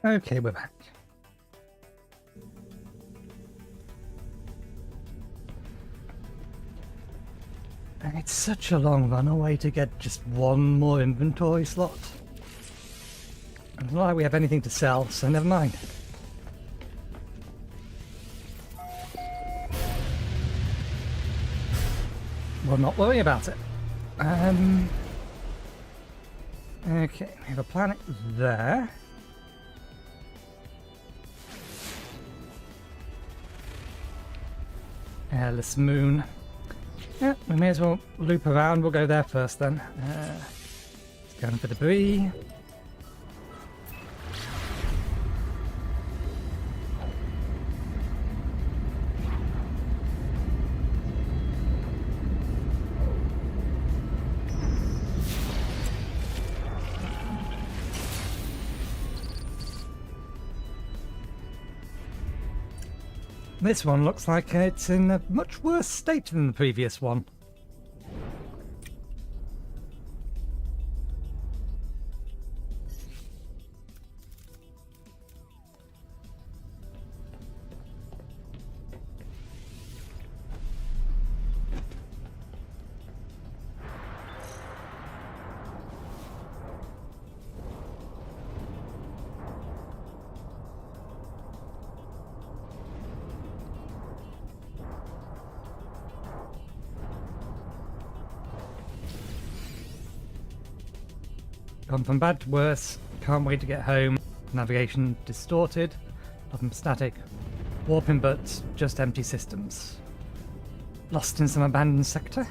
[SPEAKER 1] Okay, we're back. And it's such a long run away to get just one more inventory slot. It's not like we have anything to sell, so never mind. We'll not worry about it. Okay, we have a planet there. Airless moon. Yeah, we may as well loop around. We'll go there first then. Scan for debris. This one looks like it's in a much worse state than the previous one. Gone from bad to worse. Can't wait to get home. Navigation distorted. Nothing static. Warping, but just empty systems. Lost in some abandoned sector.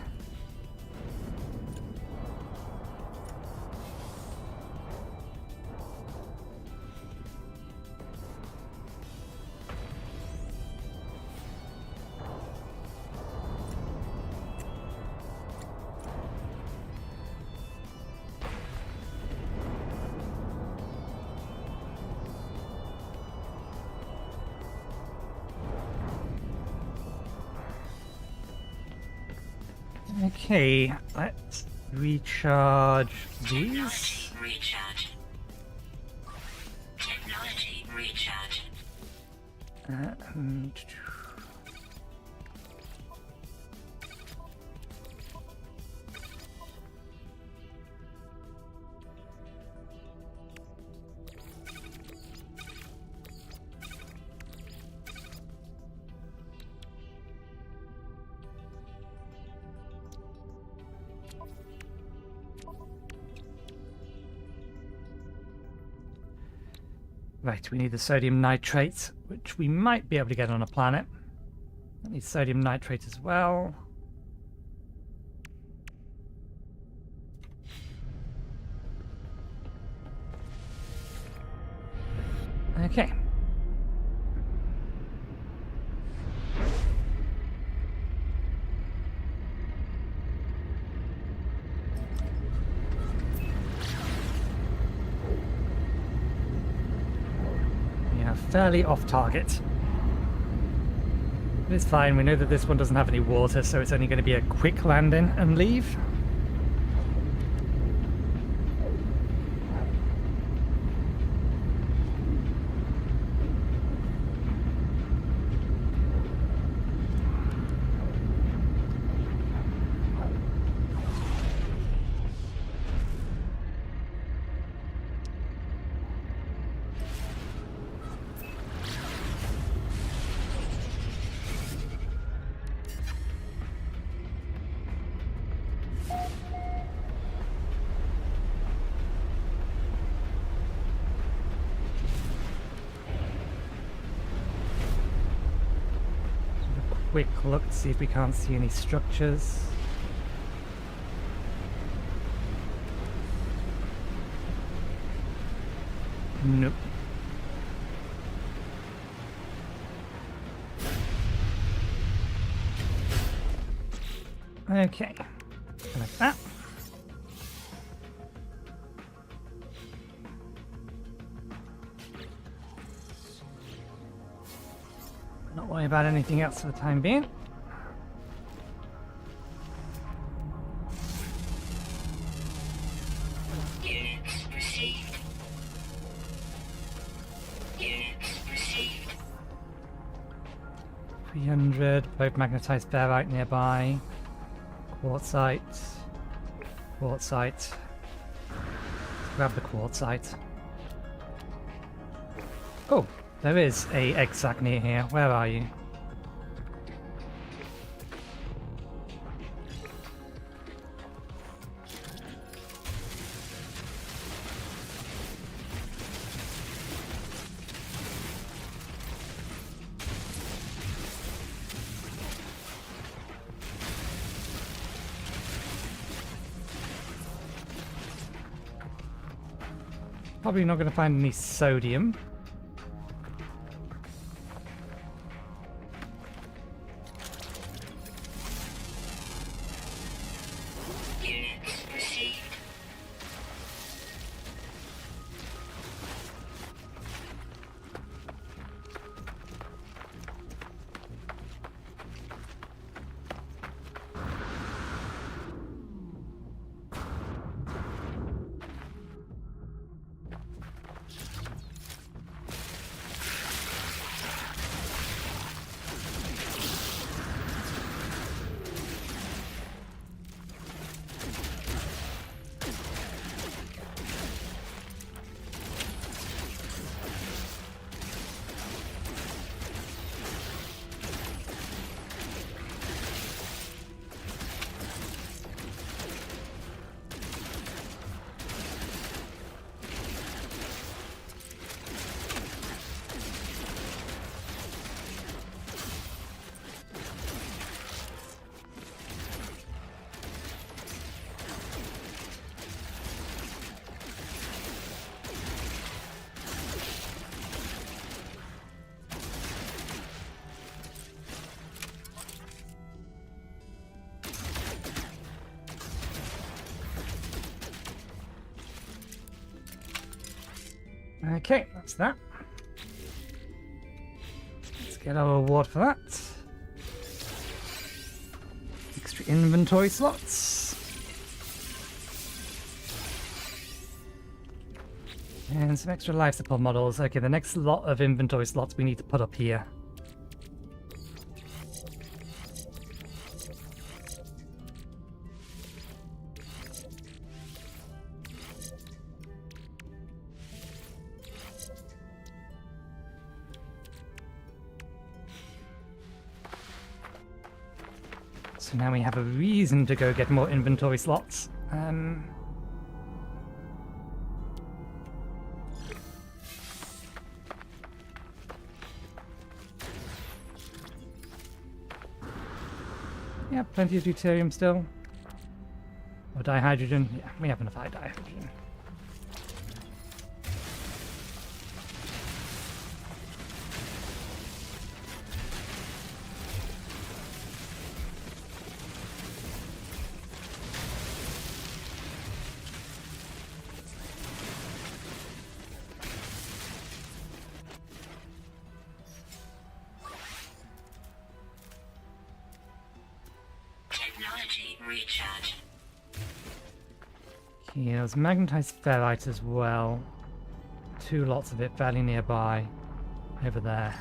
[SPEAKER 1] Okay, let's recharge these.
[SPEAKER 2] Technology recharge. Technology recharge.
[SPEAKER 1] Right, we need the sodium nitrate, which we might be able to get on a planet. I need sodium nitrate as well. Okay. Fairly off target. But it's fine, we know that this one doesn't have any water, so it's only going to be a quick landing and leave. Quick look to see if we can't see any structures. Nope. Okay, like that. Not worry about anything else for the time being.
[SPEAKER 2] Units received.
[SPEAKER 1] 300, both magnetized ferrite nearby. Quartzite. Quartzite. Grab the quartzite. Oh, there is a egg sac near here. Where are you? Probably not going to find any sodium.
[SPEAKER 2] Units received.
[SPEAKER 1] Okay, that's that. Let's get our reward for that. Extra inventory slots. And some extra life support models. Okay, the next lot of inventory slots we need to put up here. So now we have a reason to go get more inventory slots. Yeah, plenty of deuterium still. Or dihydrogen. Yeah, we have enough dihydrogen.
[SPEAKER 2] Technology recharge.
[SPEAKER 1] Okay, there's magnetized ferrite as well. 2 lots of it fairly nearby. Over there.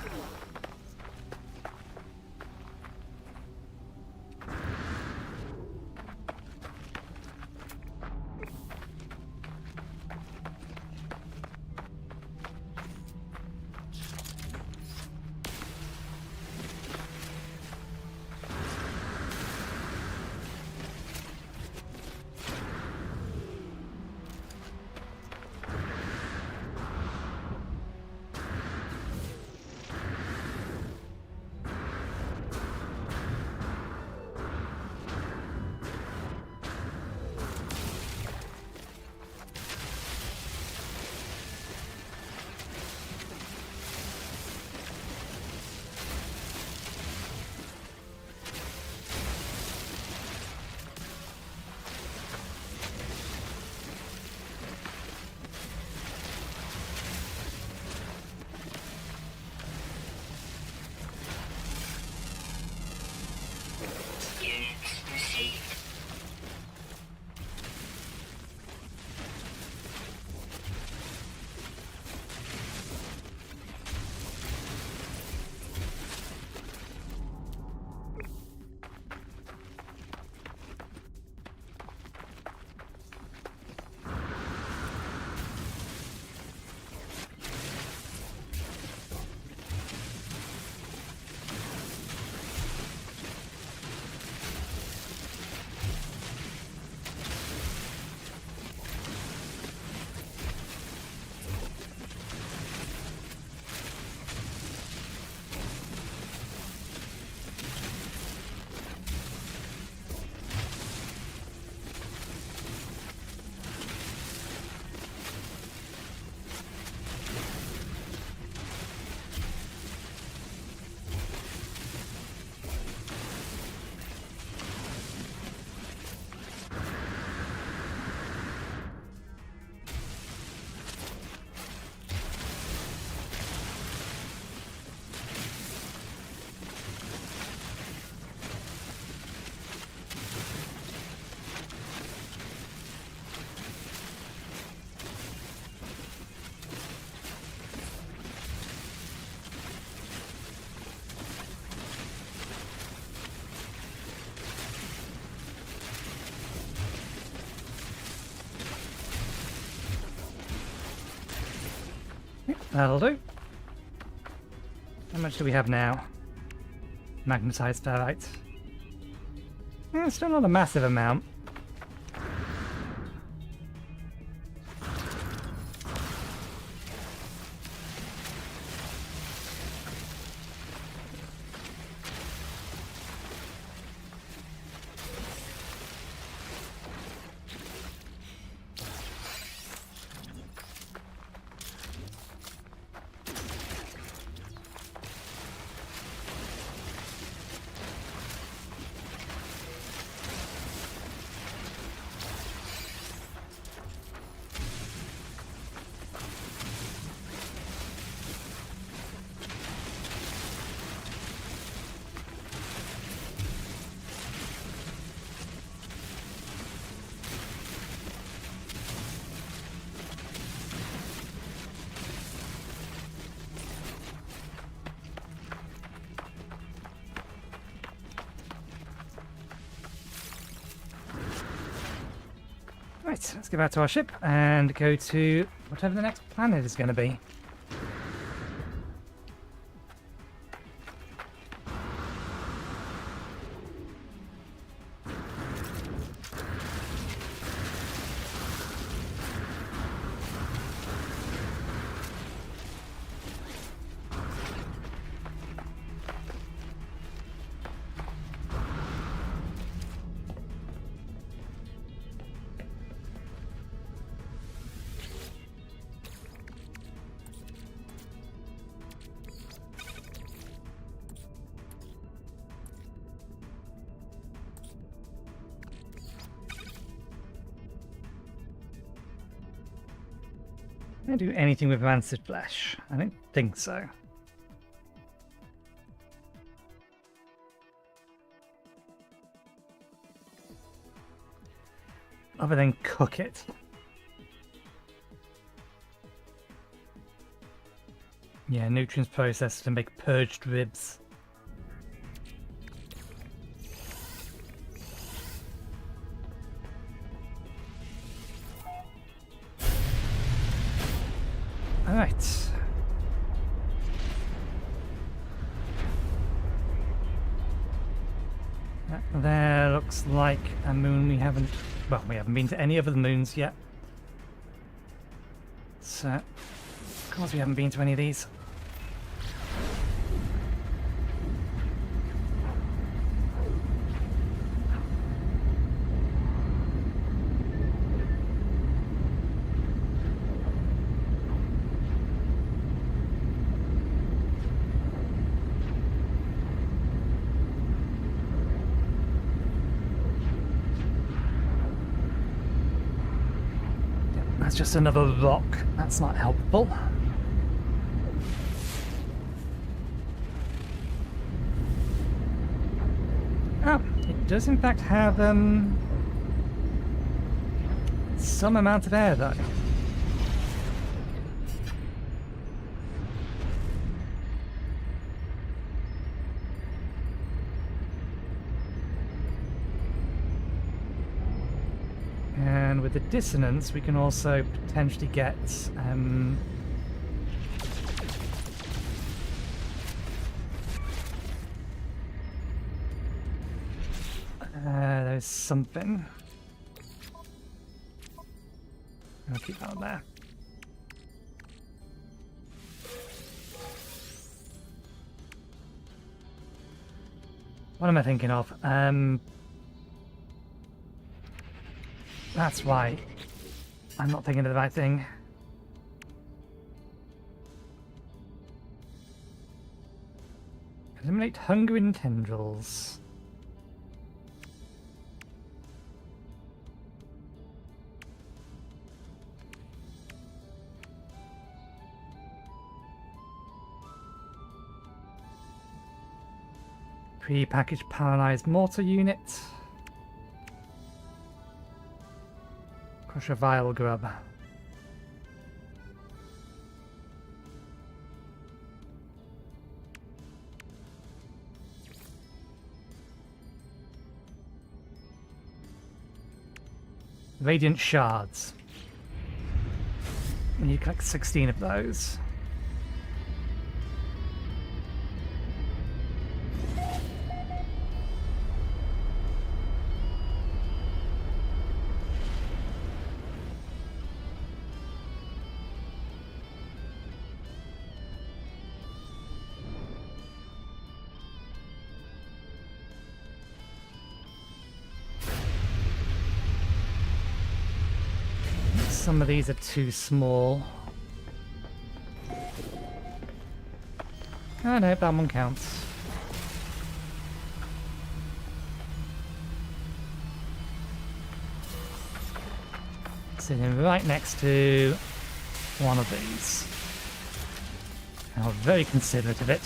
[SPEAKER 1] That'll do. How much do we have now? Magnetized ferrite. Still not a massive amount. Right, let's get back to our ship and go to whatever the next planet is going to be. Can I do anything with rancid flesh? I don't think so. Other than cook it. Yeah, nutrients processed to make purged ribs. Alright. That there looks like a moon we haven't... Well, we haven't been to any of the moons yet. So, of course we haven't been to any of these. That's just another rock. That's not helpful. Oh, it does in fact have some amount of air though. And with the dissonance, we can also potentially get there's something. I'll keep that on there. What am I thinking of? That's why I'm not thinking of the right thing. Eliminate hunger in tendrils. Pre-packaged paralyzed mortar unit. Crush a vile grub. Radiant shards. We need like 16 of those. some of these are too small. Oh no, that one counts. Sitting right next to one of these. How very considerate of it.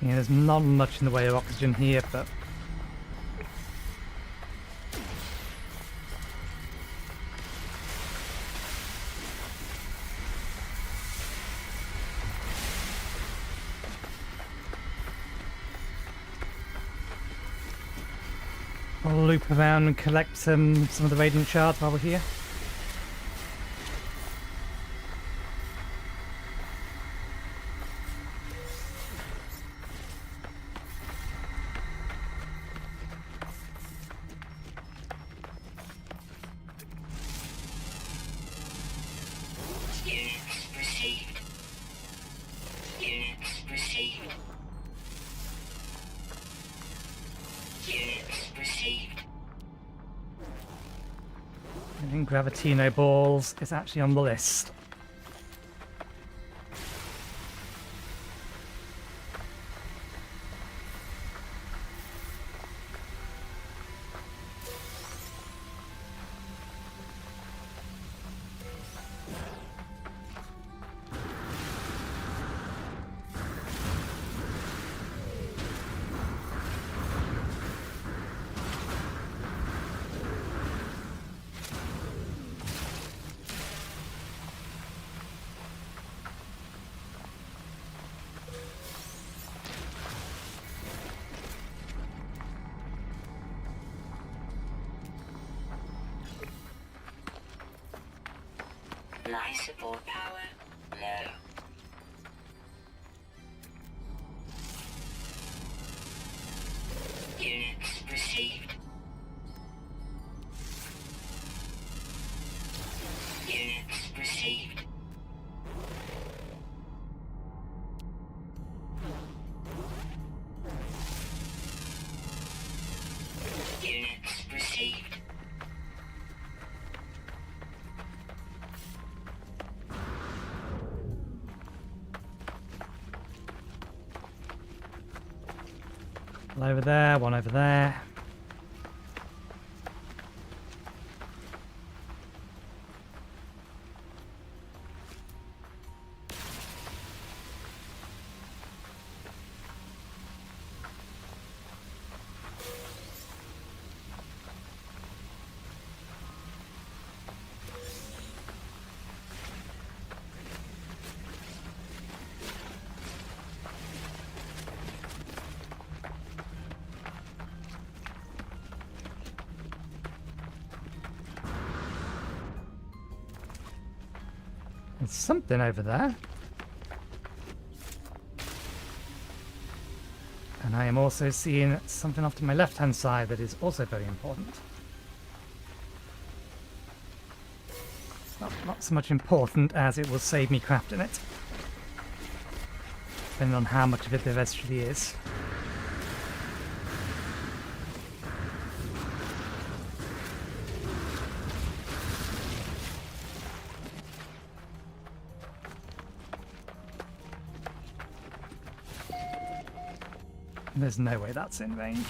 [SPEAKER 1] Yeah, there's not much in the way of oxygen here, but I'll loop around and collect some of the radiant shards while we're here.
[SPEAKER 2] Units received. Units received. Units received.
[SPEAKER 1] I think Gravitino balls is actually on the list.
[SPEAKER 2] Life support power low. Units received. Units received. Units received.
[SPEAKER 1] One over there, one over there. There's something over there. And I am also seeing something off to my left-hand side that is also very important. Not so much important as it will save me crafting it. Depending on how much of it there actually is. There's no way that's in range.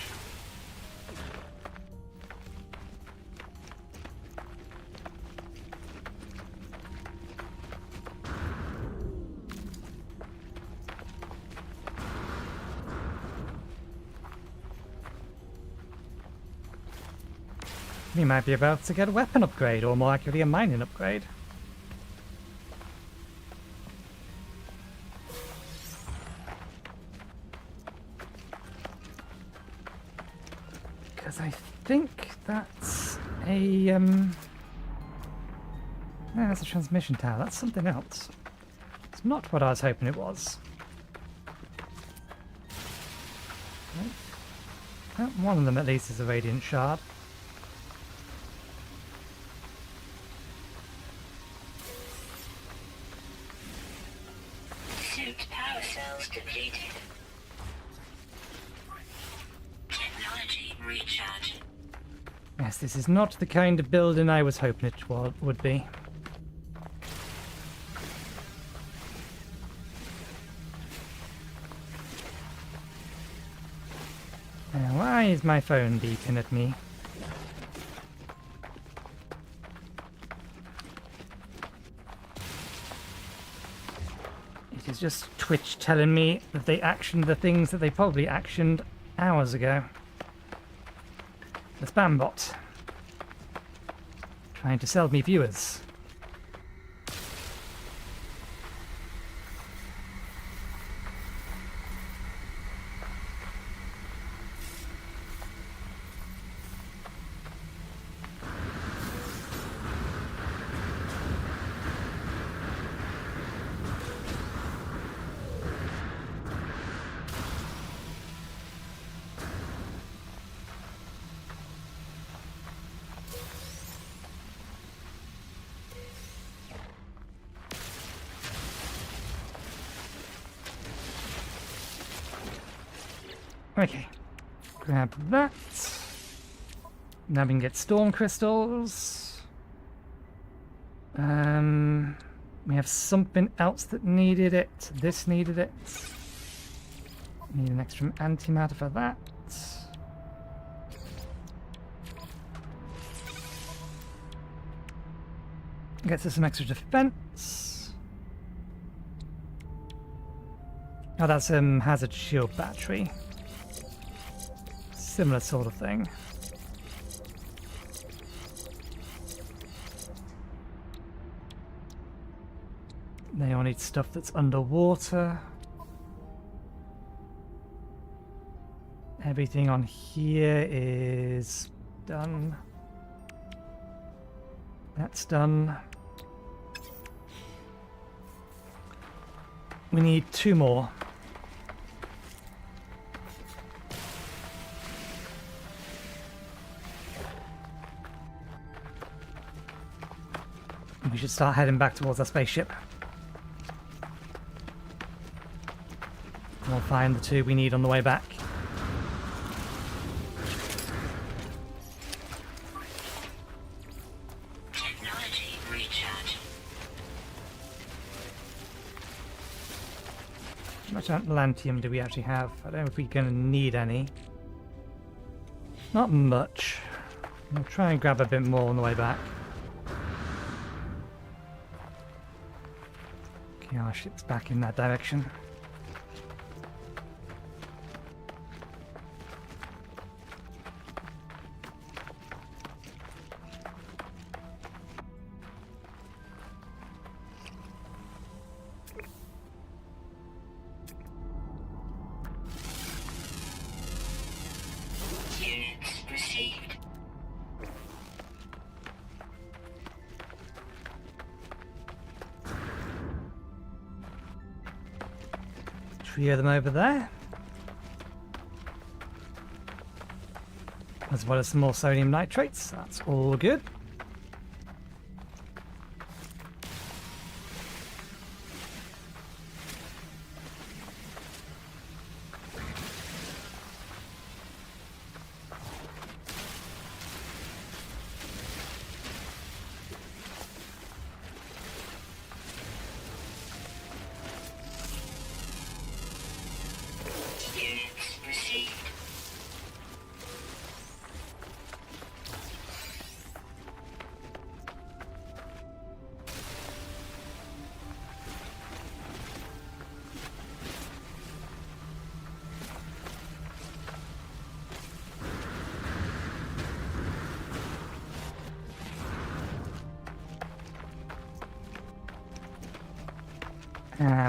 [SPEAKER 1] We might be about to get a weapon upgrade, or more accurately a mining upgrade. Because I think that's a Ah, that's a transmission tower. That's something else. It's not what I was hoping it was. Oh, one of them at least is a radiant shard.
[SPEAKER 2] Suit power cells depleted. Technology recharge.
[SPEAKER 1] Yes, this is not the kind of building I was hoping it would be. Now, why is my phone beeping at me? It is just Twitch telling me that they actioned the things that they probably actioned hours ago. The spam bot. Trying to sell me viewers. Okay, grab that. Now we can get storm crystals. We have something else that needed it. This needed it. Need an extra antimatter for that. Gets us some extra defense. Oh, that's hazard shield battery. Similar sort of thing. They all need stuff that's underwater. Everything on here is done. That's done. We need 2 more. We should start heading back towards our spaceship. We'll find the 2 we need on the way back.
[SPEAKER 2] Technology recharge.
[SPEAKER 1] How much atlantium do we actually have? I don't know if we're going to need any. Not much. We'll try and grab a bit more on the way back. Okay, our ship's back in that direction.
[SPEAKER 2] Units received.
[SPEAKER 1] 3 of them over there. As well as some more sodium nitrates. That's all good.
[SPEAKER 2] Units received.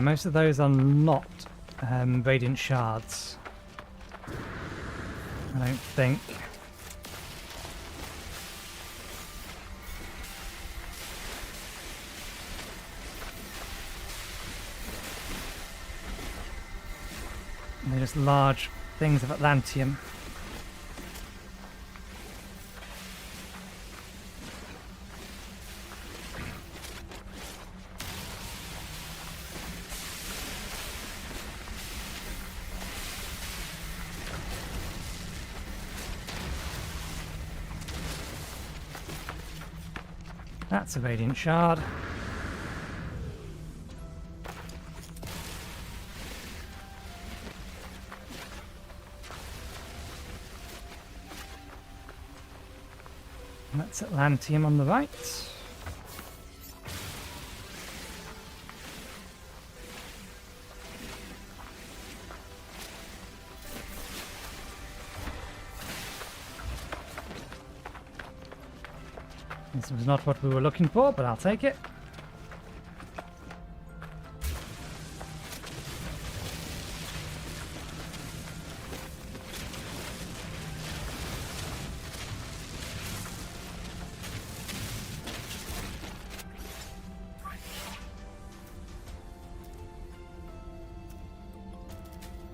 [SPEAKER 1] Most of those are not radiant shards. I don't think. And they're just large things of Atlantium. That's a Radiant Shard. And that's Atlantium on the right. This was not what we were looking for, but I'll take it.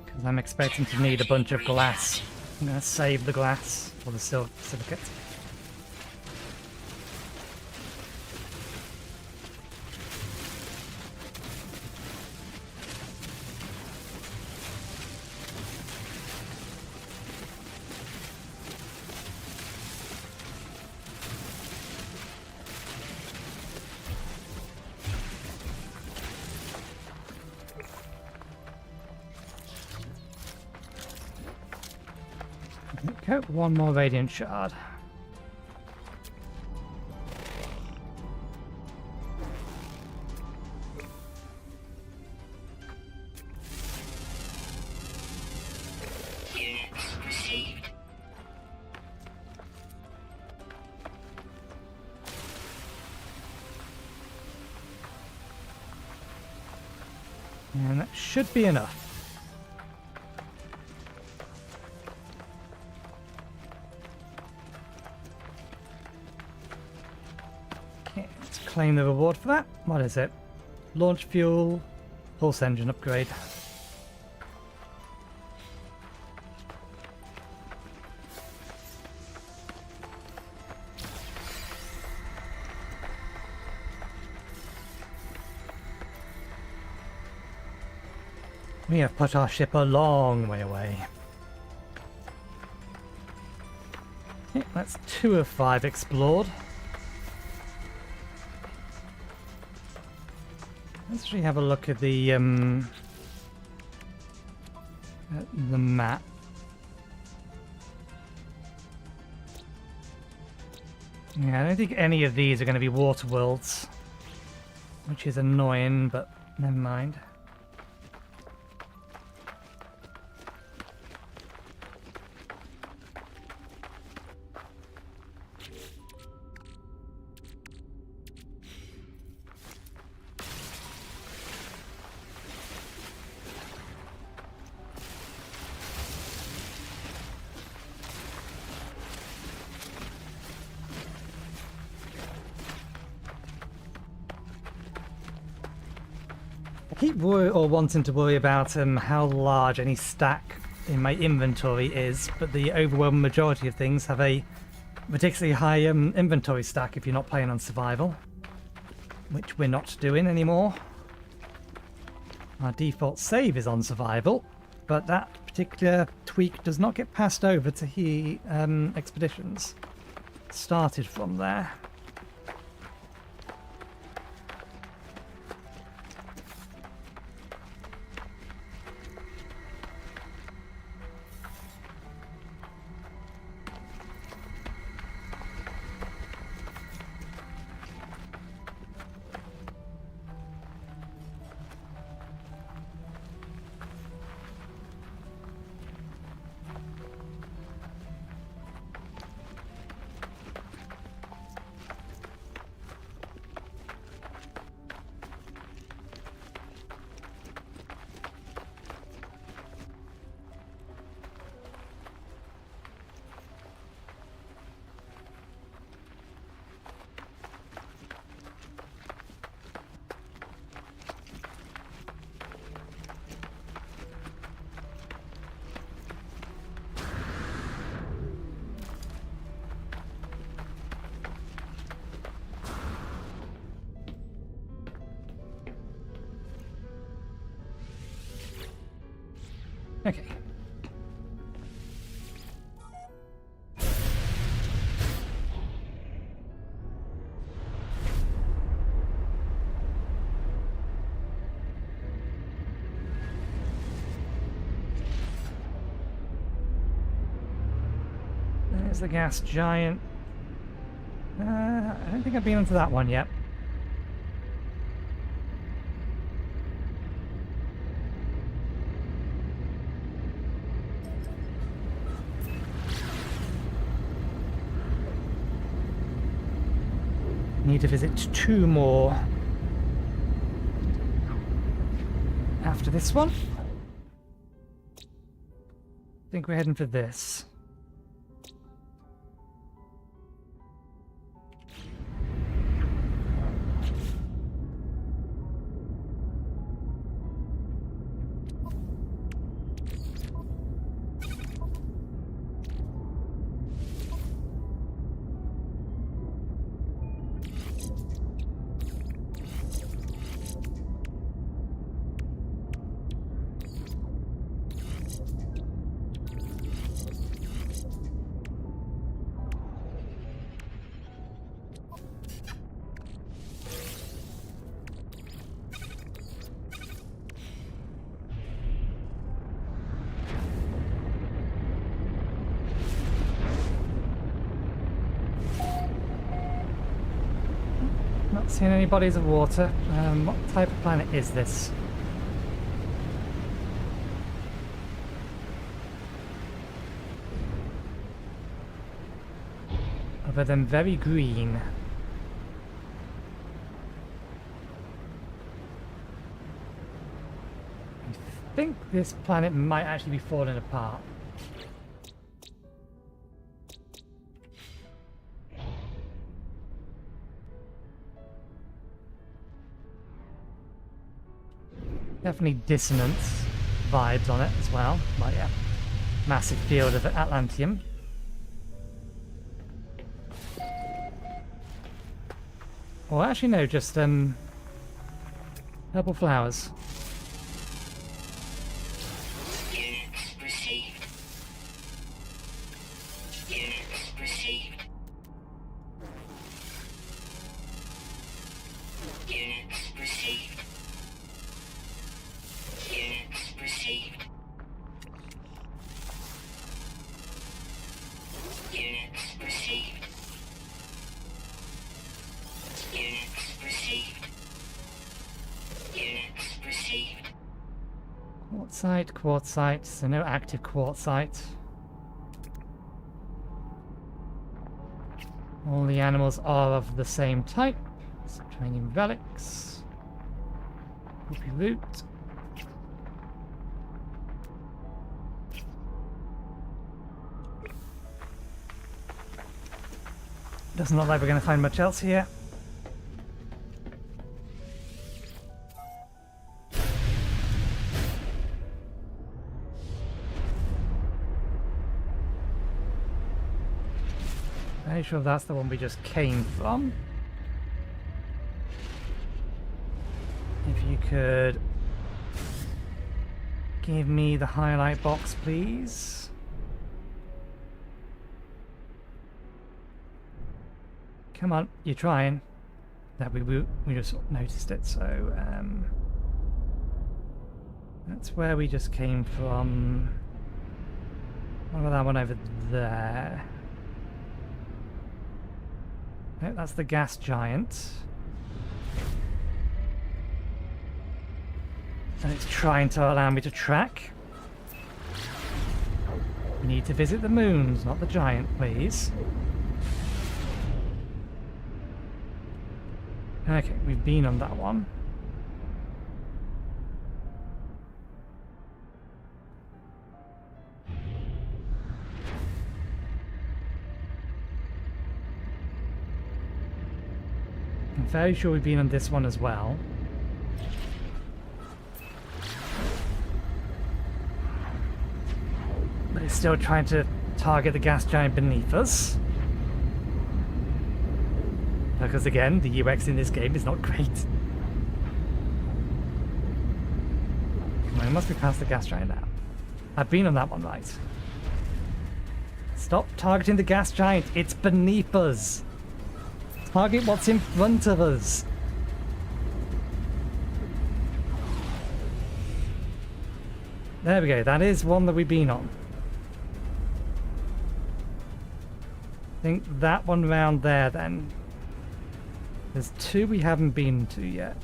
[SPEAKER 1] Because I'm expecting to need a bunch of glass. I'm going to save the glass, or the silicate. Okay, one more Radiant Shard.
[SPEAKER 2] Units received.
[SPEAKER 1] And that should be enough. Okay, let's claim the reward for that. What is it? Launch fuel, pulse engine upgrade. We have put our ship a long way away. Okay, that's 2 of 5 explored. Let's actually have a look at the map. Yeah, I don't think any of these are going to be water worlds, which is annoying, but never mind. I keep wanting to worry about how large any stack in my inventory is, but the overwhelming majority of things have a ridiculously high inventory stack if you're not playing on survival, which we're not doing anymore. Our default save is on survival, but that particular tweak does not get passed over to expeditions. It started from there. Okay. There's the gas giant. I don't think I've been onto that one yet. Need to visit 2 more after this one. I think we're heading for this. Not seeing any bodies of water. What type of planet is this? Other than very green. I think this planet might actually be falling apart. Definitely dissonance vibes on it as well. But yeah, massive field of Atlantium. Well, actually no, just purple flowers.
[SPEAKER 2] Units received. Units received. Units received. Units received. Units received. Units received. Units received.
[SPEAKER 1] Quartzite, quartzite, so no active quartzite. All the animals are of the same type. Subterranean relics. Poopy loot. Doesn't look like we're going to find much else here. Very sure that's the one we just came from. If you could give me the highlight box, please. Come on, you're trying. That we just noticed it, so that's where we just came from. What about that one over there? No, that's the gas giant. And it's trying to allow me to track. We need to visit the moons, not the giant, please. Okay, we've been on that one. I'm very sure we've been on this one as well. But it's still trying to target the gas giant beneath us. Because again, the UX in this game is not great. Well, it must be past the gas giant now. I've been on that one right. Stop targeting the gas giant. It's beneath us. Target what's in front of us. There we go. That is one that we've been on. I think that one round there then. There's two we haven't been to yet.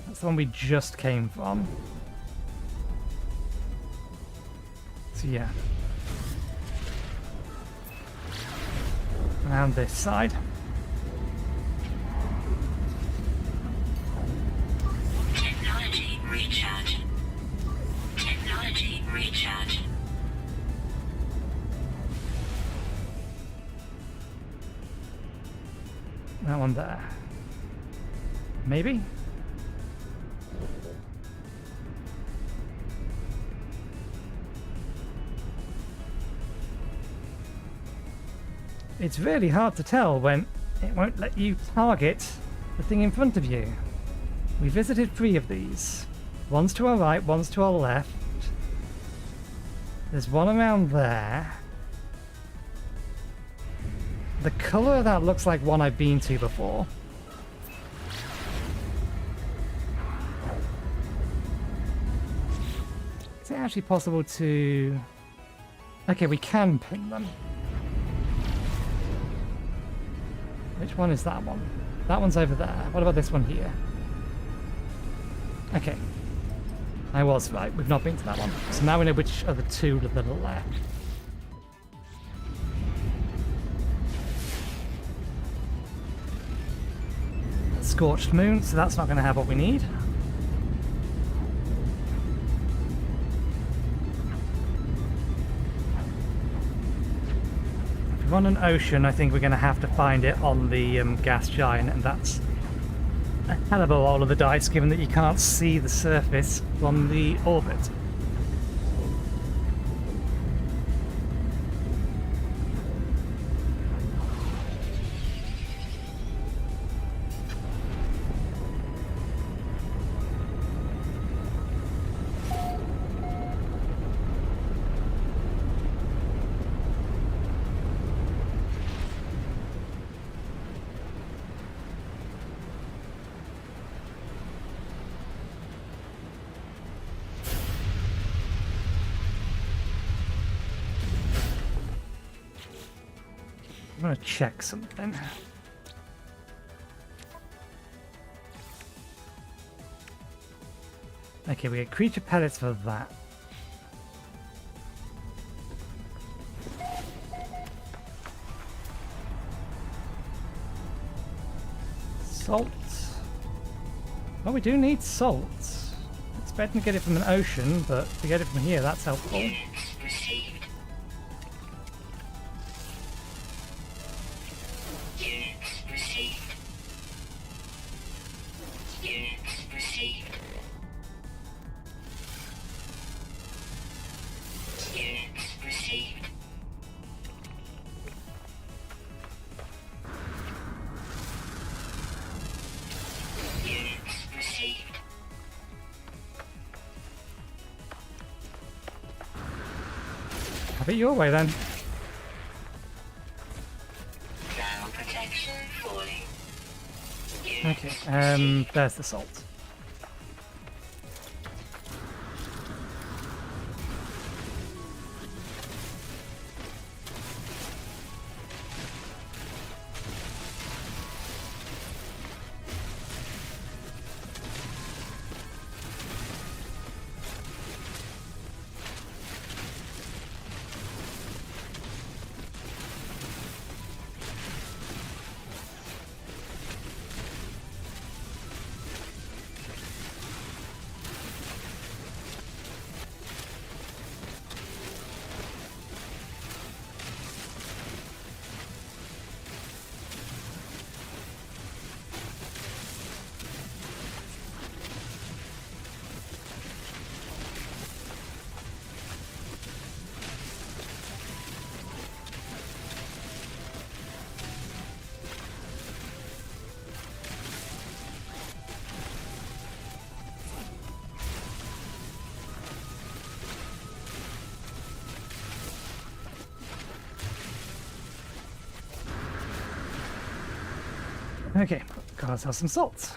[SPEAKER 1] That's the one we just came from. So yeah. Around this side.
[SPEAKER 2] Technology recharge. Technology recharge.
[SPEAKER 1] That one there. Maybe? It's really hard to tell when it won't let you target the thing in front of you. We visited 3 of these. One's to our right, one's to our left. There's one around there. The colour of that looks like one I've been to before. Is it actually possible to... Okay, we can pin them. Which one is that one? That one's over there. What about this one here? Okay. I was right. We've not been to that one. So now we know which are the 2 that are left. Scorched moon, so that's not going to have what we need. If we're on an ocean, I think we're going to have to find it on the gas giant, and that's a hell of a roll of the dice, given that you can't see the surface from the orbit. I'm going to check something. Okay, we get creature pellets for that. Salt. Well, we do need salt. Expecting to get it from an ocean, but to get it from here, that's helpful.
[SPEAKER 2] Units received. Units received. Units received. Units received. Units received.
[SPEAKER 1] Have it your way then.
[SPEAKER 2] Ground protection falling.
[SPEAKER 1] Okay, there's the salt. Okay, got ourselves some salt.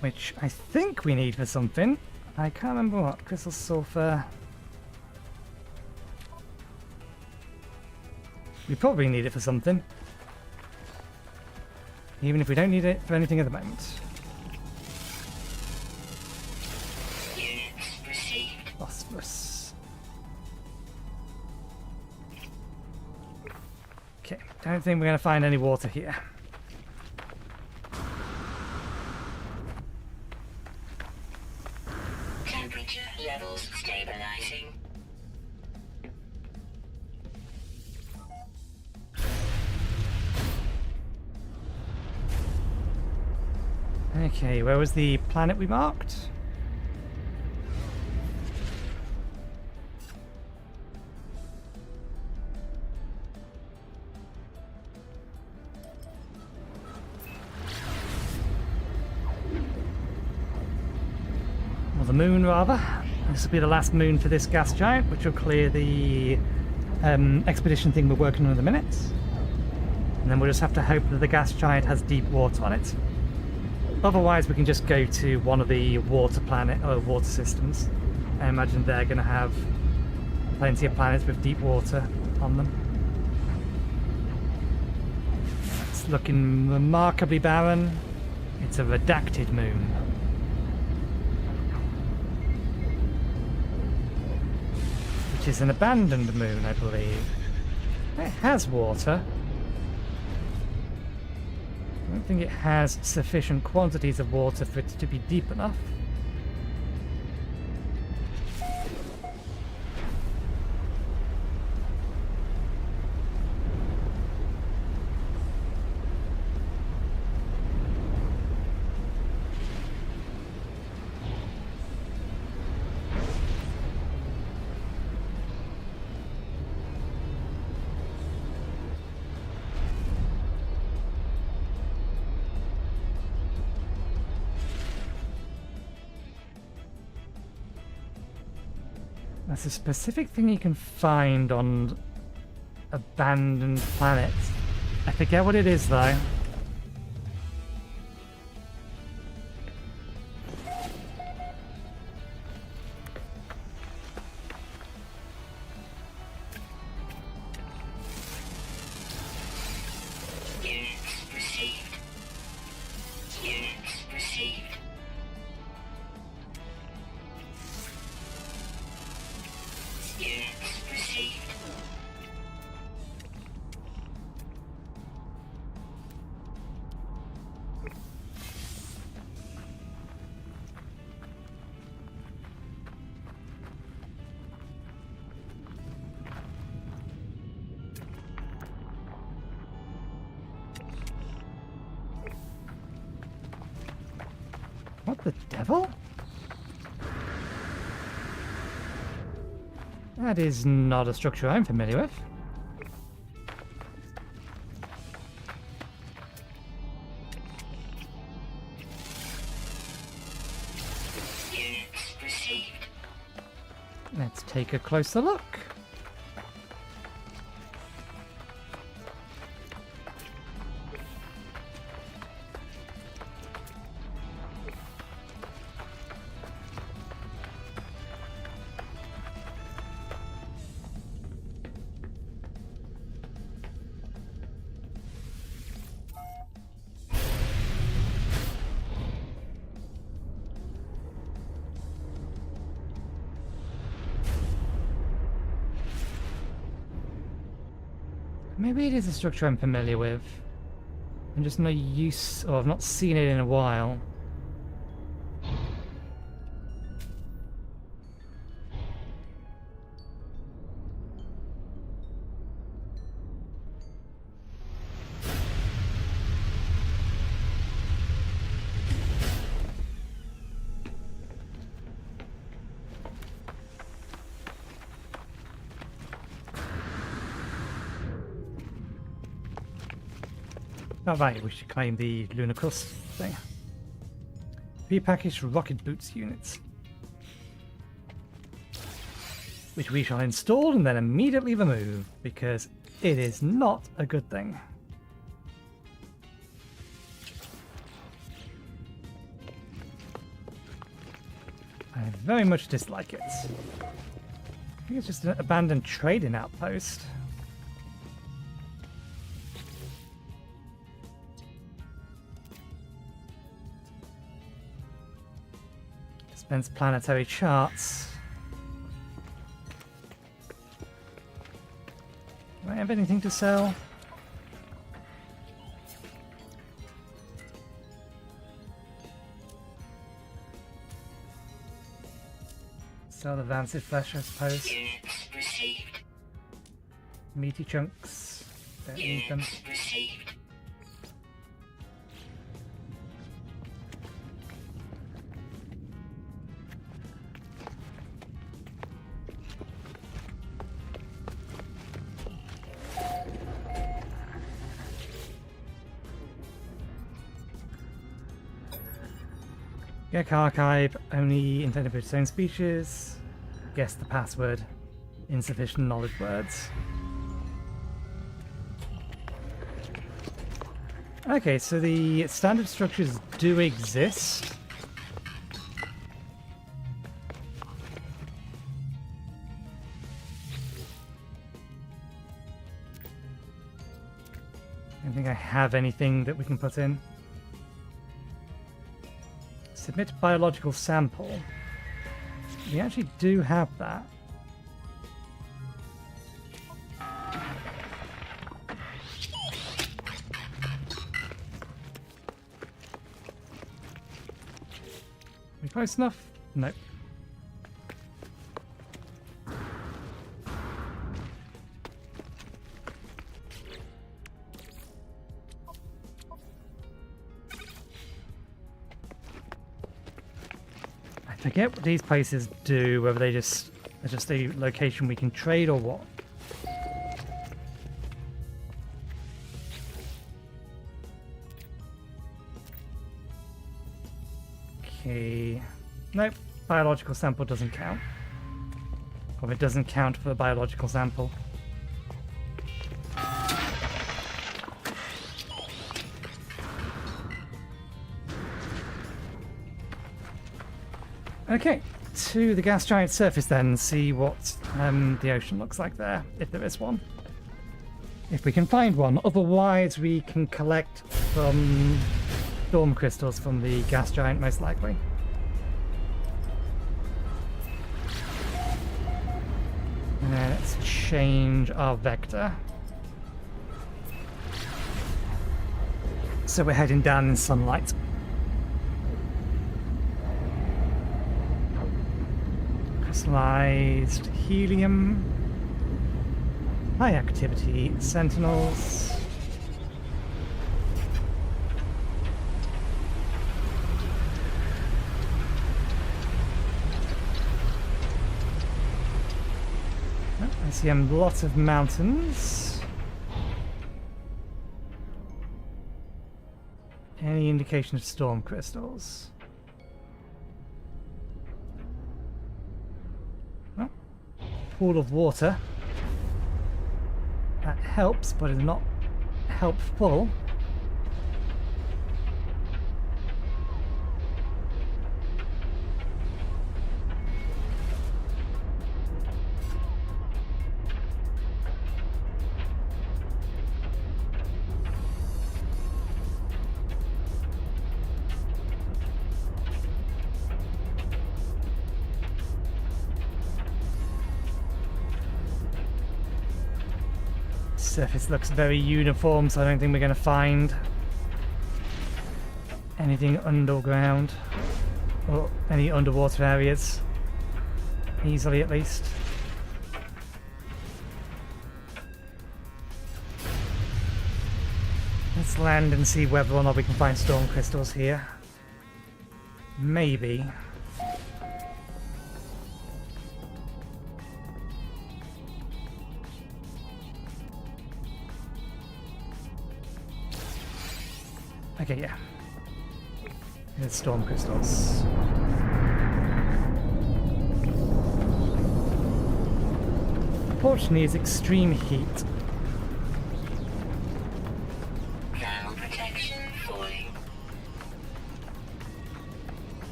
[SPEAKER 1] Which I think we need for something. I can't remember what. Crystal sulfur. We probably need it for something. Even if we don't need it for anything at the moment.
[SPEAKER 2] Units received.
[SPEAKER 1] Phosphorus. Okay, don't think we're going to find any water here.
[SPEAKER 2] Temperature levels stabilizing.
[SPEAKER 1] Okay, where was the planet we marked? Or the moon, rather. This will be the last moon for this gas giant, which will clear the expedition thing we're working on in a minute. And then we'll just have to hope that the gas giant has deep water on it. Otherwise, we can just go to one of the water systems. I imagine they're going to have plenty of planets with deep water on them. It's looking remarkably barren. It's a redacted moon. Which is an abandoned moon, I believe. It has water. I don't think it has sufficient quantities of water for it to be deep enough. That's a specific thing you can find on abandoned planets. I forget what it is though.
[SPEAKER 2] Units received. Units received. Units received.
[SPEAKER 1] What the devil? That is not a structure I'm familiar with.
[SPEAKER 2] Units received.
[SPEAKER 1] Let's take a closer look. Maybe it is a structure I'm familiar with. I'm just not used, or I've not seen it in a while. Oh right, we should claim the Lunar Crust thing. Prepackaged rocket boots units. Which we shall install and then immediately remove, because it is not a good thing. I very much dislike it. I think it's just an abandoned trading outpost. Dispense planetary charts. Do I have anything to sell? Sell the advanced flesh, I suppose.
[SPEAKER 2] Units received.
[SPEAKER 1] Meaty chunks. Don't need them.
[SPEAKER 2] Units received.
[SPEAKER 1] Gek archive, only intended for its own species. Guess the password. Insufficient knowledge words. Okay, so the standard structures do exist. I don't think I have anything that we can put in. Submit biological sample. We actually do have that. We close enough? Nope. I forget what these places do, whether they just are just a location we can trade or what. Okay. Nope. Biological sample doesn't count. Or it doesn't count for a biological sample. Okay, to the gas giant surface then, see what the ocean looks like there, if there is one. If we can find one. Otherwise, we can collect from storm crystals from the gas giant, most likely. Let's change our vector. So we're heading down in sunlight. Crystallized helium. High activity sentinels. I see lots of mountains. Any indication of storm crystals? Oh, pool of water. That helps, but is not helpful. Surface looks very uniform, so I don't think we're going to find anything underground or any underwater areas easily, at least. Let's land and see whether or not we can find storm crystals here. Maybe. Okay, yeah. Here's storm crystals. Unfortunately, it's extreme heat.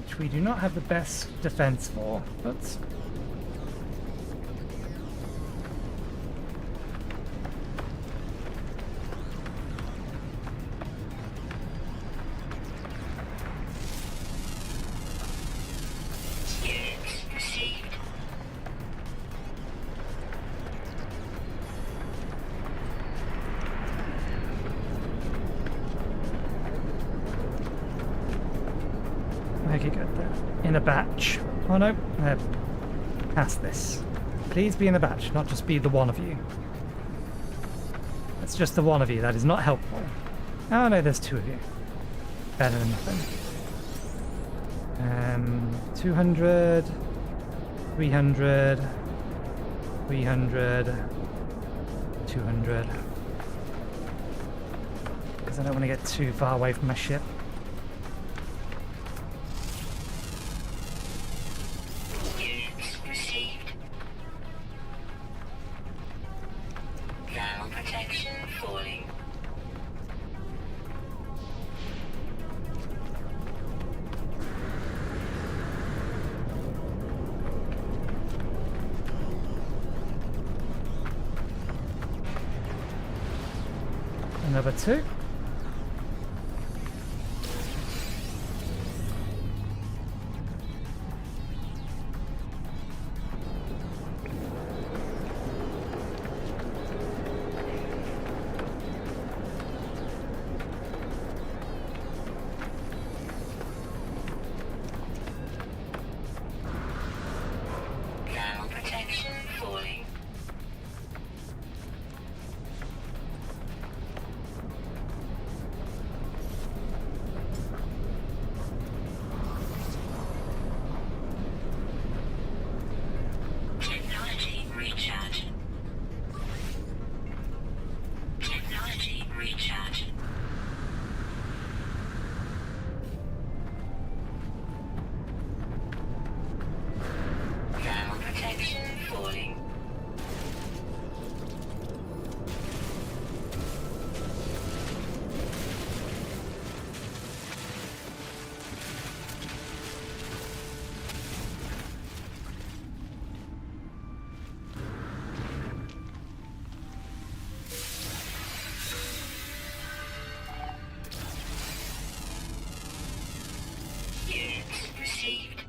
[SPEAKER 1] which we do not have the best defense for, but
[SPEAKER 2] Units received.
[SPEAKER 1] make it good there. In a batch. Oh no, past this. Please be in a batch, not just be the one of you. That's just the one of you, that is not helpful. Oh no, there's two of you. Better than nothing. 200, 300, 300, 200. Because I don't want to get too far away from my ship.
[SPEAKER 2] Units received. Thermal protection falling.
[SPEAKER 1] Another two.
[SPEAKER 2] Thermal protection falling. Technology recharge. Technology recharge. Thermal protection falling. Units received.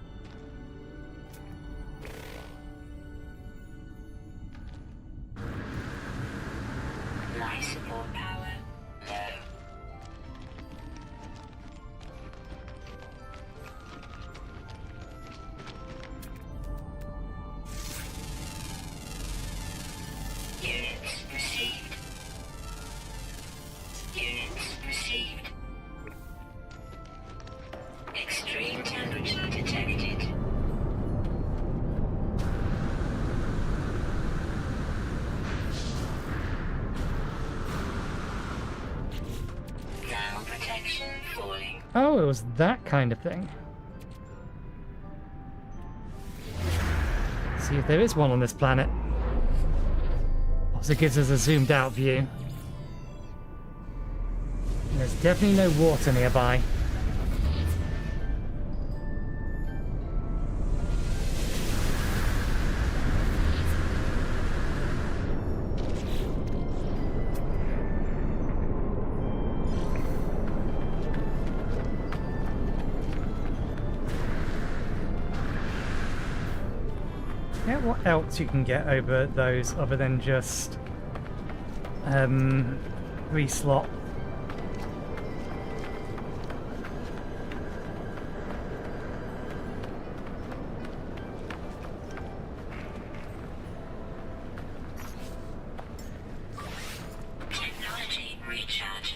[SPEAKER 2] Life support power low. Units received. Units received. Extreme temperature detected. Thermal protection falling.
[SPEAKER 1] Oh, it was that kind of thing. See if there is one on this planet. Also gives us a zoomed out view. There's definitely no water nearby. Yeah, what else you can get over those other than just reslot?
[SPEAKER 2] Technology recharge.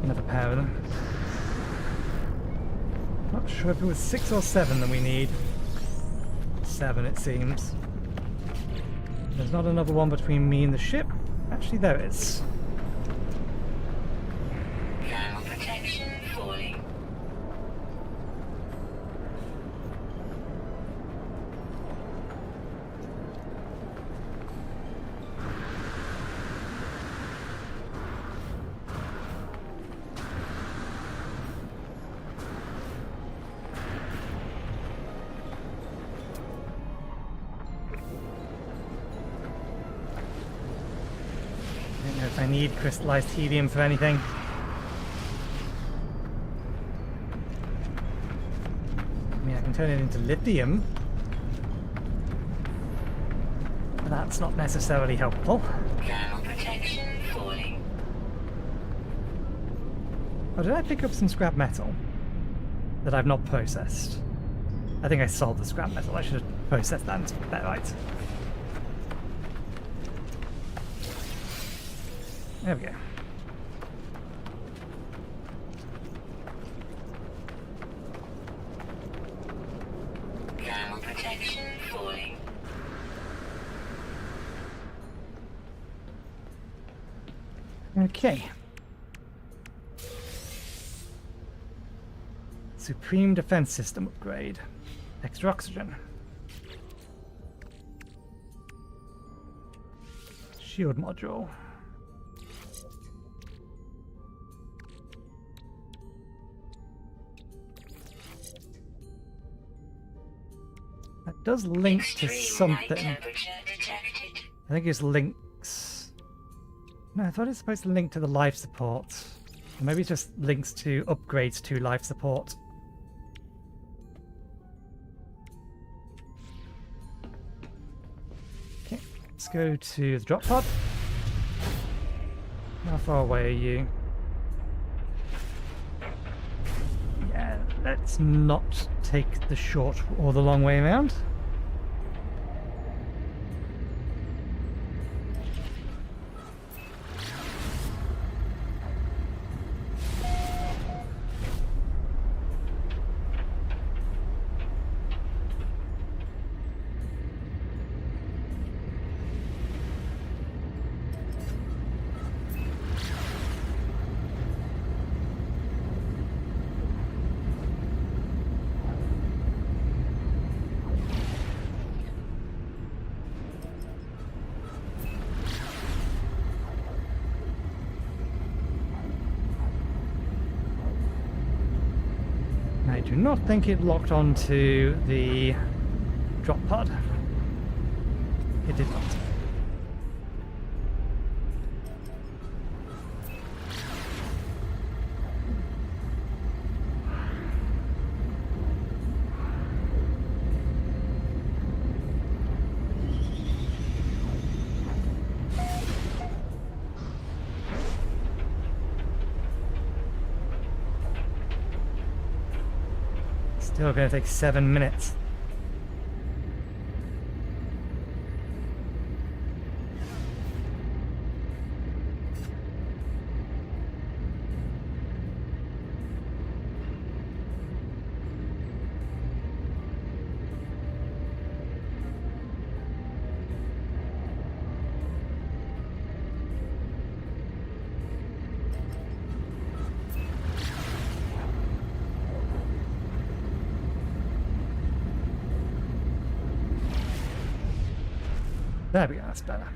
[SPEAKER 1] Another pair of them. Not sure if it was 6 or 7 that we need. 7 it seems. There's not another one between me and the ship. Actually there is.
[SPEAKER 2] Thermal protection falling.
[SPEAKER 1] I need crystallized helium for anything. I mean, I can turn it into lithium. But that's not necessarily helpful.
[SPEAKER 2] Thermal protection falling.
[SPEAKER 1] Oh, did I pick up some scrap metal that I've not processed? I think I sold the scrap metal. I should have processed that into ferrite. There we go.
[SPEAKER 2] Thermal protection falling.
[SPEAKER 1] Okay. Supreme Defense System upgrade. Extra oxygen. Shield module. That does link to
[SPEAKER 2] Extreme night
[SPEAKER 1] something.
[SPEAKER 2] temperature detected.
[SPEAKER 1] I think it's links. No, I thought it's supposed to link to the life support. Or maybe it just links to upgrades to life support. Okay, let's go to the drop pod. How far away are you? Yeah, let's not take the short or the long way around. I do not think it locked onto the drop pod. It did not. Still going to take 7 minutes. There we go, that's better.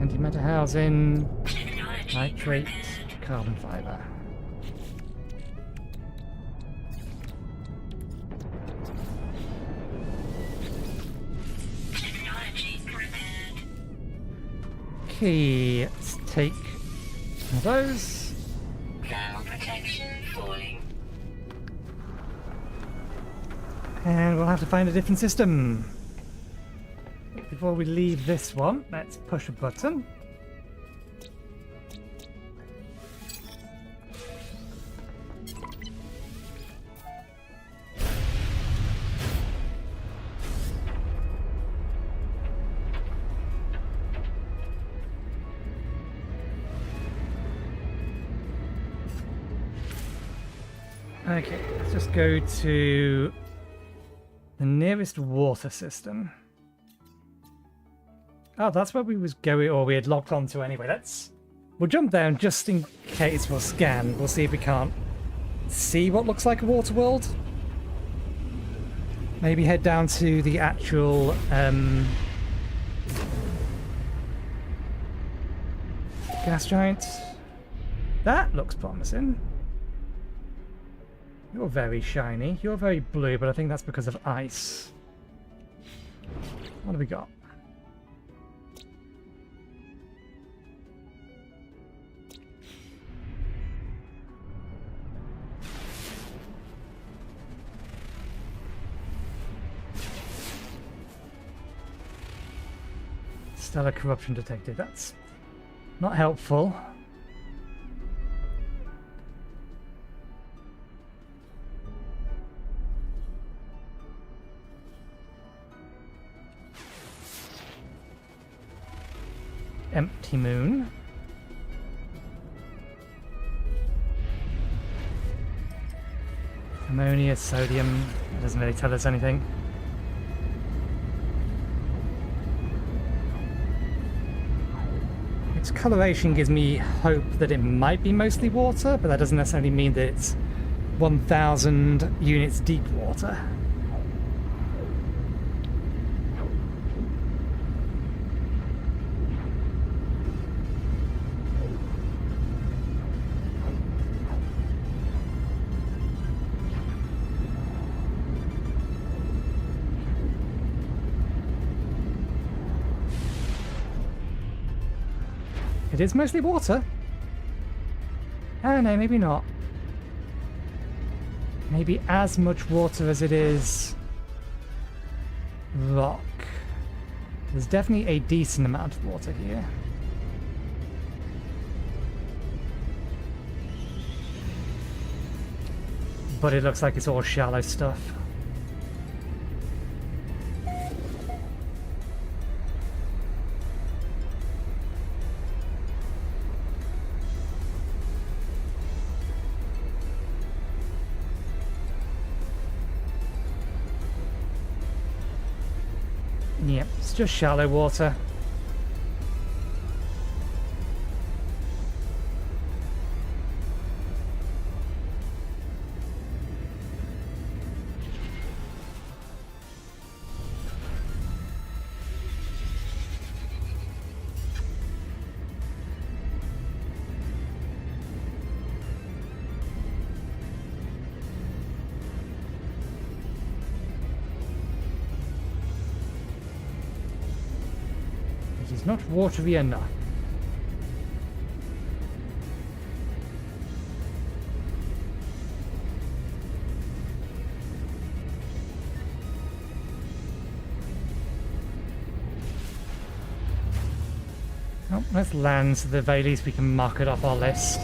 [SPEAKER 1] Antimatter housing,
[SPEAKER 2] Technology
[SPEAKER 1] nitrate,
[SPEAKER 2] prepared.
[SPEAKER 1] carbon fiber.
[SPEAKER 2] Technology prepared.
[SPEAKER 1] Okay, let's take one of those.
[SPEAKER 2] Thermal protection falling.
[SPEAKER 1] And we'll have to find a different system. Before we leave this one, let's push a button. Okay, let's just go to the nearest water system. Oh, that's where we was going, or we had logged onto anyway. We'll jump down just in case we'll scan. We'll see if we can't see what looks like a water world. Maybe head down to the actual gas giant. That looks promising. You're very shiny. You're very blue, but I think that's because of ice. What have we got? Stellar corruption detected. That's not helpful. Empty moon. Ammonia, sodium. It doesn't really tell us anything. Its coloration gives me hope that it might be mostly water, but that doesn't necessarily mean that it's 1,000 units deep water. It is mostly water. Oh no, maybe not. Maybe as much water as it is rock. There's definitely a decent amount of water here. But it looks like it's all shallow stuff. Yep, it's just shallow water. It is not watery enough. Oh, let's land so at the very least we can mark it off our list.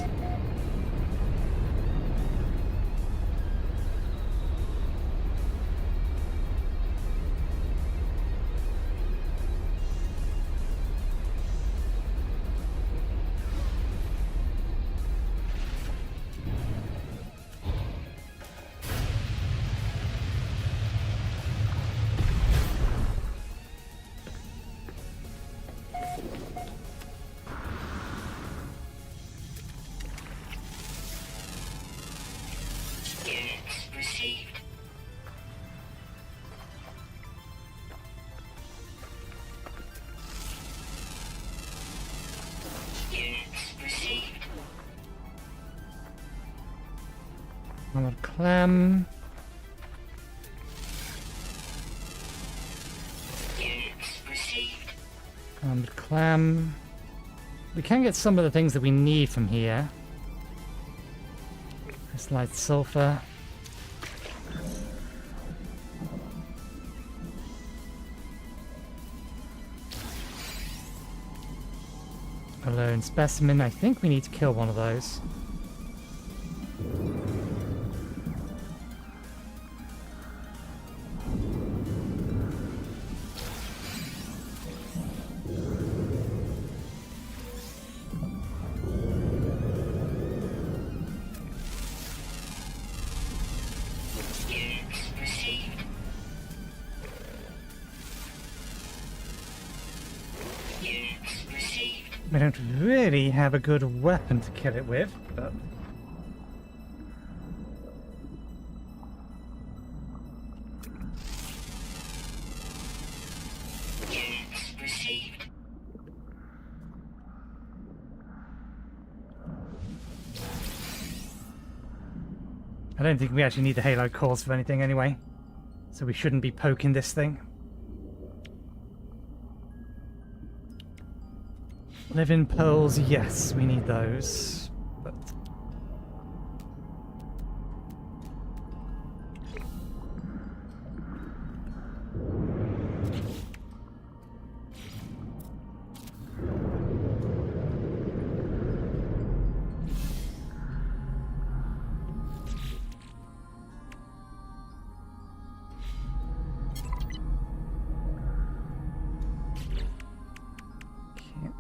[SPEAKER 2] Units received. Units received.
[SPEAKER 1] Armored clam.
[SPEAKER 2] Units received.
[SPEAKER 1] Armored clam. We can get some of the things that we need from here. Crystallized sulfur. A lone specimen. I think we need to kill one of those. We don't really have a good weapon to kill it with, but...
[SPEAKER 2] Units received.
[SPEAKER 1] I don't think we actually need the Halo cores for anything anyway, so we shouldn't be poking this thing. Living pearls, yes, we need those, but...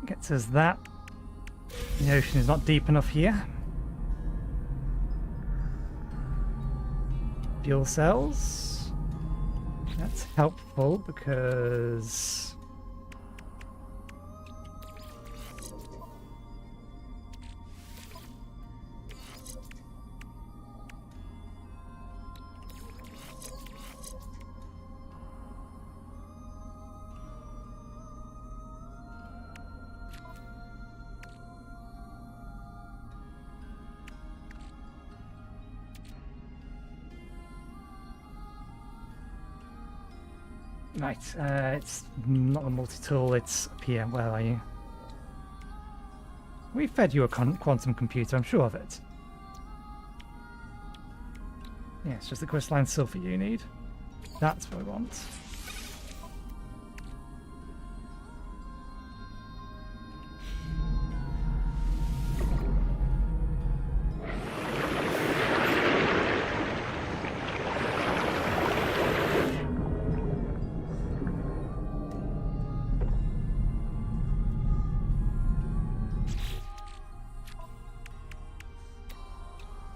[SPEAKER 1] Gets us that. The ocean is not deep enough here. Fuel cells. That's helpful because... Right, it's not a multi-tool, it's up here. Where are you? We fed you a quantum computer, I'm sure of it. Yeah, it's just the crystalline sulfur you need. That's what we want.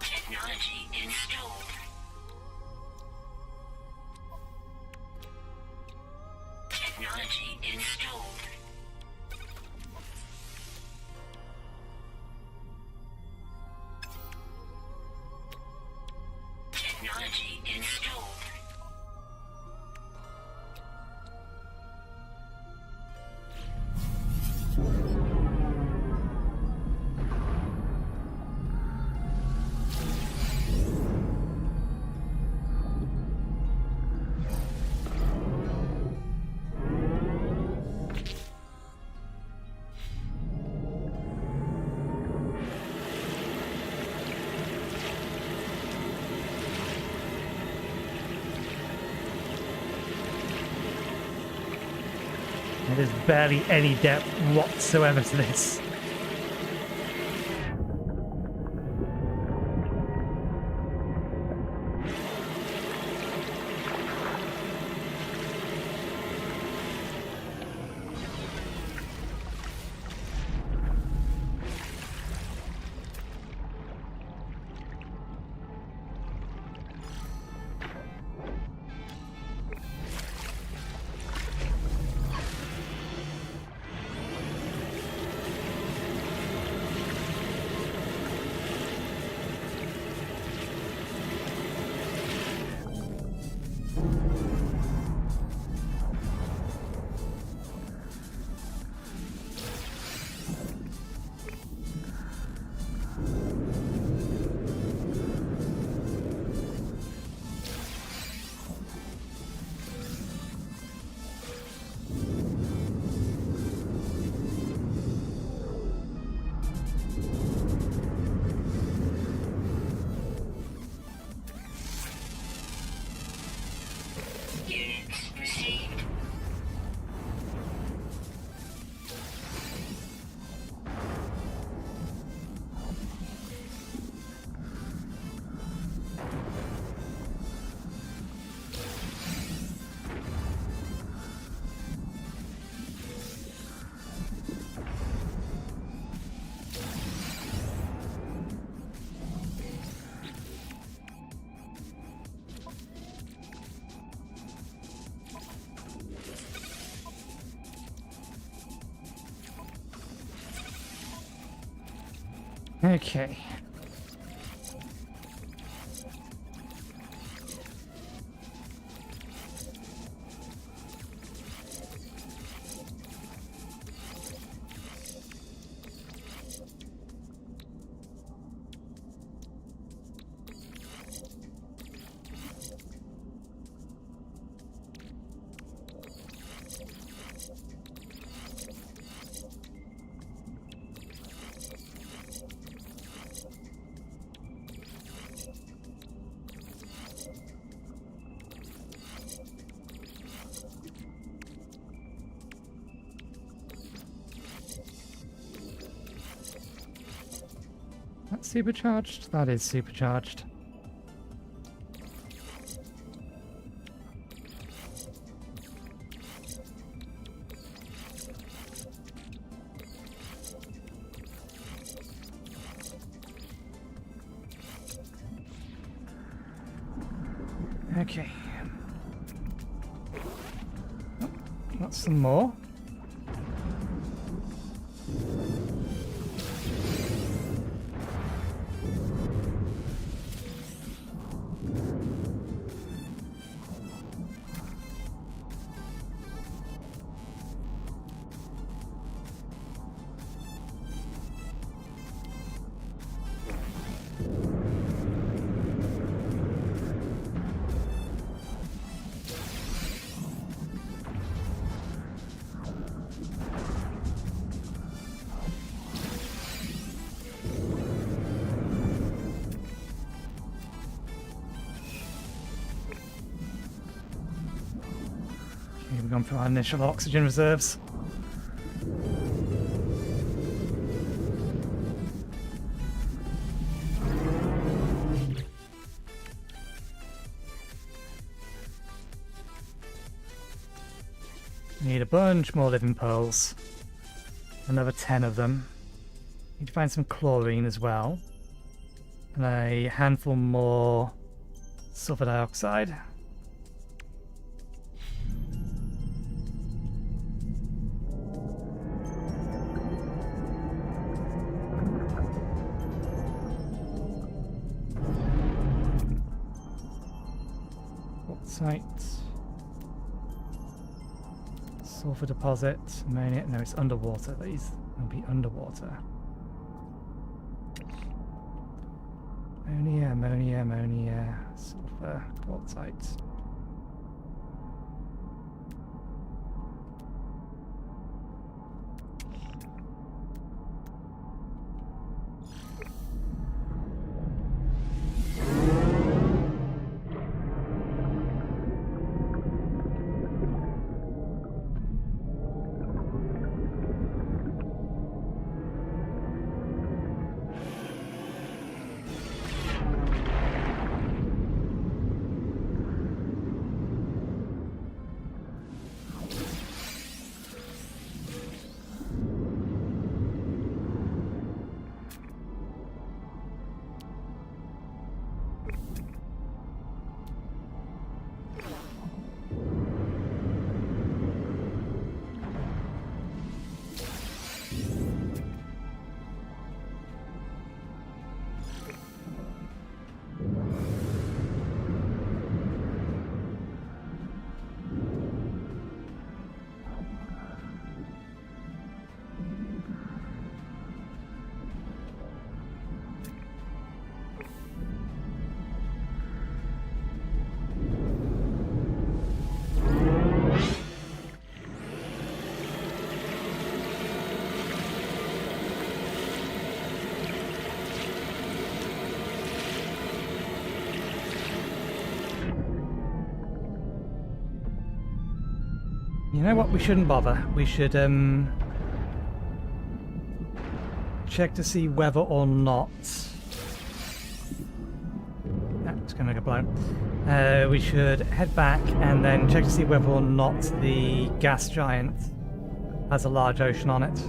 [SPEAKER 2] Technology installed. Technology installed. Technology installed.
[SPEAKER 1] There's barely any depth whatsoever to this. Okay. That's supercharged? That is supercharged. Okay. Oh, that's some more. We've gone through our initial oxygen reserves. Need a bunch more living pearls. Another 10 of them. Need to find some chlorine as well. And a handful more sulfur dioxide. Site. Sulfur deposit. Ammonia. No, it's underwater. These will be underwater. Ammonia. Sulfur. Quartzite. You know what? We shouldn't bother. We should check to see whether or not. That's going to go blown. We should head back and then check to see whether or not the gas giant has a large ocean on it.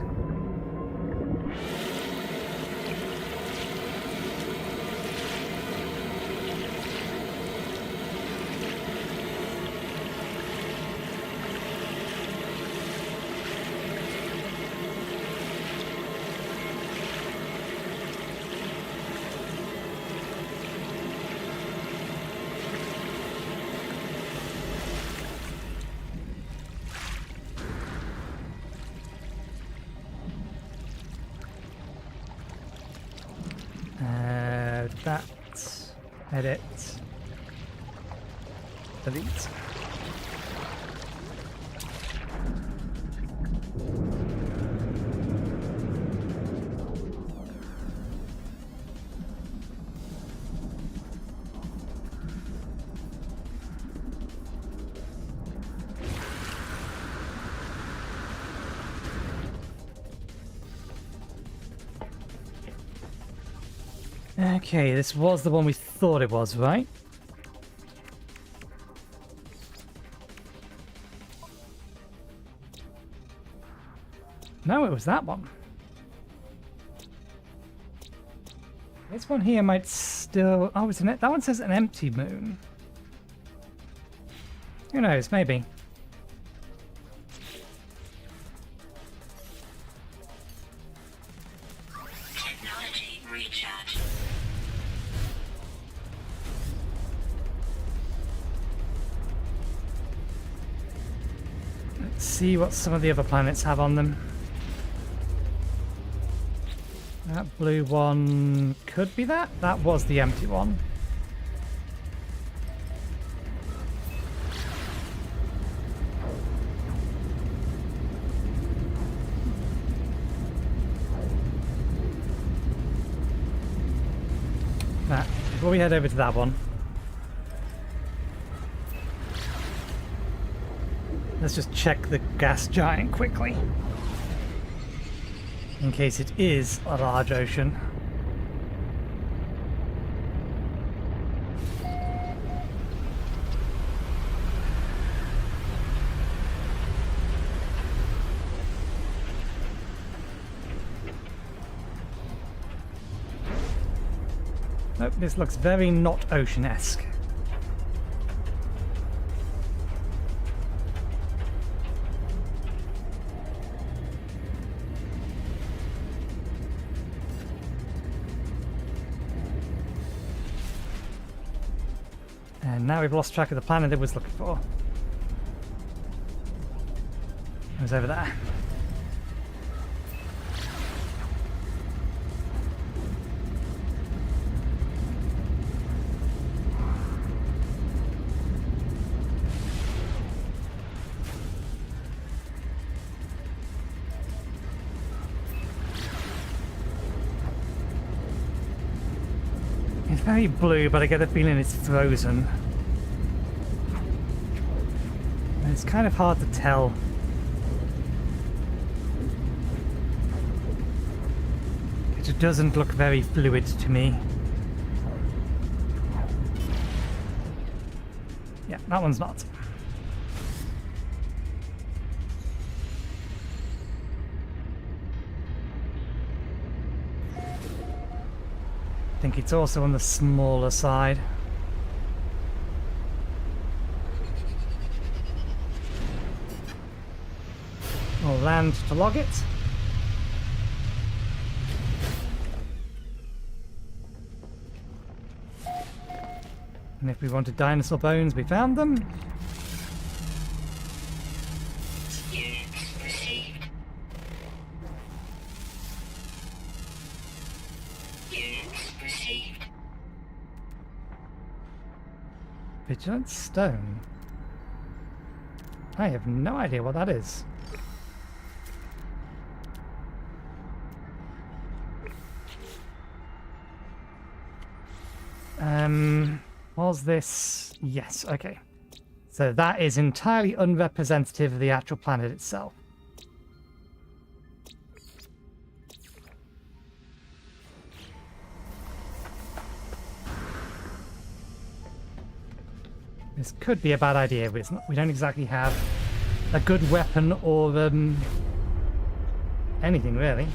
[SPEAKER 1] That. Edit. Delete. Okay, this was the one we thought it was, right? No, it was that one. This one here might still... Oh, isn't it? That one says an empty moon. Who knows? Maybe.
[SPEAKER 2] Technology recharge.
[SPEAKER 1] Let's see what some of the other planets have on them. That blue one could be that. That was the empty one. That. Before we head over to that one, let's just check the gas giant quickly. In case it is a large ocean. Nope, this looks very not ocean-esque. And now we've lost track of the planet it was looking for. It was over there. It's very blue, but I get the feeling it's frozen. And it's kind of hard to tell. It doesn't look very fluid to me. Yeah, that one's not. I think it's also on the smaller side. We'll land to log it. And if we wanted dinosaur bones, we found them.
[SPEAKER 2] Units received. Units received.
[SPEAKER 1] Vigilant stone. I have no idea what that is. Was this... Yes, okay. So that is entirely unrepresentative of the actual planet itself. This could be a bad idea, but it's not, we don't exactly have a good weapon or anything really.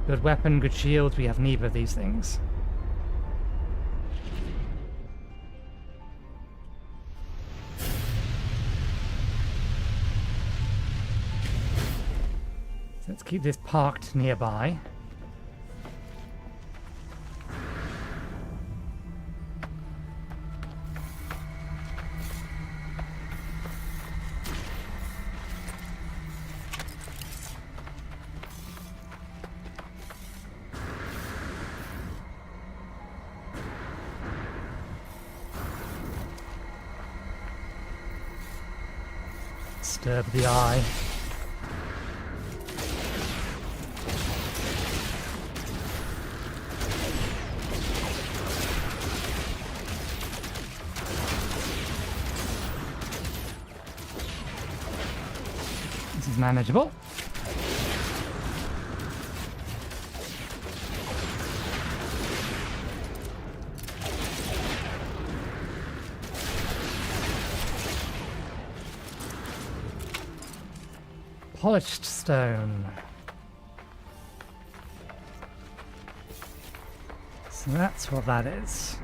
[SPEAKER 1] Good weapon, good shield, we have neither of these things. So let's keep this parked nearby. Disturb the eye. This is manageable. Polished stone. So that's what that is.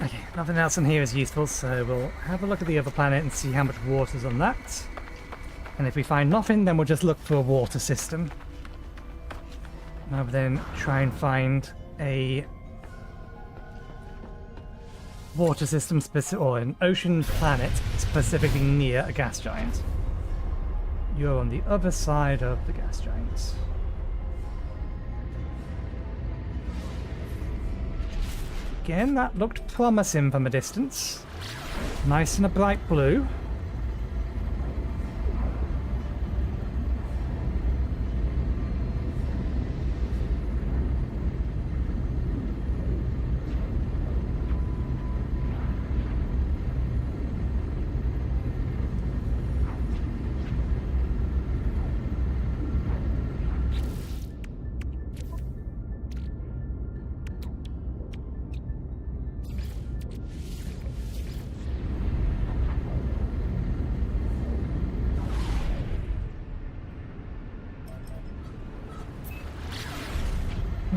[SPEAKER 1] Okay, nothing else in here is useful, so we'll have a look at the other planet and see how much water's on that. And if we find nothing, then we'll just look for a water system. Rather than try and find a water system or an ocean planet specifically near a gas giant. You're on the other side of the gas giant. Again, that looked promising from a distance. Nice and a bright blue.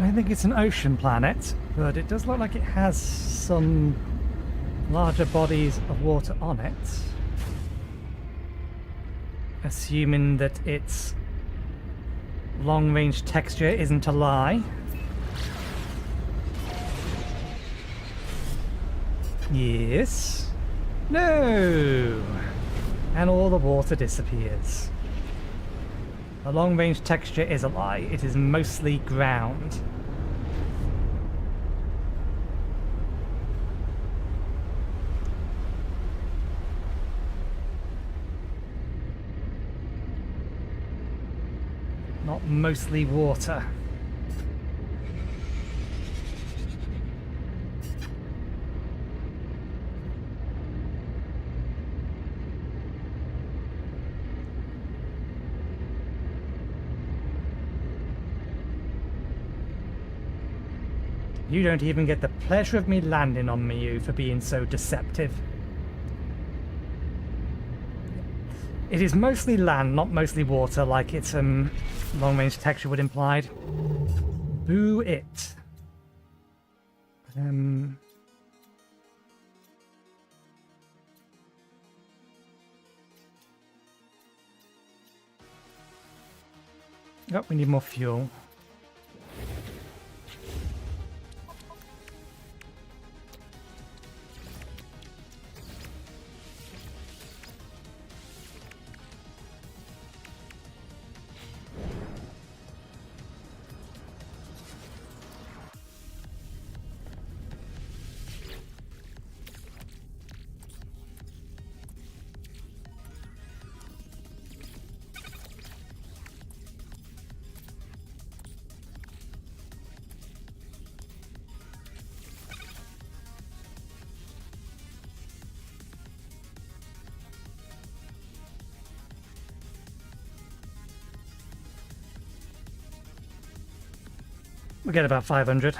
[SPEAKER 1] I think it's an ocean planet, but it does look like it has some larger bodies of water on it. Assuming that its long-range texture isn't a lie. Yes. No! And all the water disappears. The long-range texture is a lie. It is mostly ground. Not mostly water. You don't even get the pleasure of me landing on me, you, for being so deceptive. It is mostly land, not mostly water, like its long-range texture would imply. Boo it. Oh, we need more fuel. We get about 500.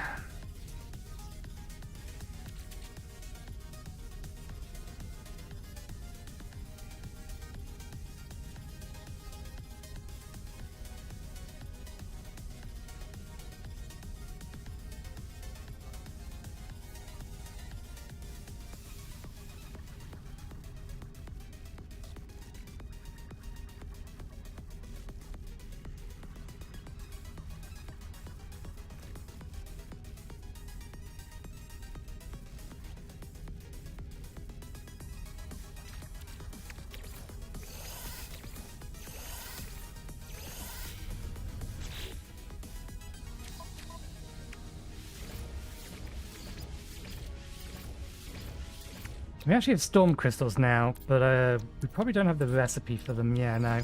[SPEAKER 1] We actually have storm crystals now, but we probably don't have the recipe for them. Yeah, no.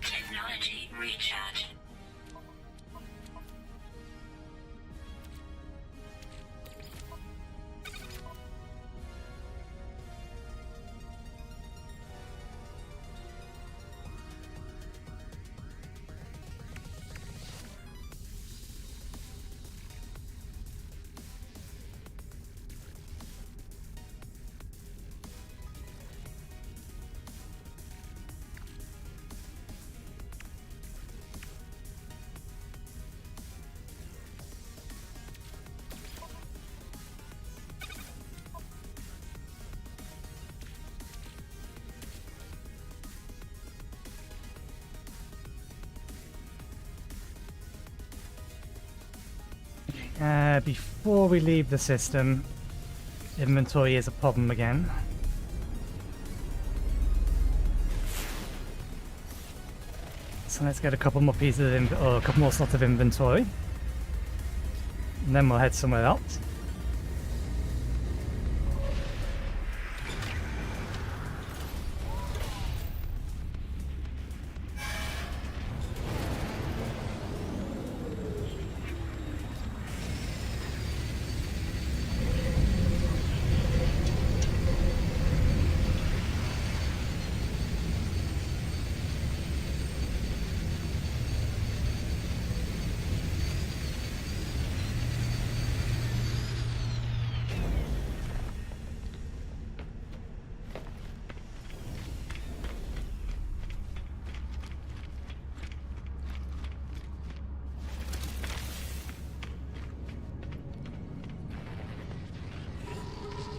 [SPEAKER 2] Technology recharge.
[SPEAKER 1] Before we leave the system, inventory is a problem again. So let's get a couple more pieces of or a couple more slots of inventory. And then we'll head somewhere else.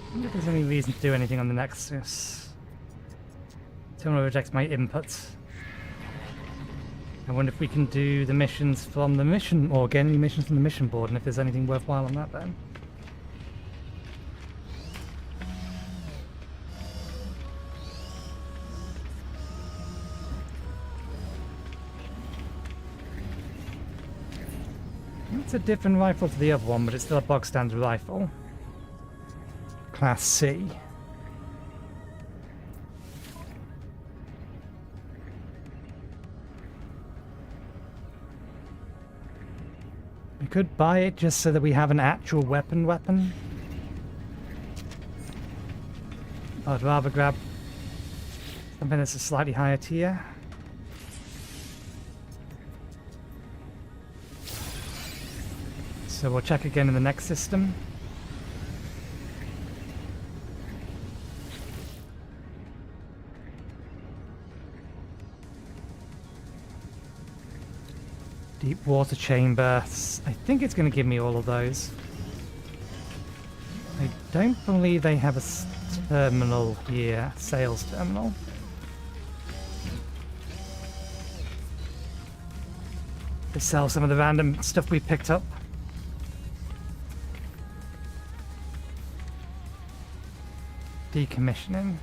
[SPEAKER 1] I wonder if there's any reason to do anything on the Nexus. Terminal rejects my inputs. I wonder if we can do the missions from the mission, or get any missions from the mission board, and if there's anything worthwhile on that then. It's a different rifle to the other one, but it's still a bog standard rifle. Class C. We could buy it just so that we have an actual weapon. I'd rather grab something that's a slightly higher tier. So we'll check again in the next system. Deep water chamber. I think it's going to give me all of those. I don't believe they have a terminal here, sales terminal. They sell some of the random stuff we picked up. Decommissioning.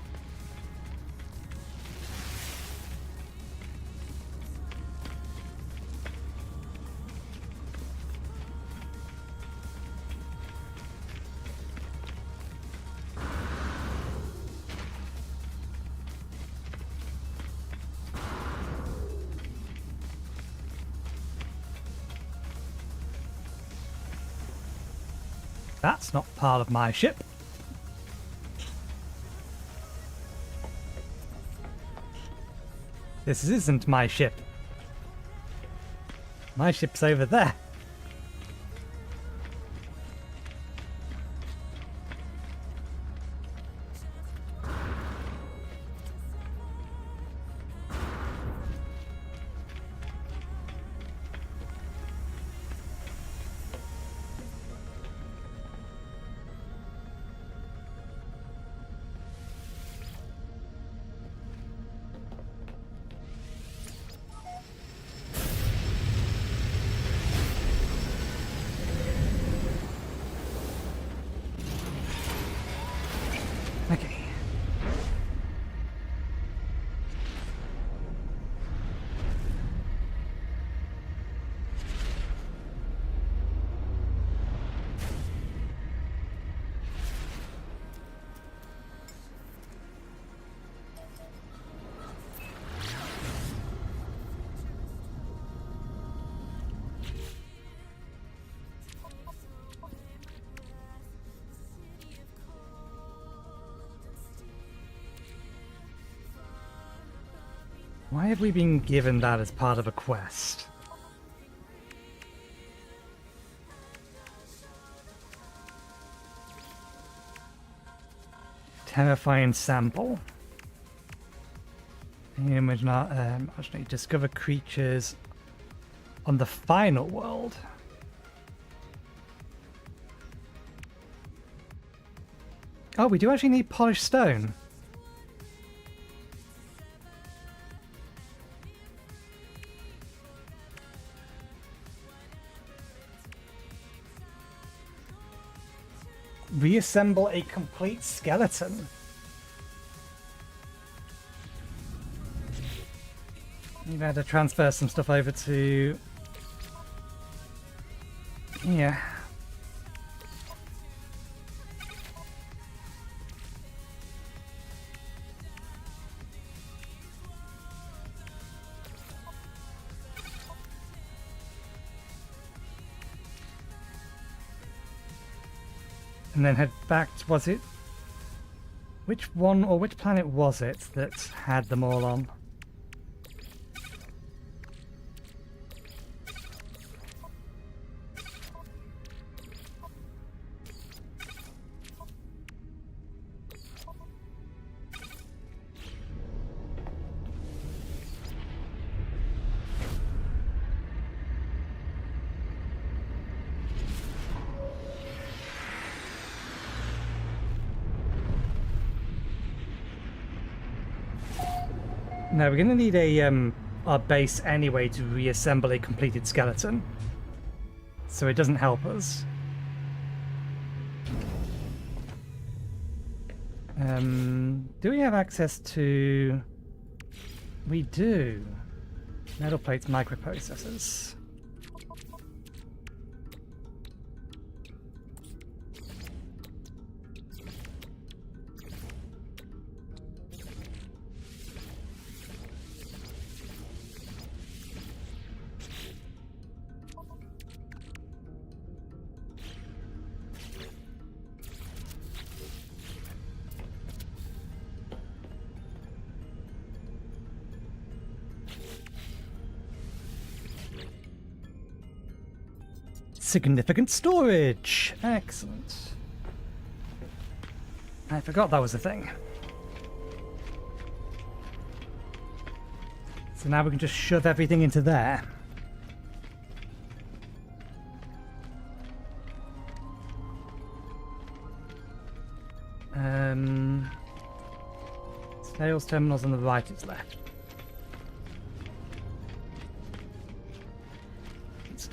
[SPEAKER 1] That's not part of my ship. This isn't my ship. My ship's over there. Why have we been given that as part of a quest? Terrifying sample. Actually, discover creatures on the final world. Oh, we do actually need polished stone. Reassemble a complete skeleton. You've had to transfer some stuff over to... Yeah. And then head back to, was it? Which one or which planet was it that had them all on? No, we're going to need our base anyway to reassemble a completed skeleton. So it doesn't help us. Do we have access to... We do. Metal plates, microprocessors. Significant storage! Excellent. I forgot that was a thing. So now we can just shove everything into there. Sales terminals on the right is left.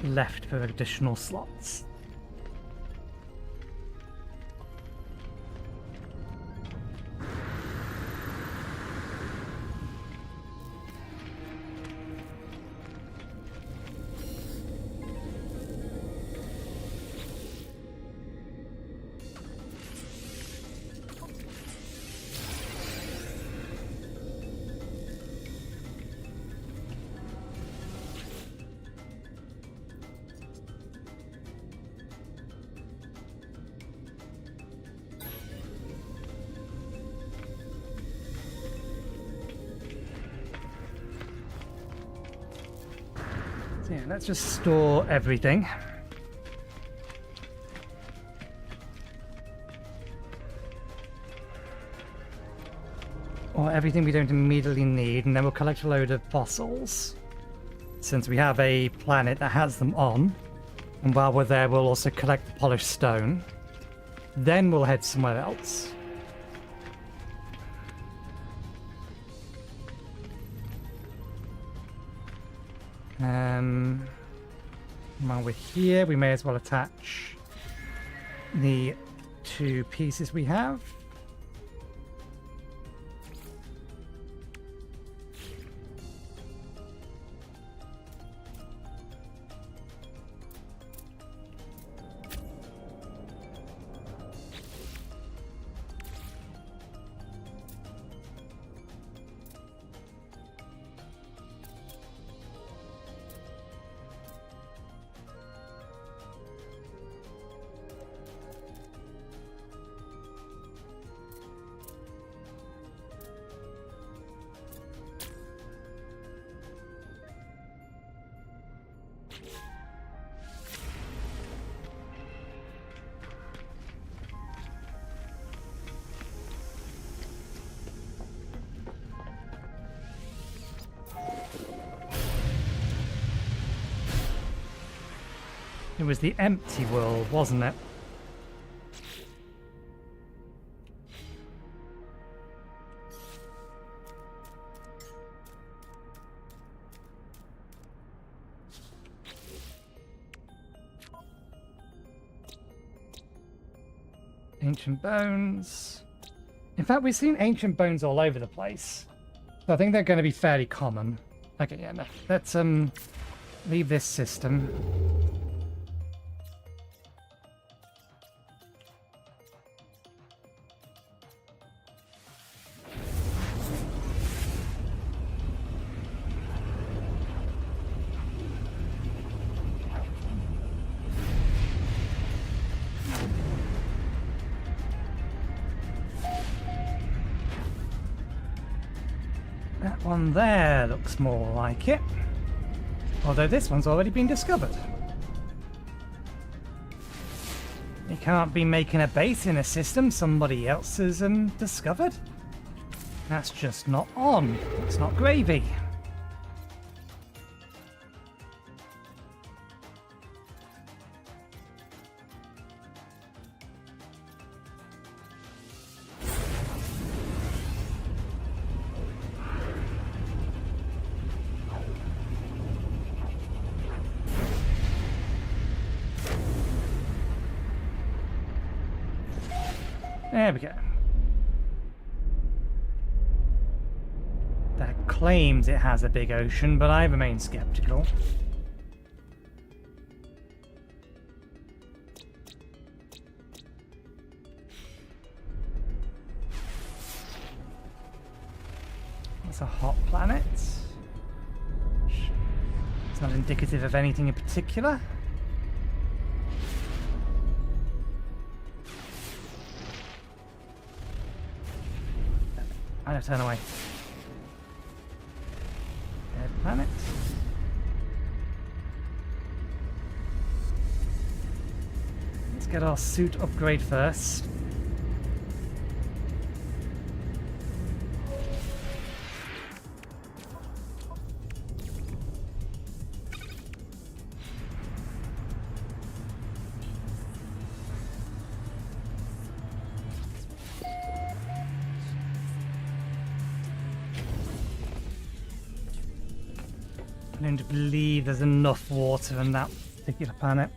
[SPEAKER 1] Left for additional slots. Yeah, let's just store everything. Or everything we don't immediately need, and then we'll collect a load of fossils. Since we have a planet that has them on. And while we're there, we'll also collect the polished stone. Then we'll head somewhere else. While we're here, we may as well attach the two pieces we have. It was the empty world, wasn't it? Ancient bones. In fact, we've seen ancient bones all over the place. So I think they're going to be fairly common. Okay, yeah, no. Let's leave this system. That one there looks more like it. Although this one's already been discovered. You can't be making a base in a system somebody else has discovered. That's just not on. It's not gravy. There we go. That claims it has a big ocean, but I remain skeptical. It's a hot planet. It's not indicative of anything in particular. I don't turn away. Dead planet. Let's get our suit upgrade first. I don't believe there's enough water on that particular planet.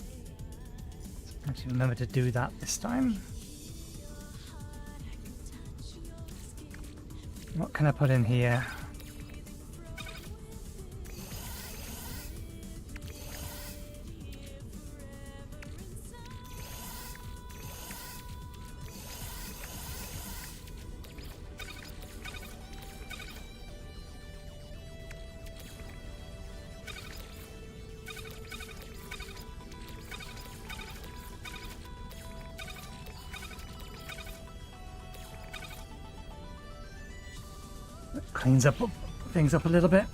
[SPEAKER 1] Actually, remember to do that this time. What can I put in here? Cleans up things up a little bit.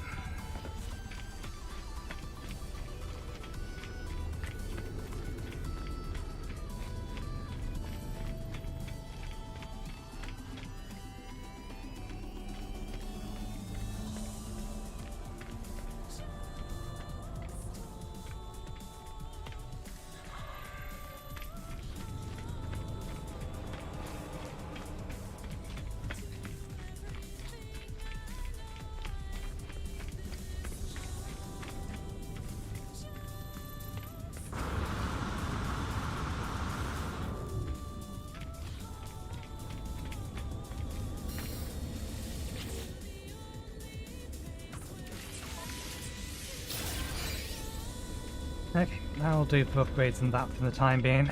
[SPEAKER 1] Okay, that'll do for upgrades and that for the time being.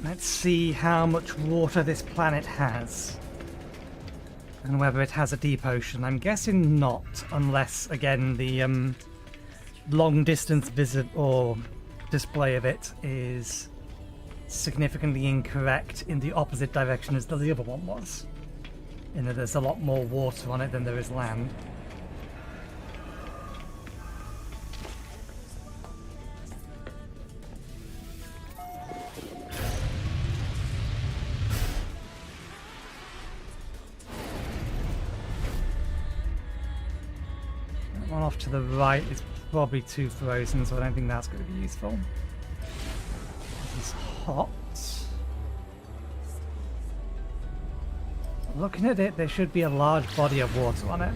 [SPEAKER 1] Let's see how much water this planet has. And whether it has a deep ocean. I'm guessing not, unless, again, the long distance visit or display of it is significantly incorrect in the opposite direction as the other one was. In that there's a lot more water on it than there is land. One off to the right is probably too frozen, so I don't think that's going to be useful. This is hot. Looking at it, there should be a large body of water on it.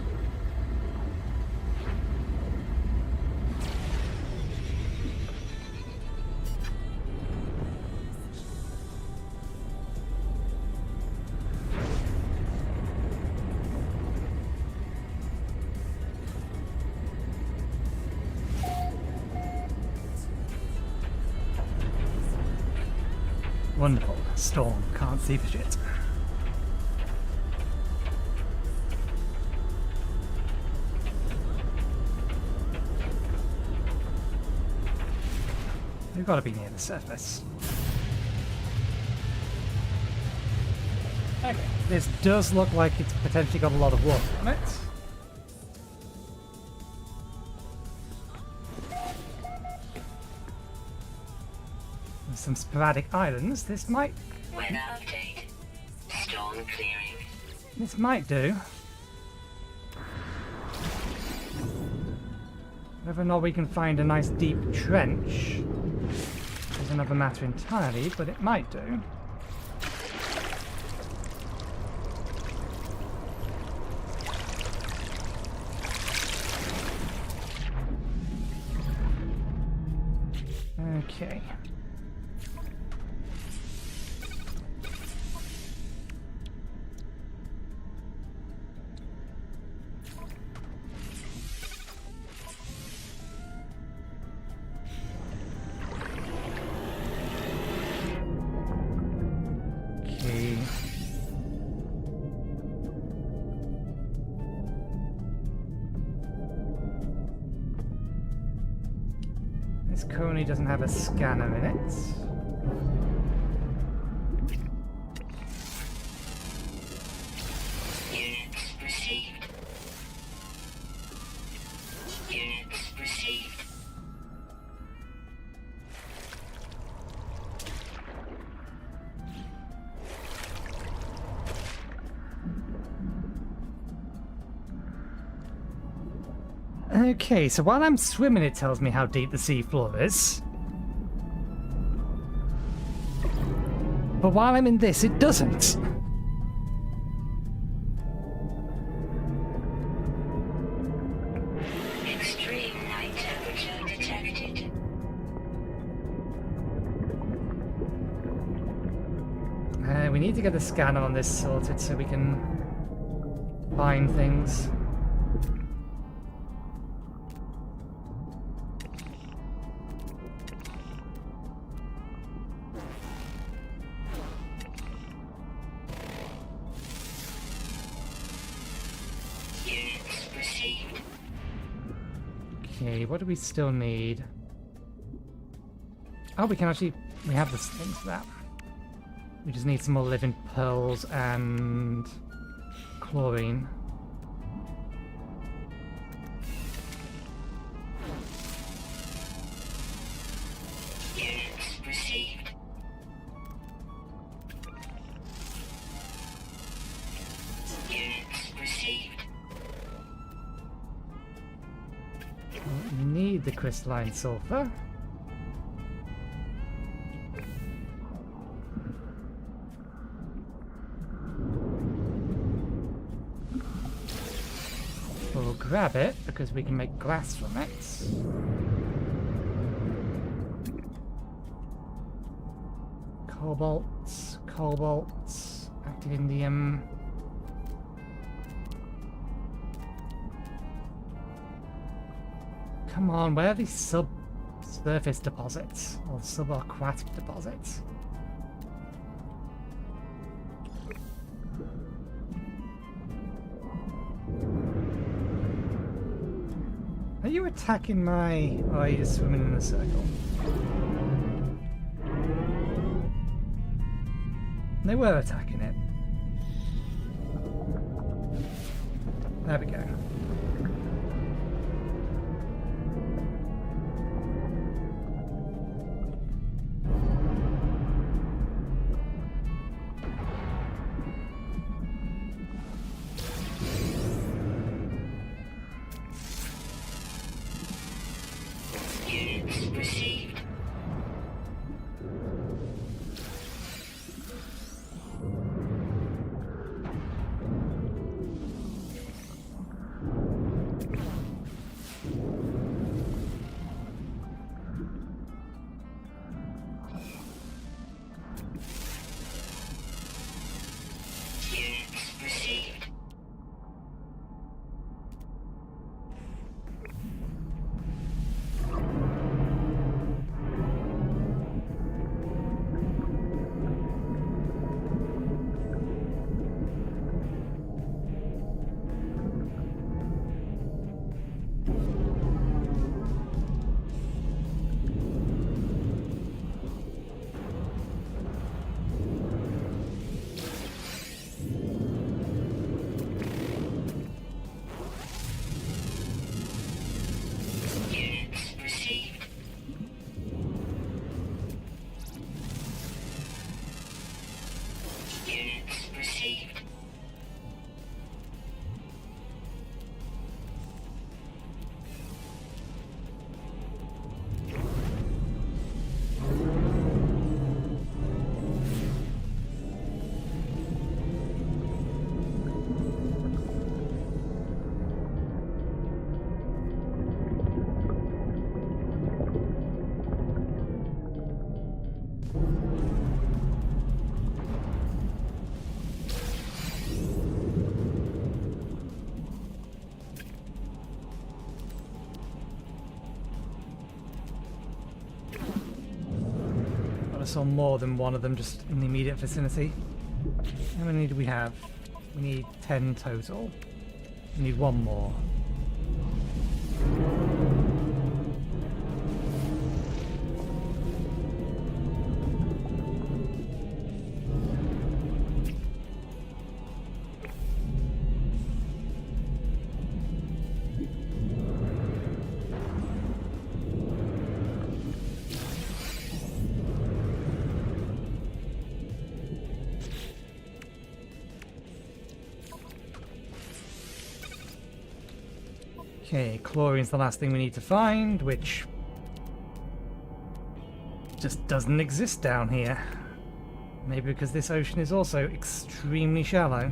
[SPEAKER 1] Wonderful. Storm. Can't see for shit. We've got to be near the surface. Okay. This does look like it's potentially got a lot of water on it. There's some sporadic islands. This might...
[SPEAKER 2] Weather update. Storm clearing.
[SPEAKER 1] This might do. Whether or not we can find a nice deep trench is another matter entirely, but it might do. Okay. This currently doesn't have a scanner in it.
[SPEAKER 2] Units received. Units received.
[SPEAKER 1] Okay, so while I'm swimming it tells me how deep the seafloor is. But while I'm in this, it doesn't.
[SPEAKER 2] Extreme night temperature detected.
[SPEAKER 1] We need to get the scanner on this sorted so we can find things.
[SPEAKER 2] Units received.
[SPEAKER 1] Okay, what do we still need? Oh, we can actually... we have the things for that. We just need some more living pearls and chlorine.
[SPEAKER 2] Units received. Units received.
[SPEAKER 1] We need the crystalline sulfur. We'll grab it because we can make glass from it. Cobalt, active indium. Come on, where are these subsurface deposits or subaquatic deposits? Are you attacking my... or are you just swimming in a circle? They were attacking it. There we go. saw more than one of them just in the immediate vicinity. How many do we have? We need 10 total. We need one more. Okay, chlorine's the last thing we need to find, which just doesn't exist down here. Maybe because this ocean is also extremely shallow.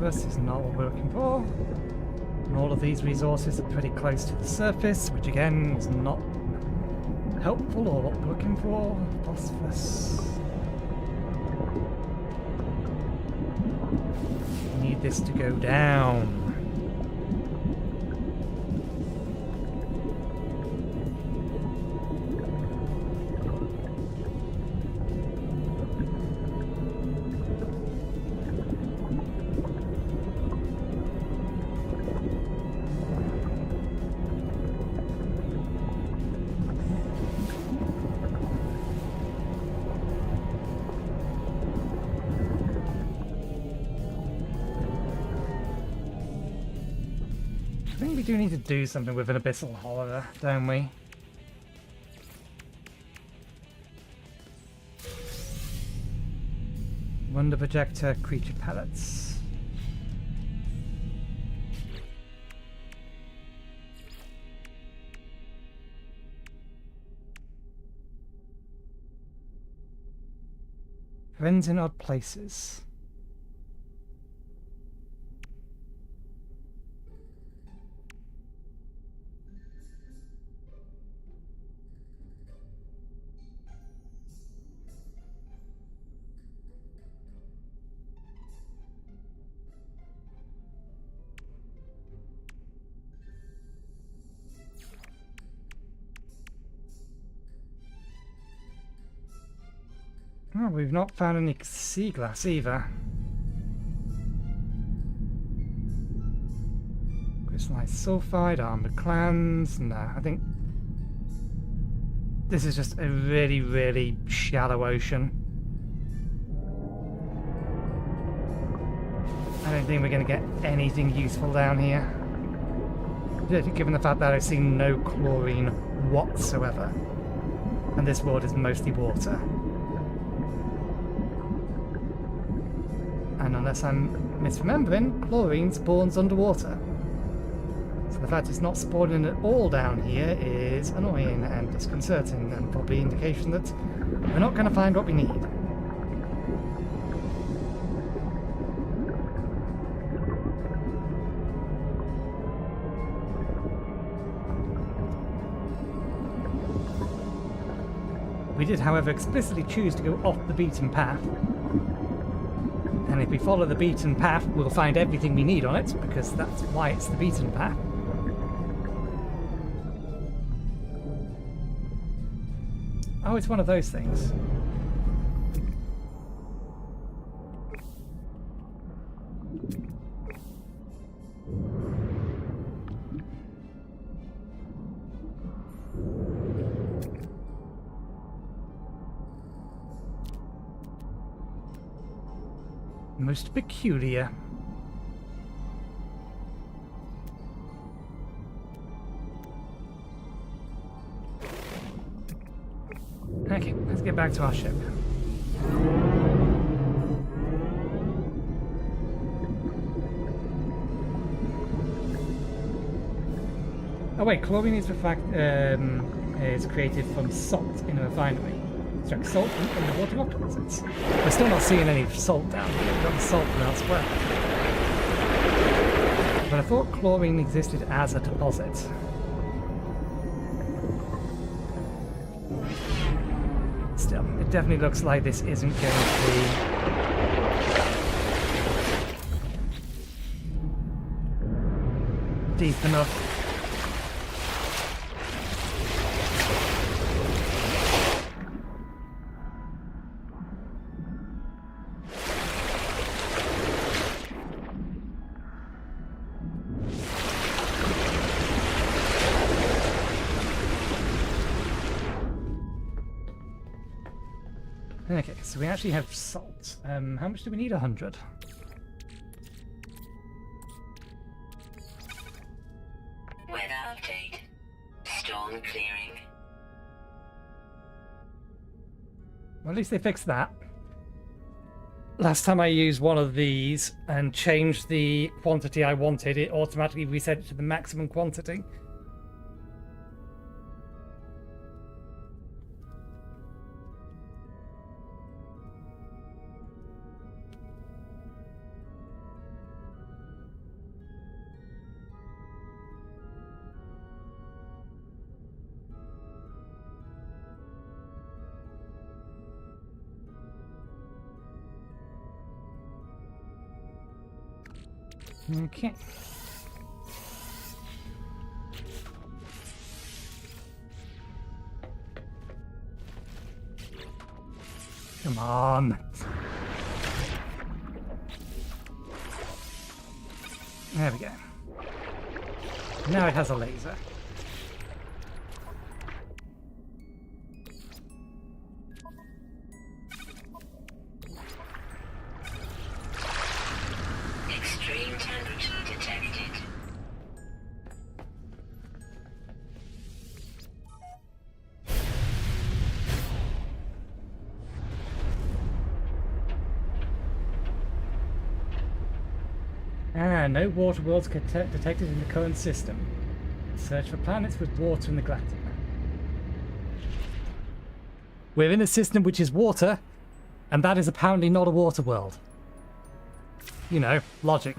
[SPEAKER 1] This is not what we're looking for. And all of these resources are pretty close to the surface, which again is not helpful or what we're looking for. Phosphorus. We need this to go down. I think we do need to do something with an abyssal horror, don't we? Wonder projector, creature pellets. Friends in odd places. Oh, we've not found any sea glass either. Crystallized sulfide, armored clans. No, I think this is just a really, really shallow ocean. I don't think we're going to get anything useful down here. Given the fact that I've seen no chlorine whatsoever. And this world is mostly water. And unless I'm misremembering, chlorine spawns underwater. So the fact it's not spawning at all down here is annoying and disconcerting, and probably indication that we're not going to find what we need. We did, however, explicitly choose to go off the beaten path. And if we follow the beaten path, we'll find everything we need on it, because that's why it's the beaten path. Oh, it's one of those things. Most peculiar. Okay, let's get back to our ship. Oh wait, chlorine is created from salt in a refinery. Extract salt from underwater rock deposits. We're still not seeing any salt down here. We've got salt from elsewhere. But I thought chlorine existed as a deposit. Still, it definitely looks like this isn't going to be deep enough. Okay, so we actually have salt. How much do we need? 100.
[SPEAKER 2] Weather update. Storm clearing.
[SPEAKER 1] Well, at least they fixed that. Last time I used one of these and changed the quantity I wanted, it automatically reset it to the maximum quantity. Okay. Come on. There we go. Now it has a laser.
[SPEAKER 2] Extreme temperature detected.
[SPEAKER 1] No water worlds detected in the current system. Search for planets with water in the galactic map. We're in a system which is water, and that is apparently not a water world. You know, logic.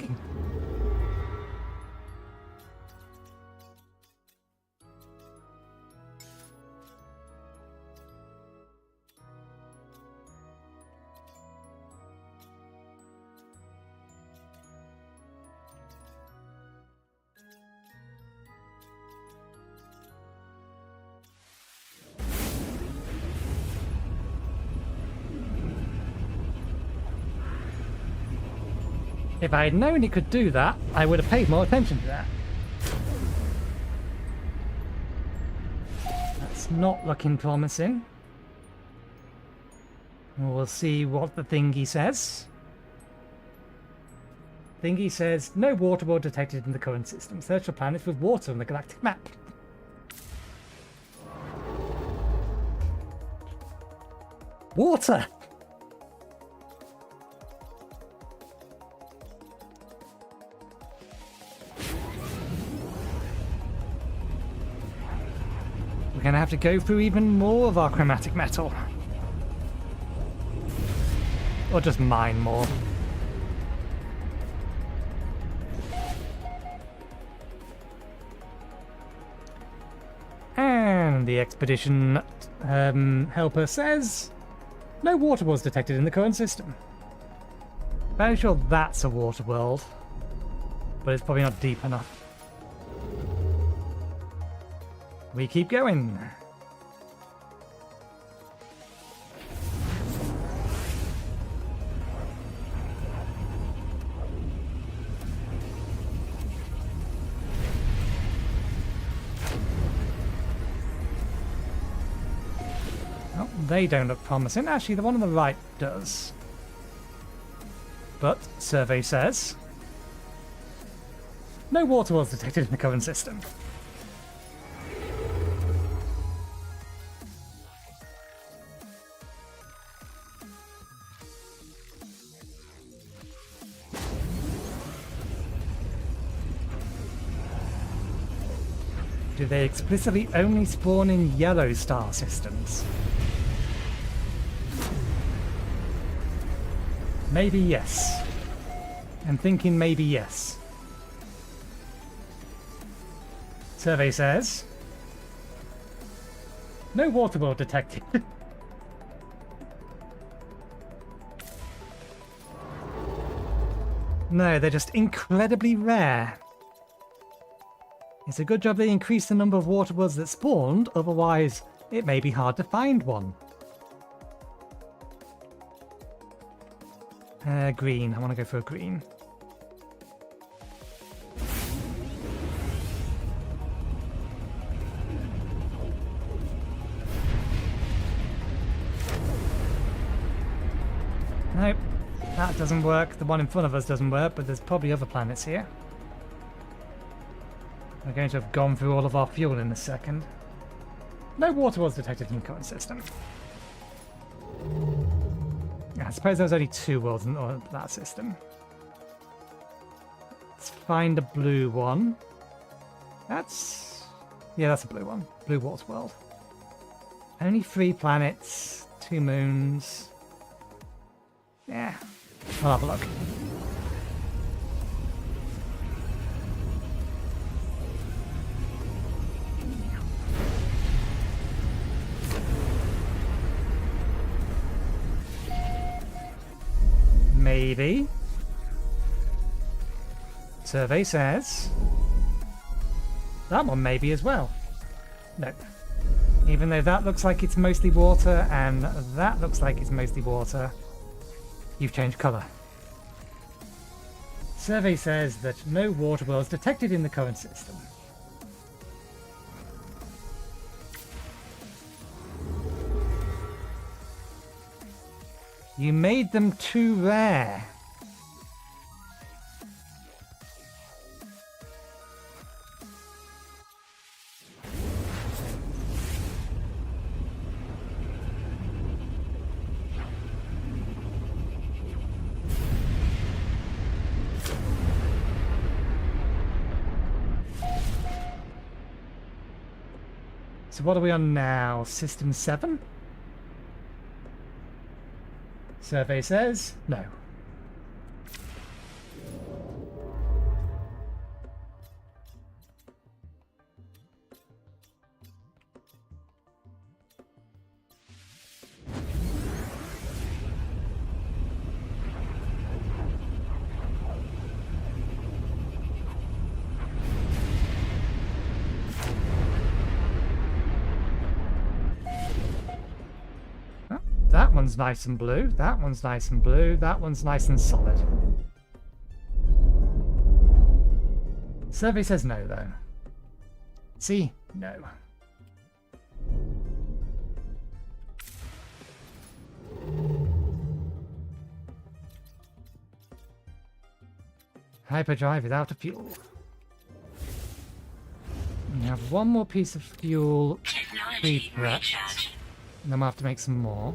[SPEAKER 1] If I had known it could do that, I would have paid more attention to that. That's not looking promising. We'll see what the thingy says. Thingy says, no water world detected in the current system. Search for planets with water on the galactic map. Water! We're going to have to go through even more of our chromatic metal. Or just mine more. And the expedition helper says, no water was detected in the current system. Very sure that's a water world, but it's probably not deep enough. We keep going. Oh, they don't look promising. Actually, the one on the right does. But survey says no water was detected in the current system. Do they explicitly only spawn in yellow star systems? Maybe yes. I'm thinking maybe yes. Survey says no water world detected. No, they're just incredibly rare. It's a good job they increased the number of water worlds that spawned, otherwise it may be hard to find one. Green. I want to go for a green. Nope, that doesn't work. The one in front of us doesn't work, but there's probably other planets here. We're going to have gone through all of our fuel in a second. No water was detected in the current system. I suppose there was only 2 worlds in that system. Let's find a blue one. Yeah, that's a blue one. Blue water world. Only 3 planets, 2 moons. Yeah, I'll have a look. Maybe. Survey says that one maybe as well. Nope. Even though that looks like it's mostly water and that looks like it's mostly water, you've changed colour. Survey says that no water worlds detected in the current system. You made them too rare. So what are we on now? System 7? Survey says no. That one's nice and blue, that one's nice and blue, that one's nice and solid. Survey says no, though. See? No. Hyperdrive without a fuel. We have one more piece of fuel
[SPEAKER 2] Technology
[SPEAKER 1] prepped,
[SPEAKER 2] recharge.
[SPEAKER 1] and then we'll have to make some more.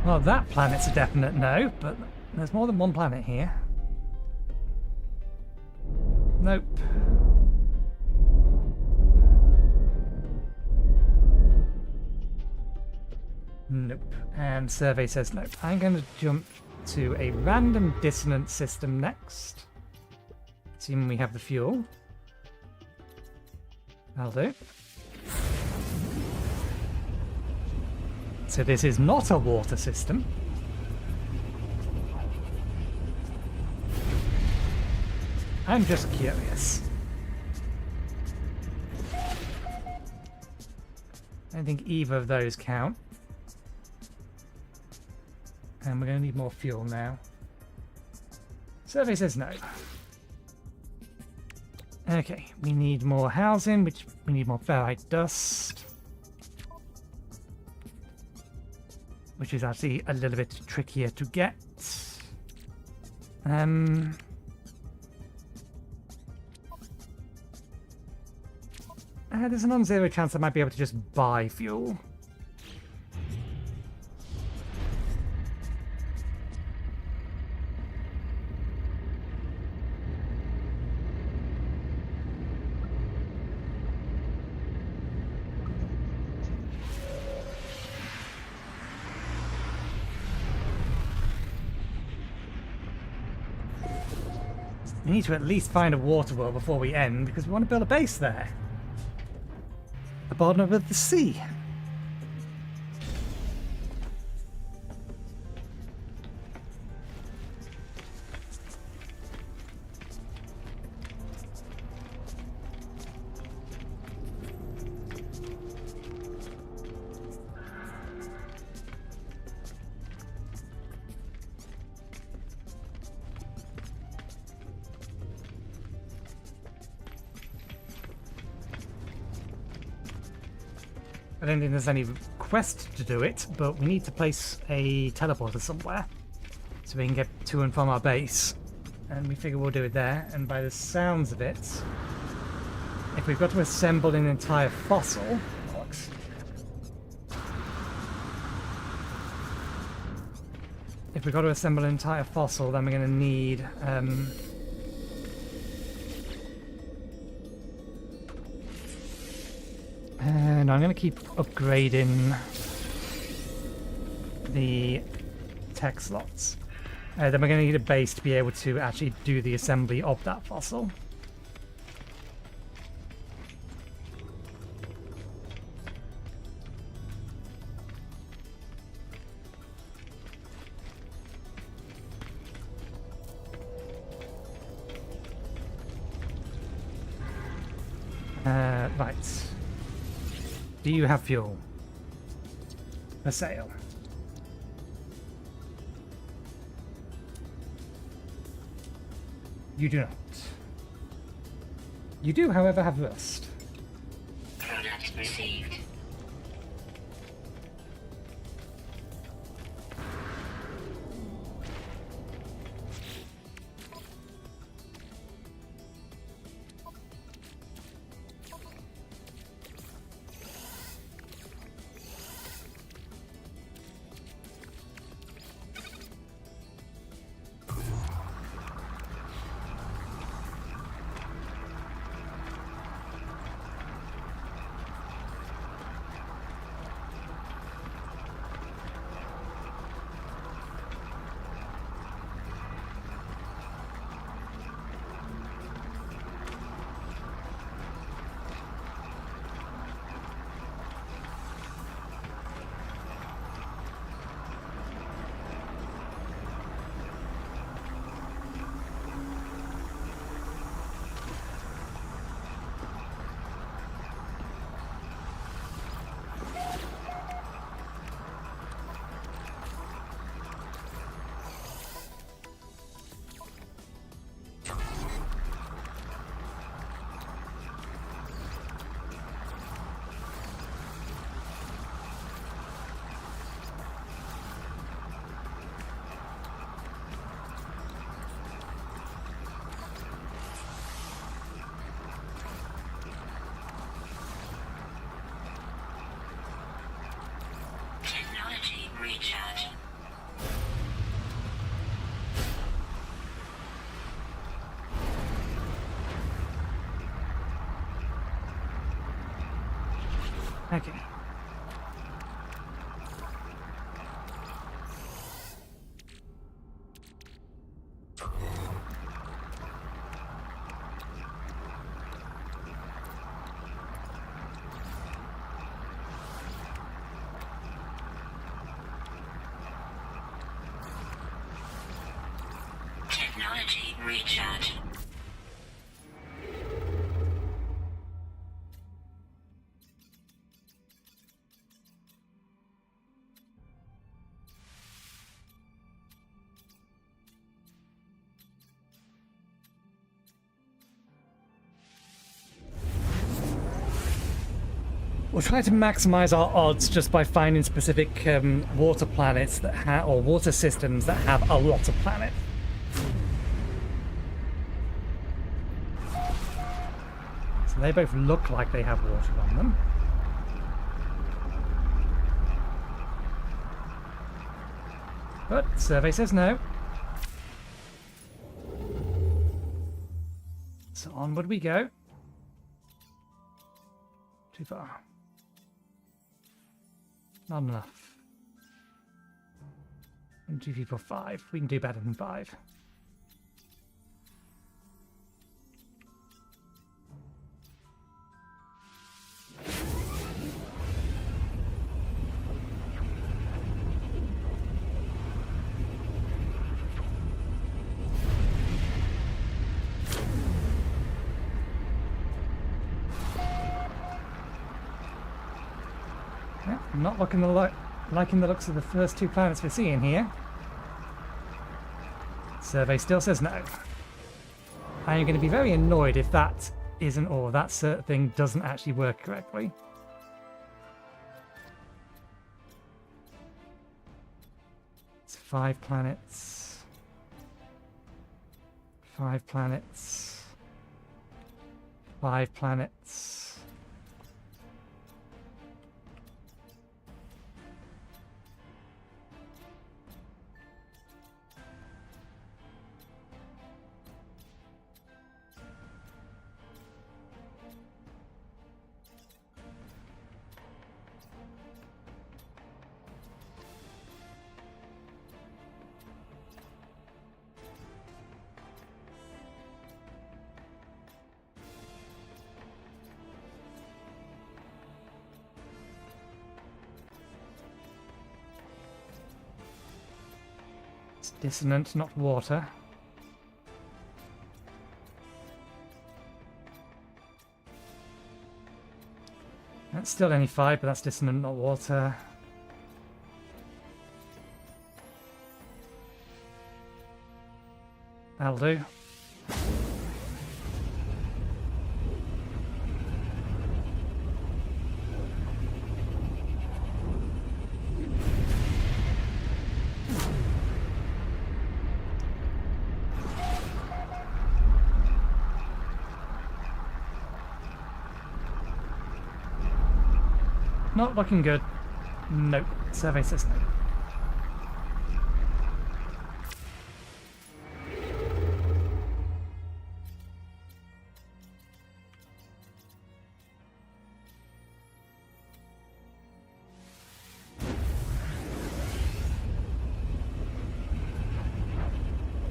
[SPEAKER 1] Well, that planet's a definite no, but there's more than one planet here. Nope. Nope. And survey says nope. I'm going to jump to a random dissonant system next. Assuming we have the fuel. That'll do. So this is not a water system. I'm just curious. I don't think either of those count. And we're going to need more fuel now. Survey says no. Okay, we need more housing, which we need more ferrite dust. Which is actually a little bit trickier to get. There's a non-zero chance I might be able to just buy fuel. We need to at least find a water world before we end, because we want to build a base there. At the bottom of the sea. I don't think there's any quest to do it, but we need to place a teleporter somewhere so we can get to and from our base. And we figure we'll do it there. And by the sounds of it, if we've got to assemble an entire fossil, if we've got to assemble an entire fossil, then we're going to need and I'm going to keep upgrading the tech slots. Then we're going to need a base to be able to actually do the assembly of that fossil. Right. Do you have fuel for sale? You do not. You do, however, have rust.
[SPEAKER 2] Product received. Technology recharge.
[SPEAKER 1] Okay.
[SPEAKER 2] Technology recharge.
[SPEAKER 1] We'll try to maximize our odds just by finding specific water planets that or water systems that have a lot of planets. So they both look like they have water on them. But survey says no. So onward we go. Too far. Not enough. 1, 2, 3, 4, 5. We can do better than 5. Yeah, I'm not liking the looks of the first two planets we're seeing here. Survey still says no. I am going to be very annoyed if that isn't, or that certain thing doesn't actually work correctly. It's 5 planets. 5 planets. 5 planets. It's dissonant, not water. That's still only 5, but that's dissonant, not water. That'll do. Not looking good. Nope. Survey says no.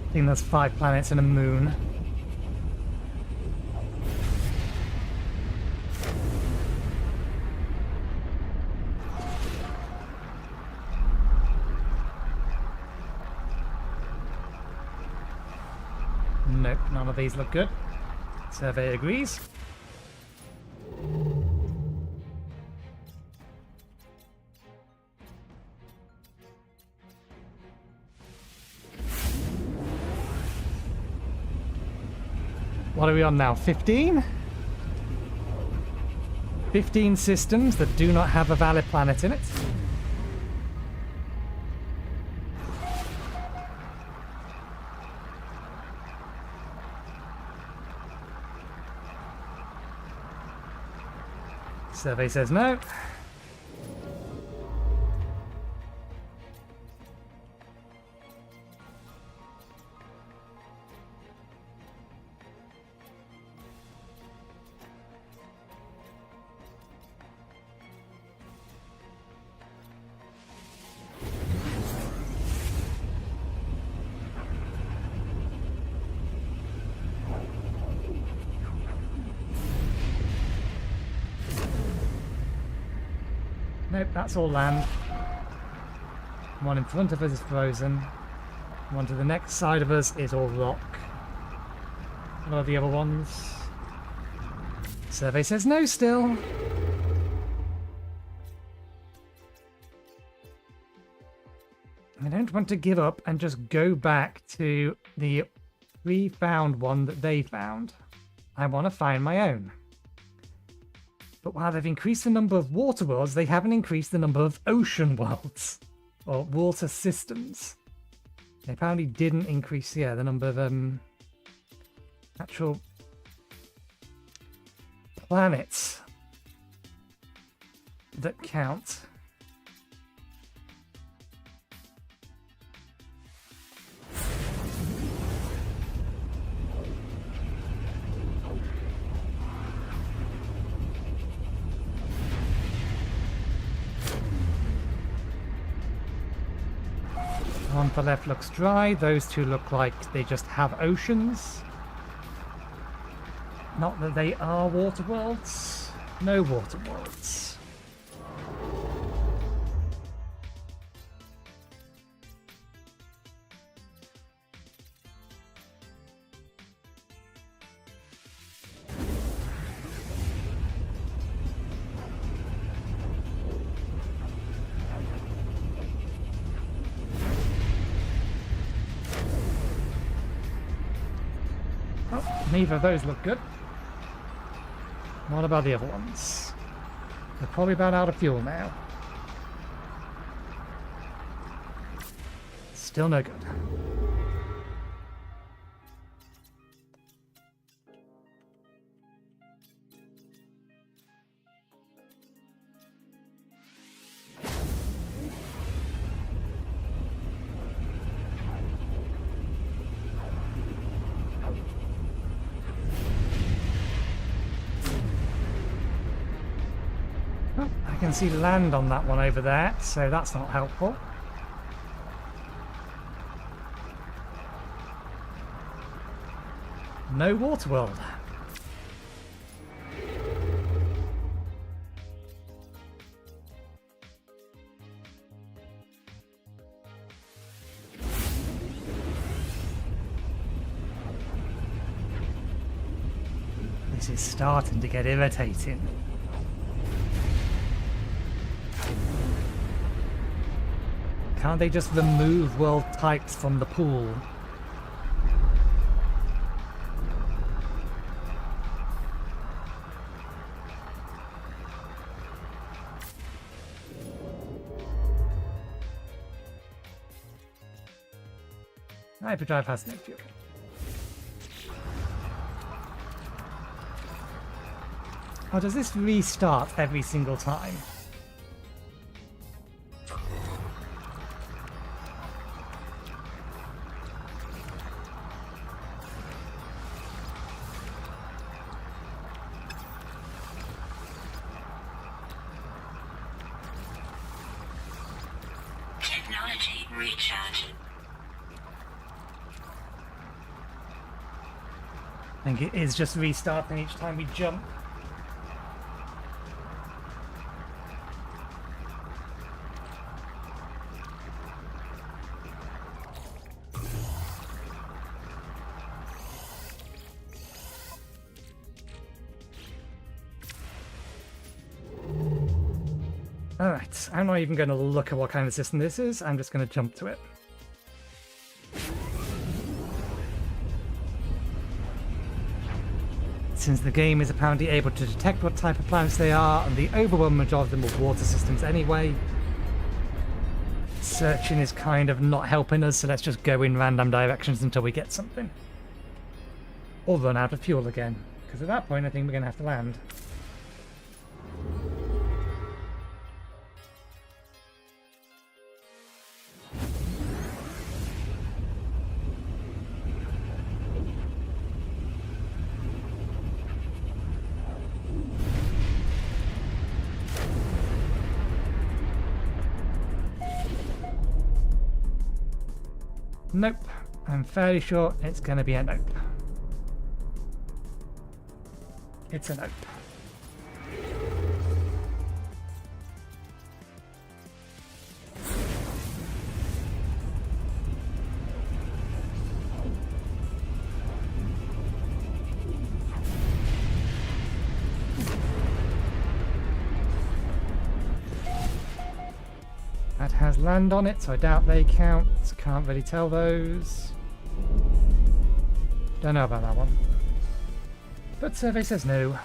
[SPEAKER 1] I think there's 5 planets and a moon. Nope, none of these look good. Survey agrees. What are we on now? 15? 15 systems that do not have a valid planet in it. Survey says no. Nope, that's all land. One in front of us is frozen. One to the next side of us is all rock. What are the other ones? Survey says no still. I don't want to give up and just go back to the pre-found one that they found. I want to find my own. But while they've increased the number of water worlds, they haven't increased the number of ocean worlds. Or water systems. They apparently didn't increase, yeah, the number of actual planets that count. One for left looks dry, those two look like they just have oceans. Not that they are water worlds. No water worlds. Neither of those look good. What about the other ones? They're probably about out of fuel now. Still no good. I can see land on that one over there, so that's not helpful. No water world. This is starting to get irritating. Can't they just remove world types from the pool? Hyperdrive has no fuel. Oh, does this restart every single time?
[SPEAKER 2] Technology recharge.
[SPEAKER 1] I think it is just restarting each time we jump. Alright, I'm not even going to look at what kind of system this is, I'm just going to jump to it. Since the game is apparently able to detect what type of planets they are, and the overwhelming majority of them are water systems anyway, searching is kind of not helping us, so let's just go in random directions until we get something. Or run out of fuel again, because at that point I think we're going to have to land. Nope. I'm fairly sure it's going to be a nope. It's a nope. That has land on it, so I doubt they count. Can't really tell those. Don't know about that one. But survey says no.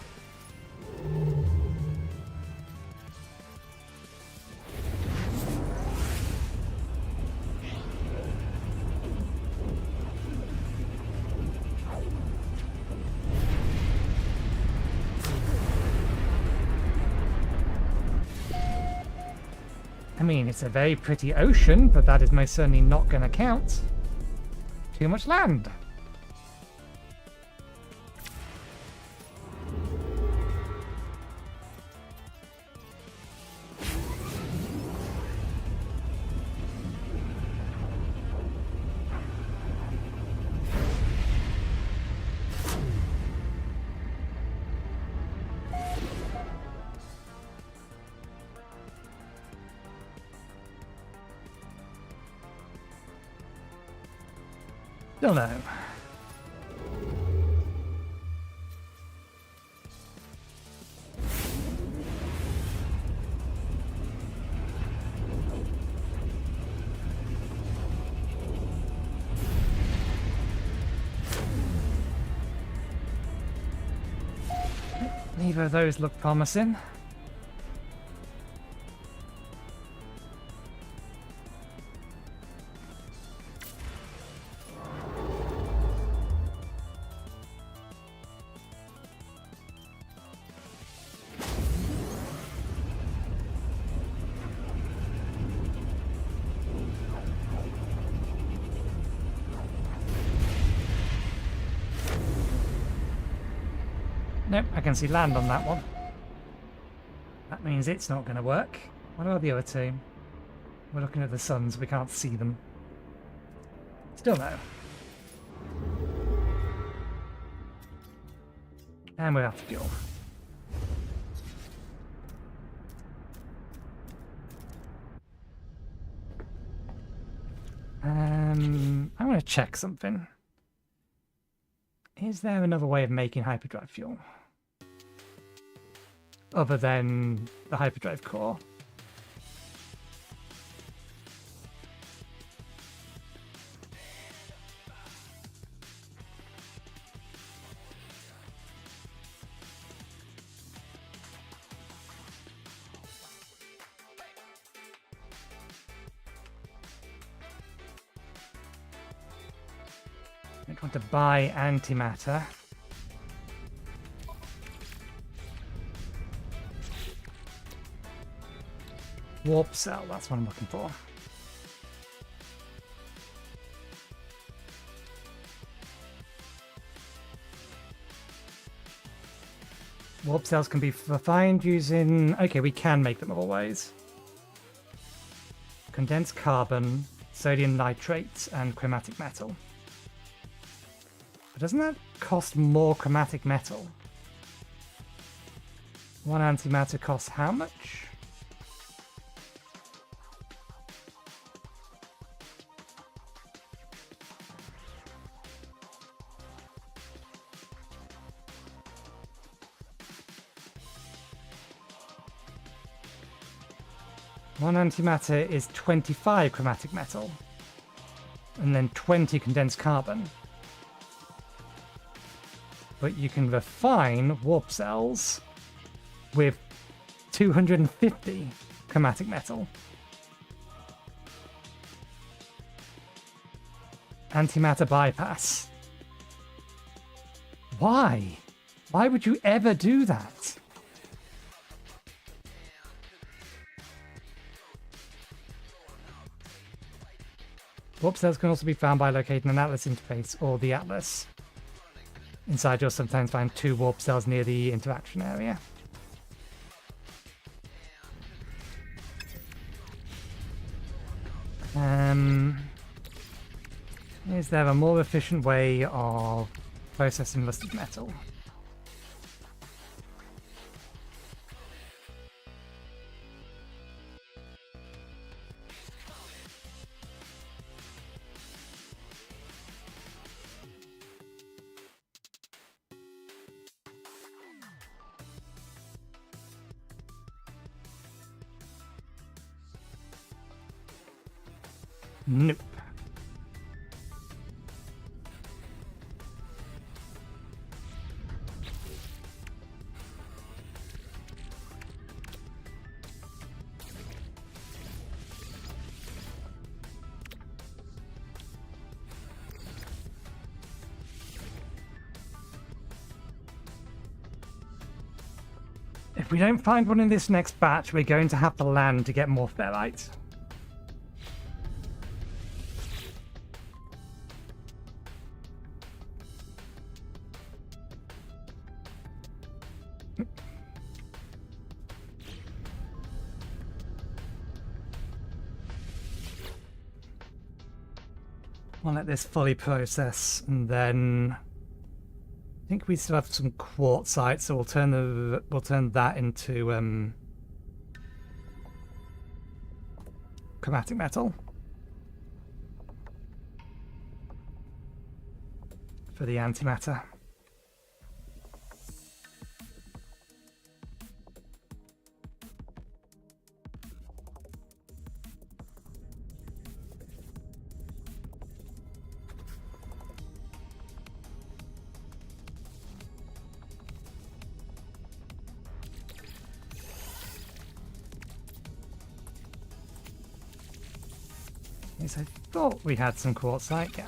[SPEAKER 1] I mean, it's a very pretty ocean, but that is most certainly not going to count. Too much land. Don't know. Neither of those look promising. Nope, I can see land on that one. That means it's not going to work. What about the other two? We're looking at the suns, we can't see them. Still no. And we're out of fuel. I want to check something. Is there another way of making hyperdrive fuel? Other than the hyperdrive core? I don't want to buy antimatter. Warp cell, that's what I'm looking for. Warp cells can be refined using... Okay, we can make them other ways. Condensed carbon, sodium nitrate, and chromatic metal. But doesn't that cost more chromatic metal? One antimatter costs how much? One antimatter is 25 chromatic metal, and then 20 condensed carbon. But you can refine warp cells with 250 chromatic metal. Antimatter bypass. Why? Why would you ever do that? Warp cells can also be found by locating an Atlas interface or the Atlas. Inside, you'll sometimes find 2 warp cells near the interaction area. Is there a more efficient way of processing rusted metal? Nope. If we don't find one in this next batch, we're going to have to land to get more ferrite. I'll let this fully process, and then I think we still have some quartzite, so we'll turn that into chromatic metal for the antimatter. least I thought we had some quartzite, yeah.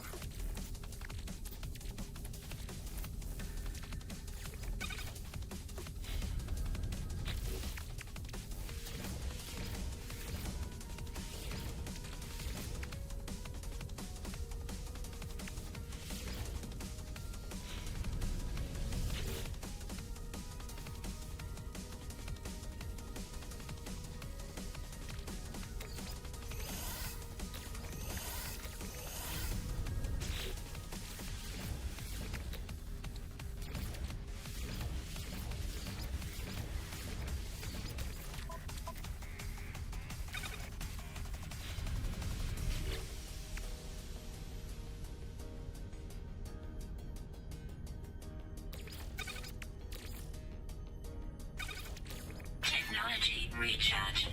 [SPEAKER 2] Technology recharge.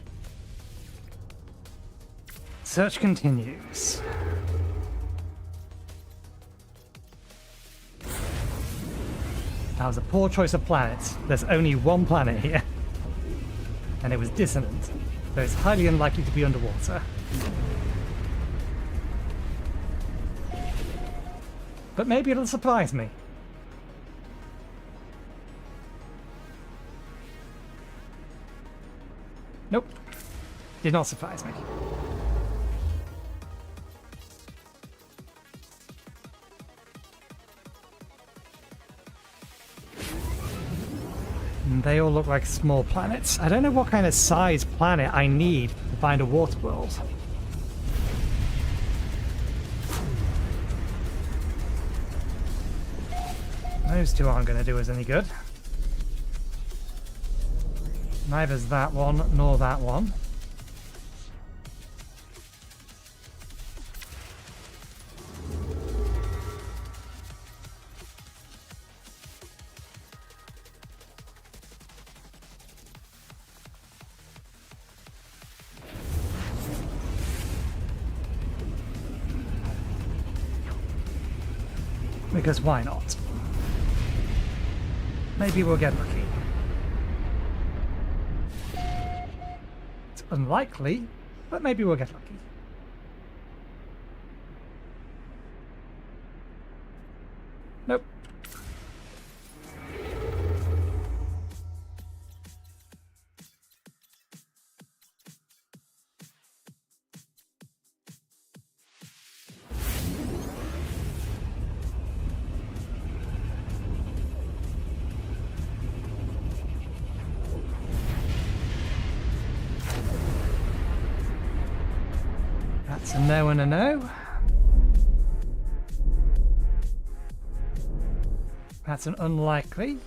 [SPEAKER 1] Search continues. That was a poor choice of planets. There's only one planet here. And it was dissonant, so it's highly unlikely to be underwater. But maybe it'll surprise me. Nope. Did not surprise me. And they all look like small planets. I don't know what kind of size planet I need to find a water world. Those two aren't going to do us any good. Neither's that one, nor that one. Because why not? Maybe we'll get lucky. It's unlikely, but maybe we'll get lucky. Nope. That's a no and a no. That's an unlikely.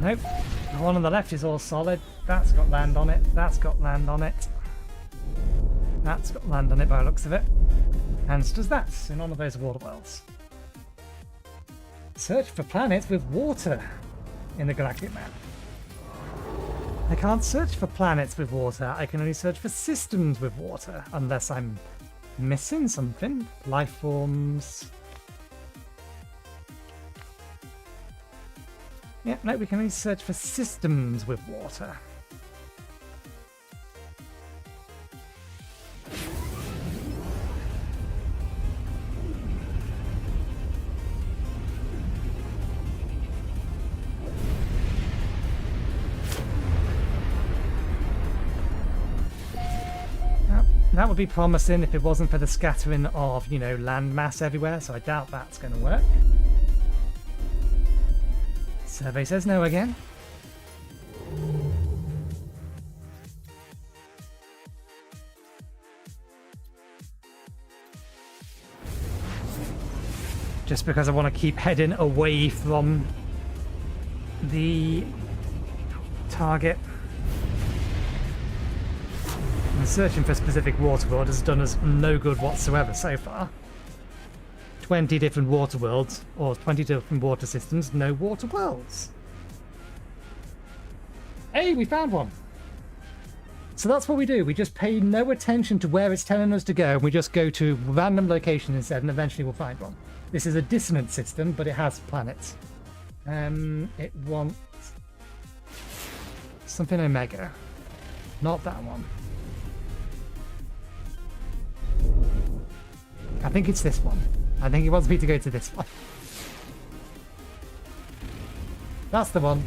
[SPEAKER 1] Nope. The one on the left is all solid. That's got land on it. That's got land on it. That's got land on it by the looks of it. And so does that in one of those water worlds. Search for planets with water in the galactic map. I can't search for planets with water. I can only search for systems with water. Unless I'm missing something. Life forms. Yeah, no, we can only search for systems with water. That would be promising if it wasn't for the scattering of, you know, land mass everywhere, so I doubt that's going to work. Survey says no again. Just because I want to keep heading away from the target. And searching for specific water world has done us no good whatsoever so far. 20 different water worlds, or 20 different water systems, no water worlds. Hey, we found one! So that's what we do. We just pay no attention to where it's telling us to go, and we just go to random locations instead, and eventually we'll find one. This is a dissonant system, but it has planets. It wants something Omega. Not that one. I think it's this one. I think he wants me to go to this one. That's the one.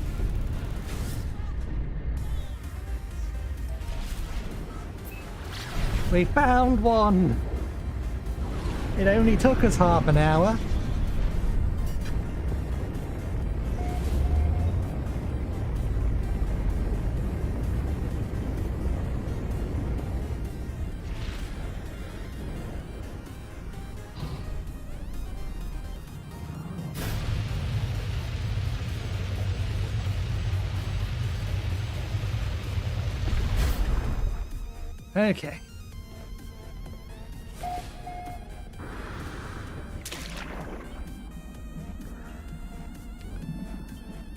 [SPEAKER 1] We found one! It only took us half an hour. Okay.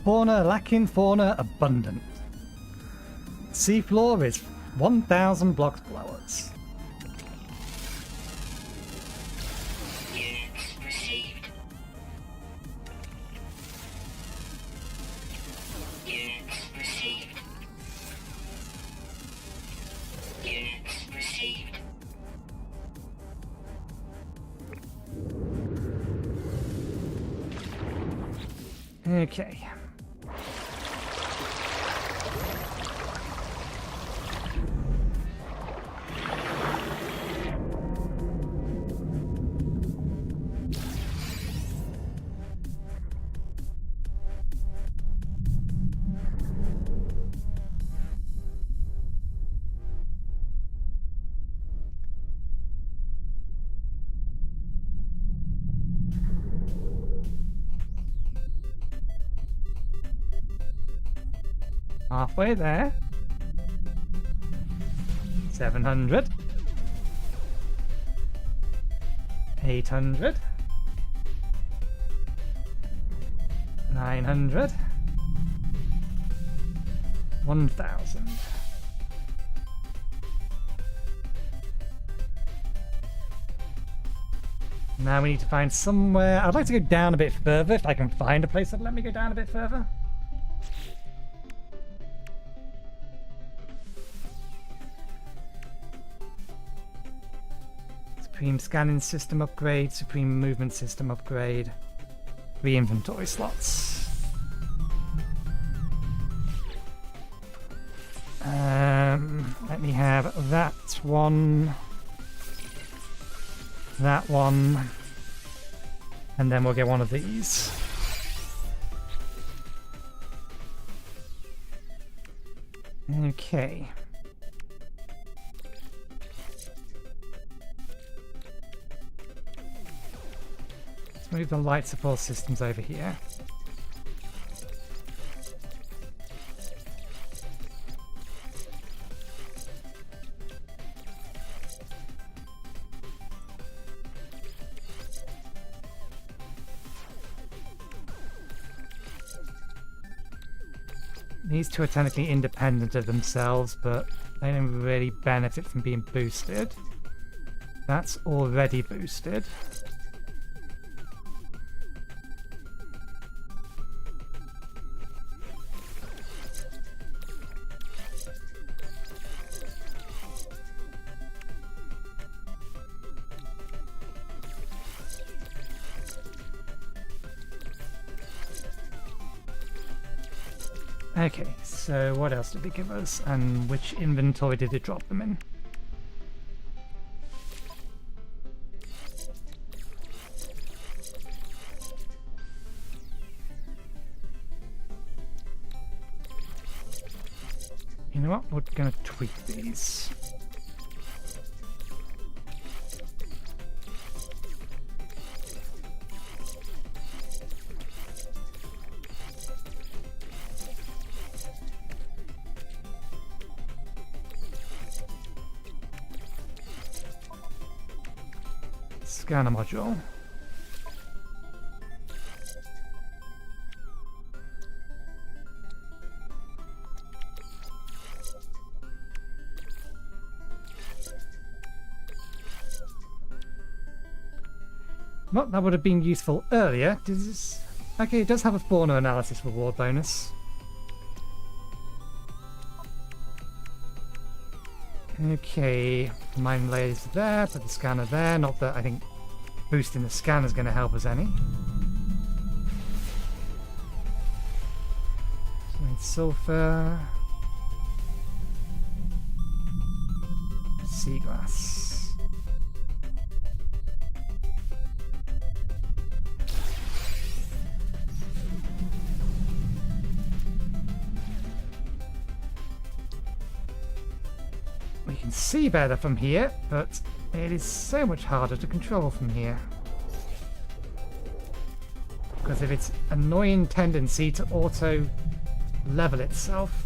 [SPEAKER 1] Fauna lacking, fauna abundant. Seafloor is 1,000 blocks below us.
[SPEAKER 2] Units received. Units received. Units received.
[SPEAKER 1] Okay. Halfway there. 700. 800. 900. 1,000. Now we need to find somewhere. I'd like to go down a bit further if I can find a place that'll let me go down a bit further. Supreme scanning system upgrade, supreme movement system upgrade, 3 inventory slots. Let me have that one, and then we'll get one of these. Okay. Let's move the light support systems over here. These two are technically independent of themselves, but they don't really benefit from being boosted. That's already boosted. Okay, so what else did it give us, and which inventory did it drop them in? You know what, we're gonna tweak these. Scanner module. Well, that would have been useful earlier. Okay, it does have a fauna analysis reward bonus. Okay, mine layers there, put the scanner there. Not that I think boosting the scanner is going to help us any. Sulfur. Sea glass. We can see better from here, but it is so much harder to control from here. Because of its annoying tendency to auto level itself.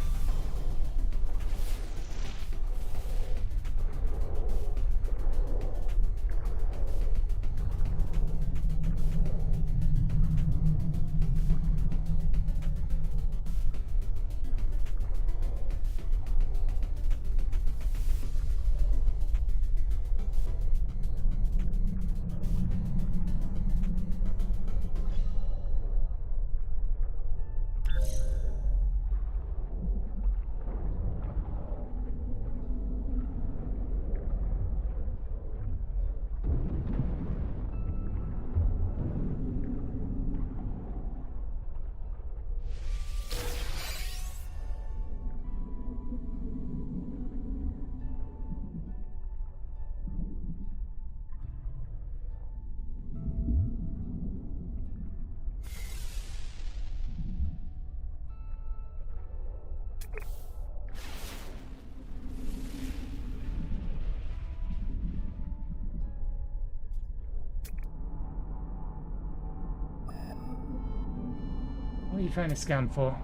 [SPEAKER 1] What are you trying to scan for?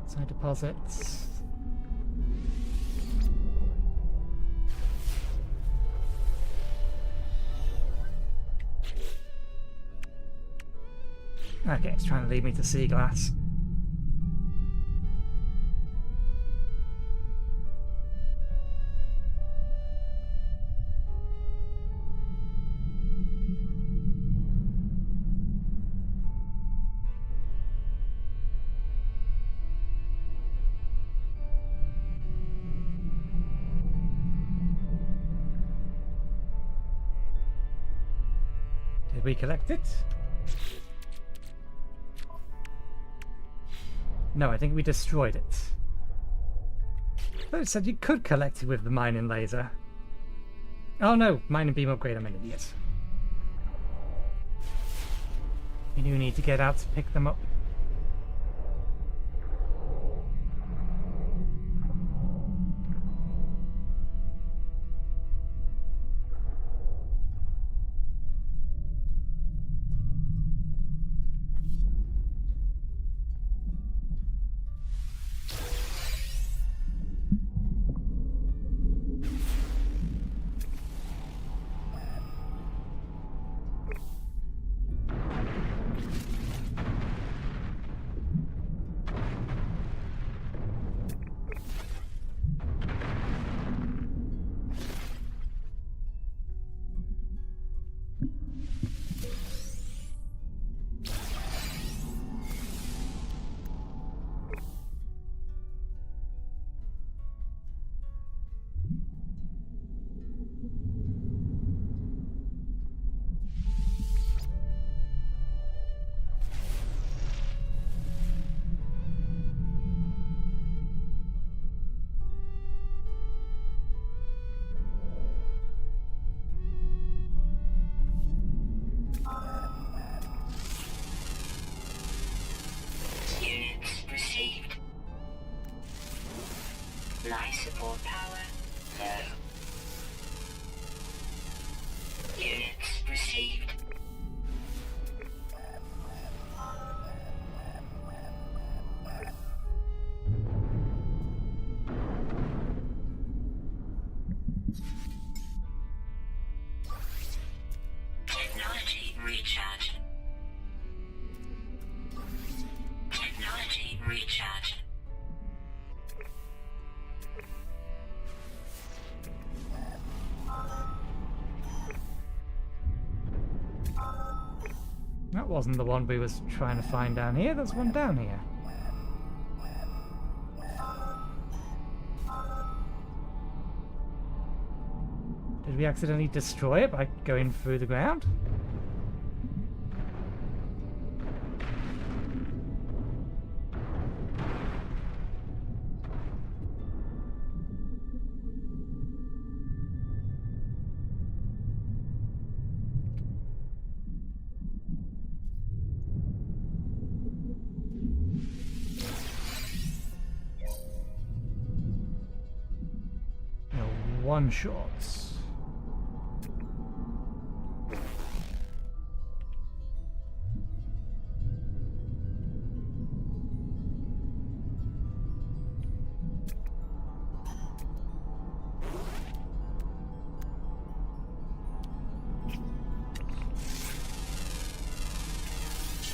[SPEAKER 1] Side deposits. Okay, it's trying to lead me to sea glass. Did we collect it? No, I think we destroyed it. But it said you could collect it with the mining laser. Oh no, mining beam upgrade, I'm an idiot. You do need to get out to pick them up.
[SPEAKER 2] Life support power low. Units received. Technology recharge.
[SPEAKER 1] That wasn't the one we was trying to find down here. There's one down here. Did we accidentally destroy it by going through the ground? One shots.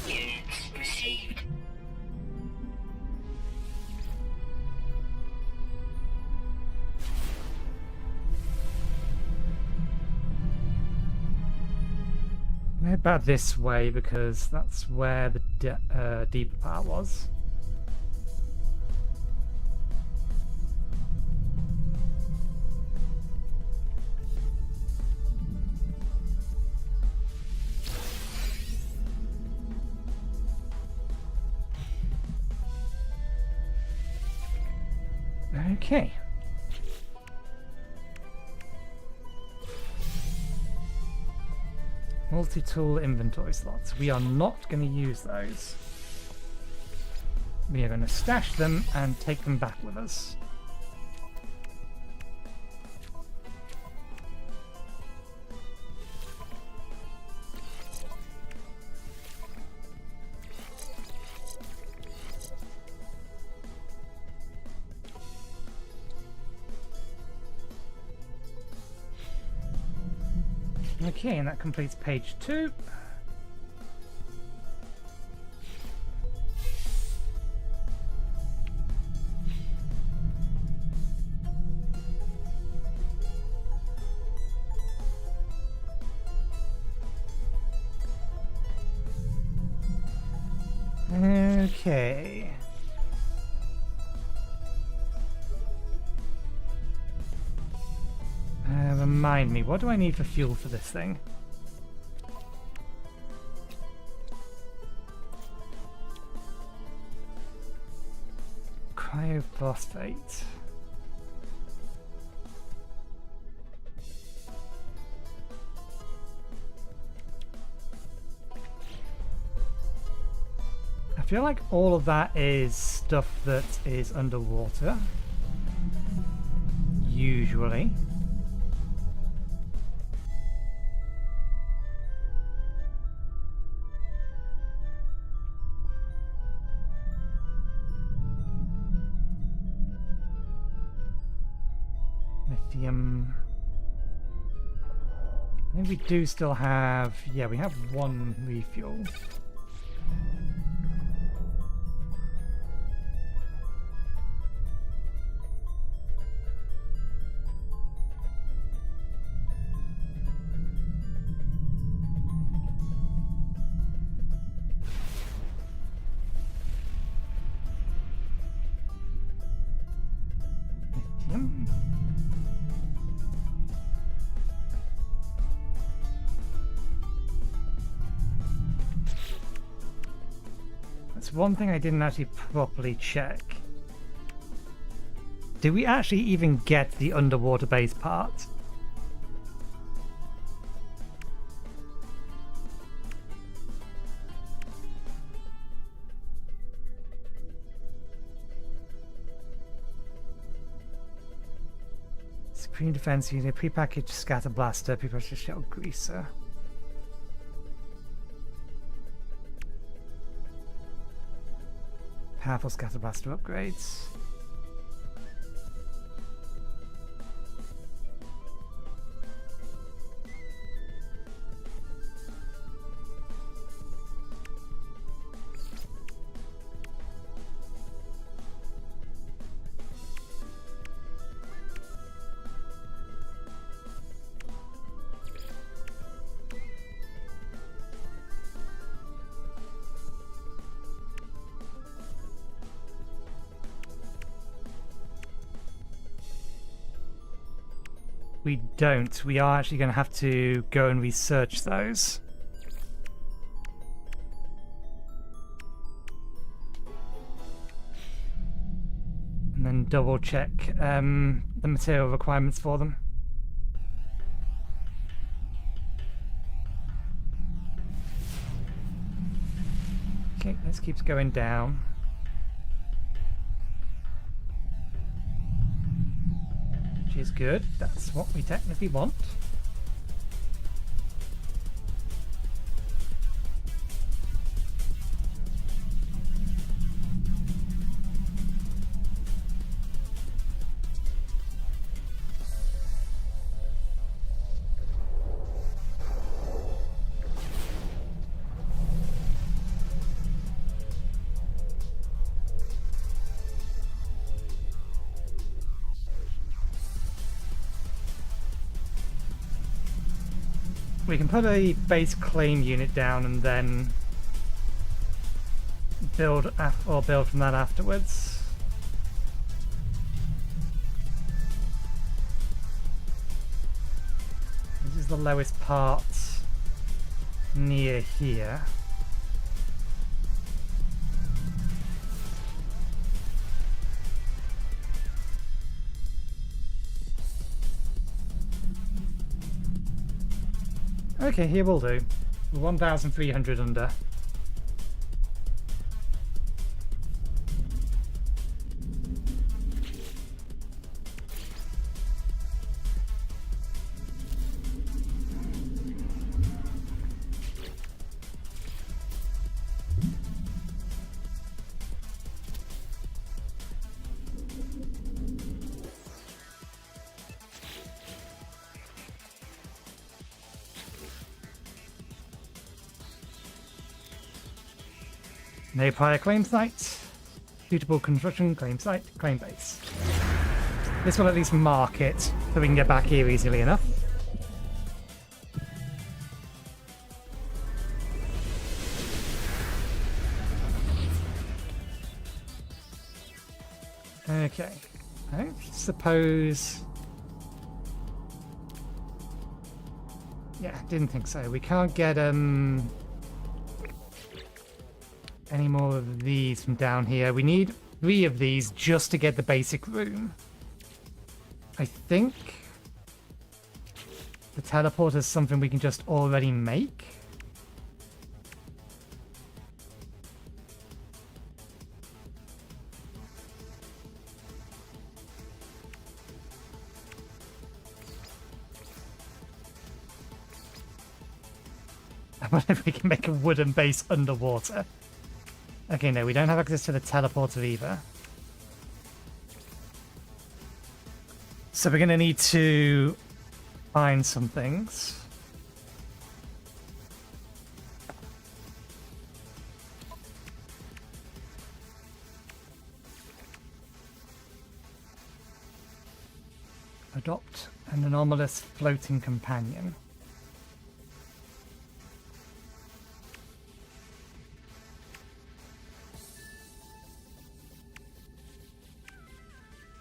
[SPEAKER 2] Units received.
[SPEAKER 1] Head back this way because that's where the deeper part was. Okay. Multi-tool inventory slots. We are not going to use those. We are going to stash them and take them back with us. Okay, and that completes page 2. Okay. Remind me, what do I need for fuel for this thing? Cryophosphate. I feel like all of that is stuff that is underwater. Usually. Lithium. I think we do still have... Yeah, we have one refuel. Lithium. That's one thing I didn't actually properly check. Did we actually even get the underwater base part? Supreme Defense Unit, prepackaged scatter blaster, prepackaged shell greaser. Powerful scatter blaster upgrades. We don't. We are actually going to have to go and research those. And then double check the material requirements for them. Okay, this keeps going down. Which is good. That's what we technically want. We can put a base claim unit down and then build from that afterwards. This is the lowest part near here. Okay, here will do. 1,300 under. No prior claim site. Suitable construction, claim site, claim base. This will at least mark it so we can get back here easily enough. Okay. I suppose... Yeah, didn't think so. We can't get any more of these from down here. We need 3 of these just to get the basic room. I think the teleport is something we can just already make. I wonder if we can make a wooden base underwater. Okay, no, we don't have access to the teleporter either. So we're going to need to find some things. Adopt an anomalous floating companion.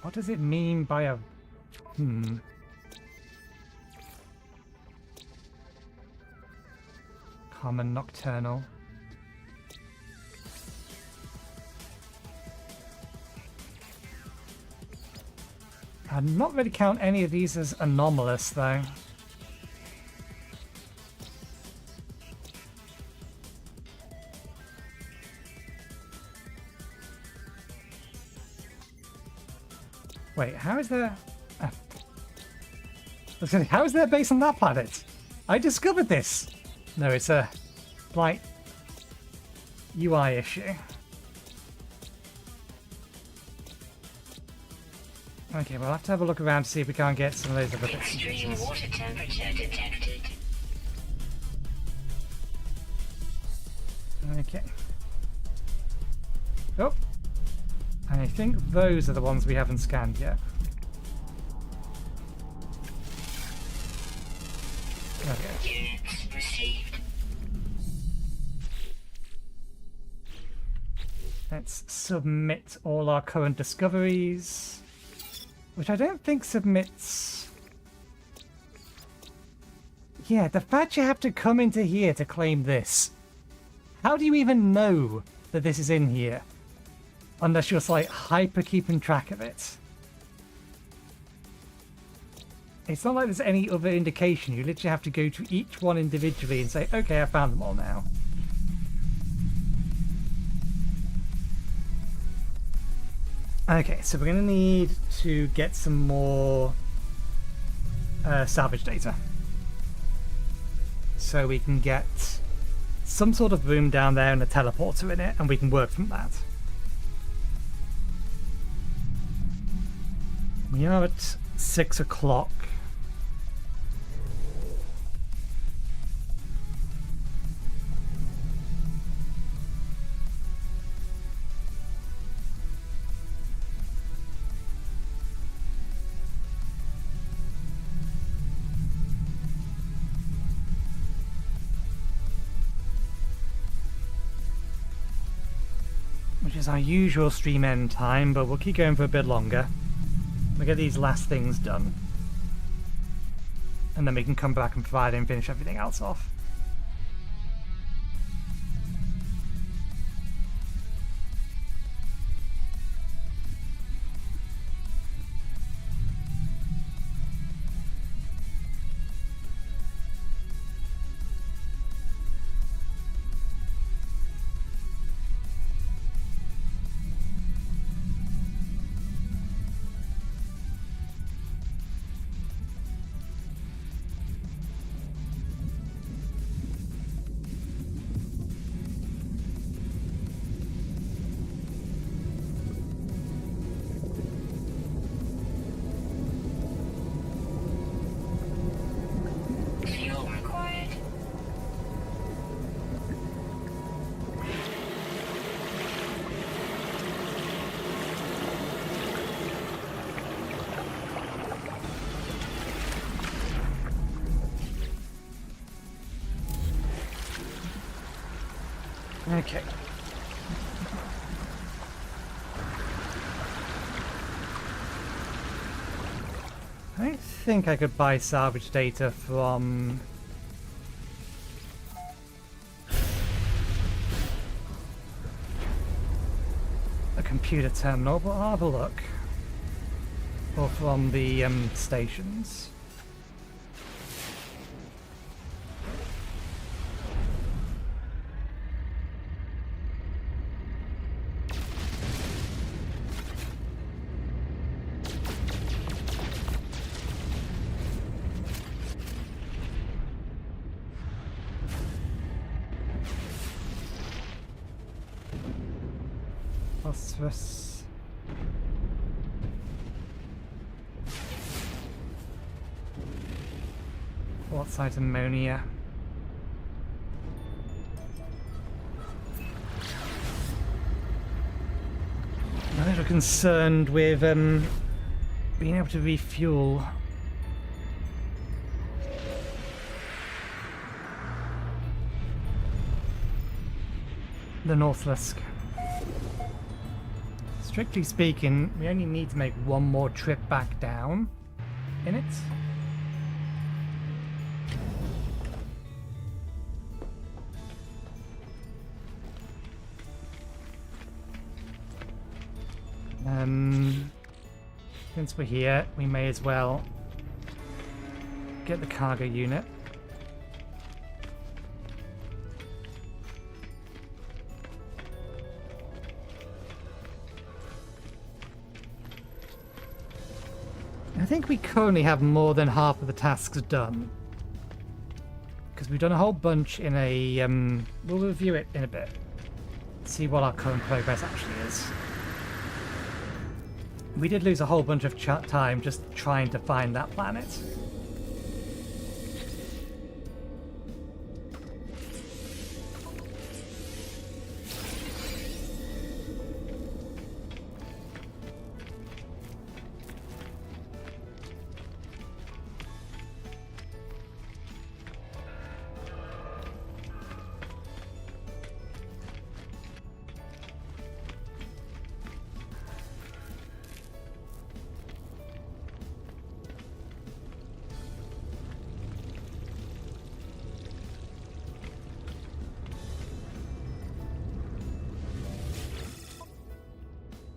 [SPEAKER 1] What does it mean by a... Common nocturnal. I'd not really count any of these as anomalous, though. Wait, how is there... How is there a base on that planet? I discovered this! No, it's a slight UI issue. Okay, we'll have to have a look around to see if we can't get some of those other bits and
[SPEAKER 2] Extreme
[SPEAKER 1] pieces.
[SPEAKER 2] water temperature detected.
[SPEAKER 1] Okay. Oh! I think those are the ones we haven't scanned yet. Okay.
[SPEAKER 2] Units received.
[SPEAKER 1] Let's submit all our current discoveries, which I don't think submits Yeah, the fact you have to come into here to claim this. How do you even know that this is in here? Unless you're just like hyper keeping track of it. It's not like there's any other indication. You literally have to go to each one individually and say, okay, I found them all now. Okay, so we're going to need to get some more salvage data. So we can get some sort of room down there and a teleporter in it, and we can work from that. We are at 6 o'clock. Which is our usual stream end time, but we'll keep going for a bit longer. We'll get these last things done. And then we can come back on Friday and finish everything else off.
[SPEAKER 2] Fuel required.
[SPEAKER 1] Okay. I think I could buy salvage data from a computer terminal, but I'll have a look. Or from the stations. Phosphorus. Quartzite ammonia. I'm a little concerned with being able to refuel. The Northlisk. Strictly speaking, we only need to make one more trip back down in it. Since we're here, we may as well get the cargo unit. I think we currently have more than half of the tasks done. Because we've done a whole bunch in a... we'll review it in a bit. See what our current progress actually is. We did lose a whole bunch of time just trying to find that planet.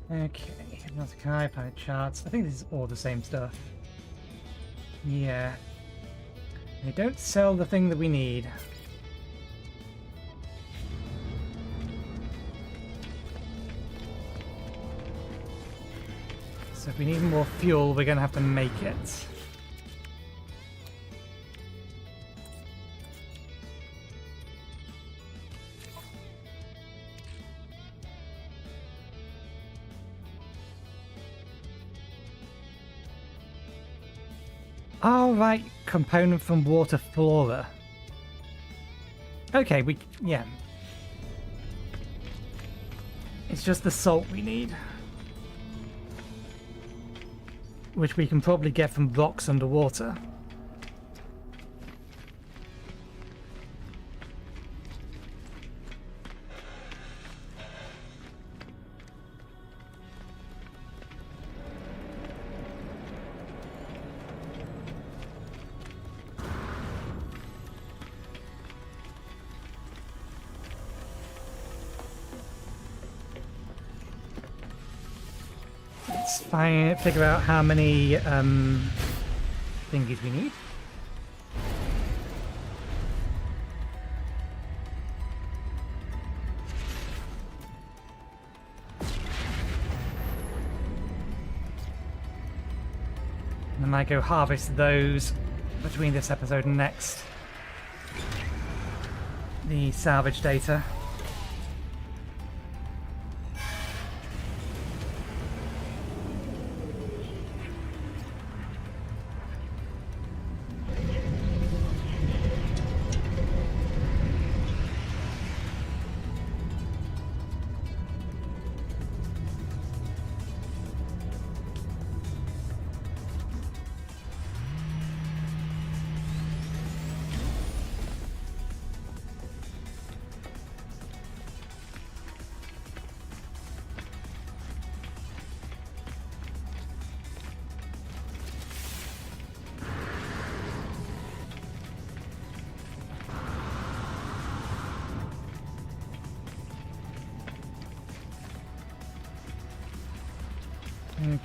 [SPEAKER 1] Okay, hypnotic eye, planet charts. I think this is all the same stuff. Yeah. They don't sell the thing that we need. So if we need more fuel, we're going to have to make it. Oh, right. Component from water flora. Okay, yeah. It's just the salt we need. Which we can probably get from rocks underwater. Let's figure out how many thingies we need. And I might go harvest those between this episode and next. The salvage data.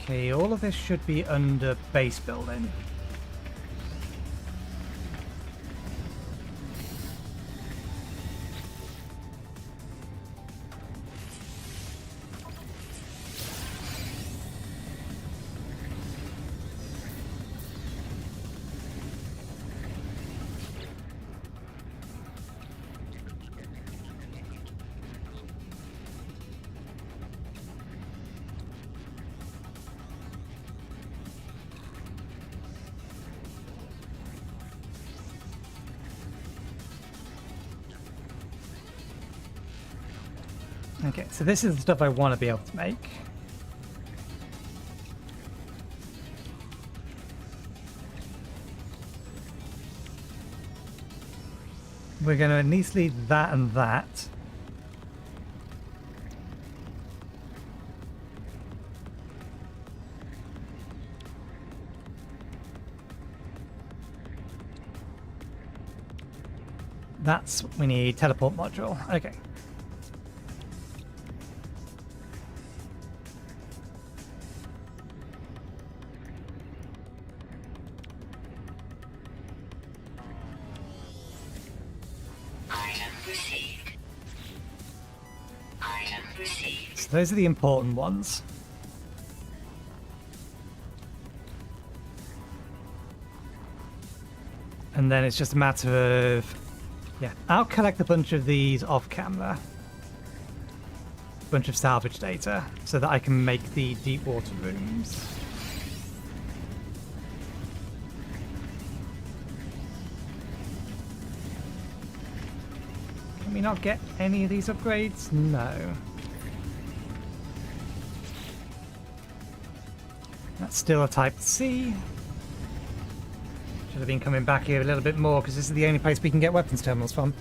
[SPEAKER 1] Okay, all of this should be under base building. Okay, so this is the stuff I want to be able to make. We're going to at least leave that and that. That's what we need. Teleport module. Okay. So those are the important ones. And then it's just a matter of, yeah, I'll collect a bunch of these off camera. A bunch of salvage data so that I can make the deep water rooms. Can we not get any of these upgrades? No. That's still a Type C. Should have been coming back here a little bit more because this is the only place we can get weapons terminals from.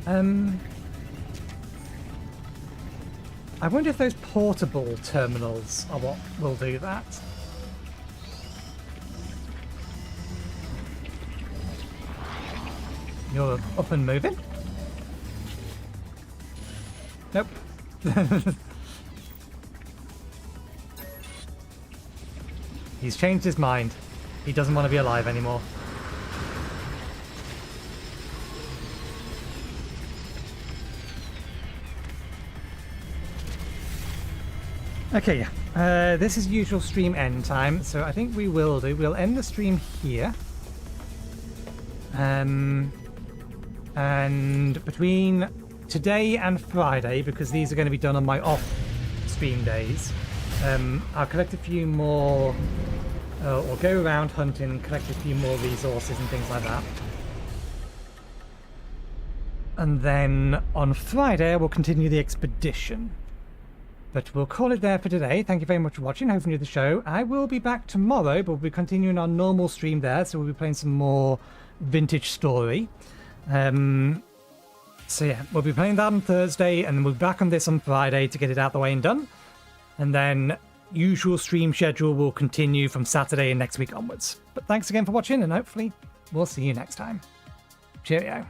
[SPEAKER 1] I wonder if those portable terminals are what will do that. You're up and moving? Nope. He's changed his mind. He doesn't want to be alive anymore. Okay, yeah. This is usual stream end time, so I think we'll end the stream here. And between today and Friday, because these are going to be done on my off stream days, I'll collect a few more, or go around hunting, collect a few more resources and things like that. And then on Friday, we'll continue the expedition. But we'll call it there for today. Thank you very much for watching. Hopefully you enjoyed the show. I will be back tomorrow, but we'll be continuing our normal stream there, so we'll be playing some more Vintage Story. So yeah, we'll be playing that on Thursday, and then we'll be back on this on Friday to get it out the way and done. And then usual stream schedule will continue from Saturday and next week onwards. But thanks again for watching, and hopefully we'll see you next time. Cheerio.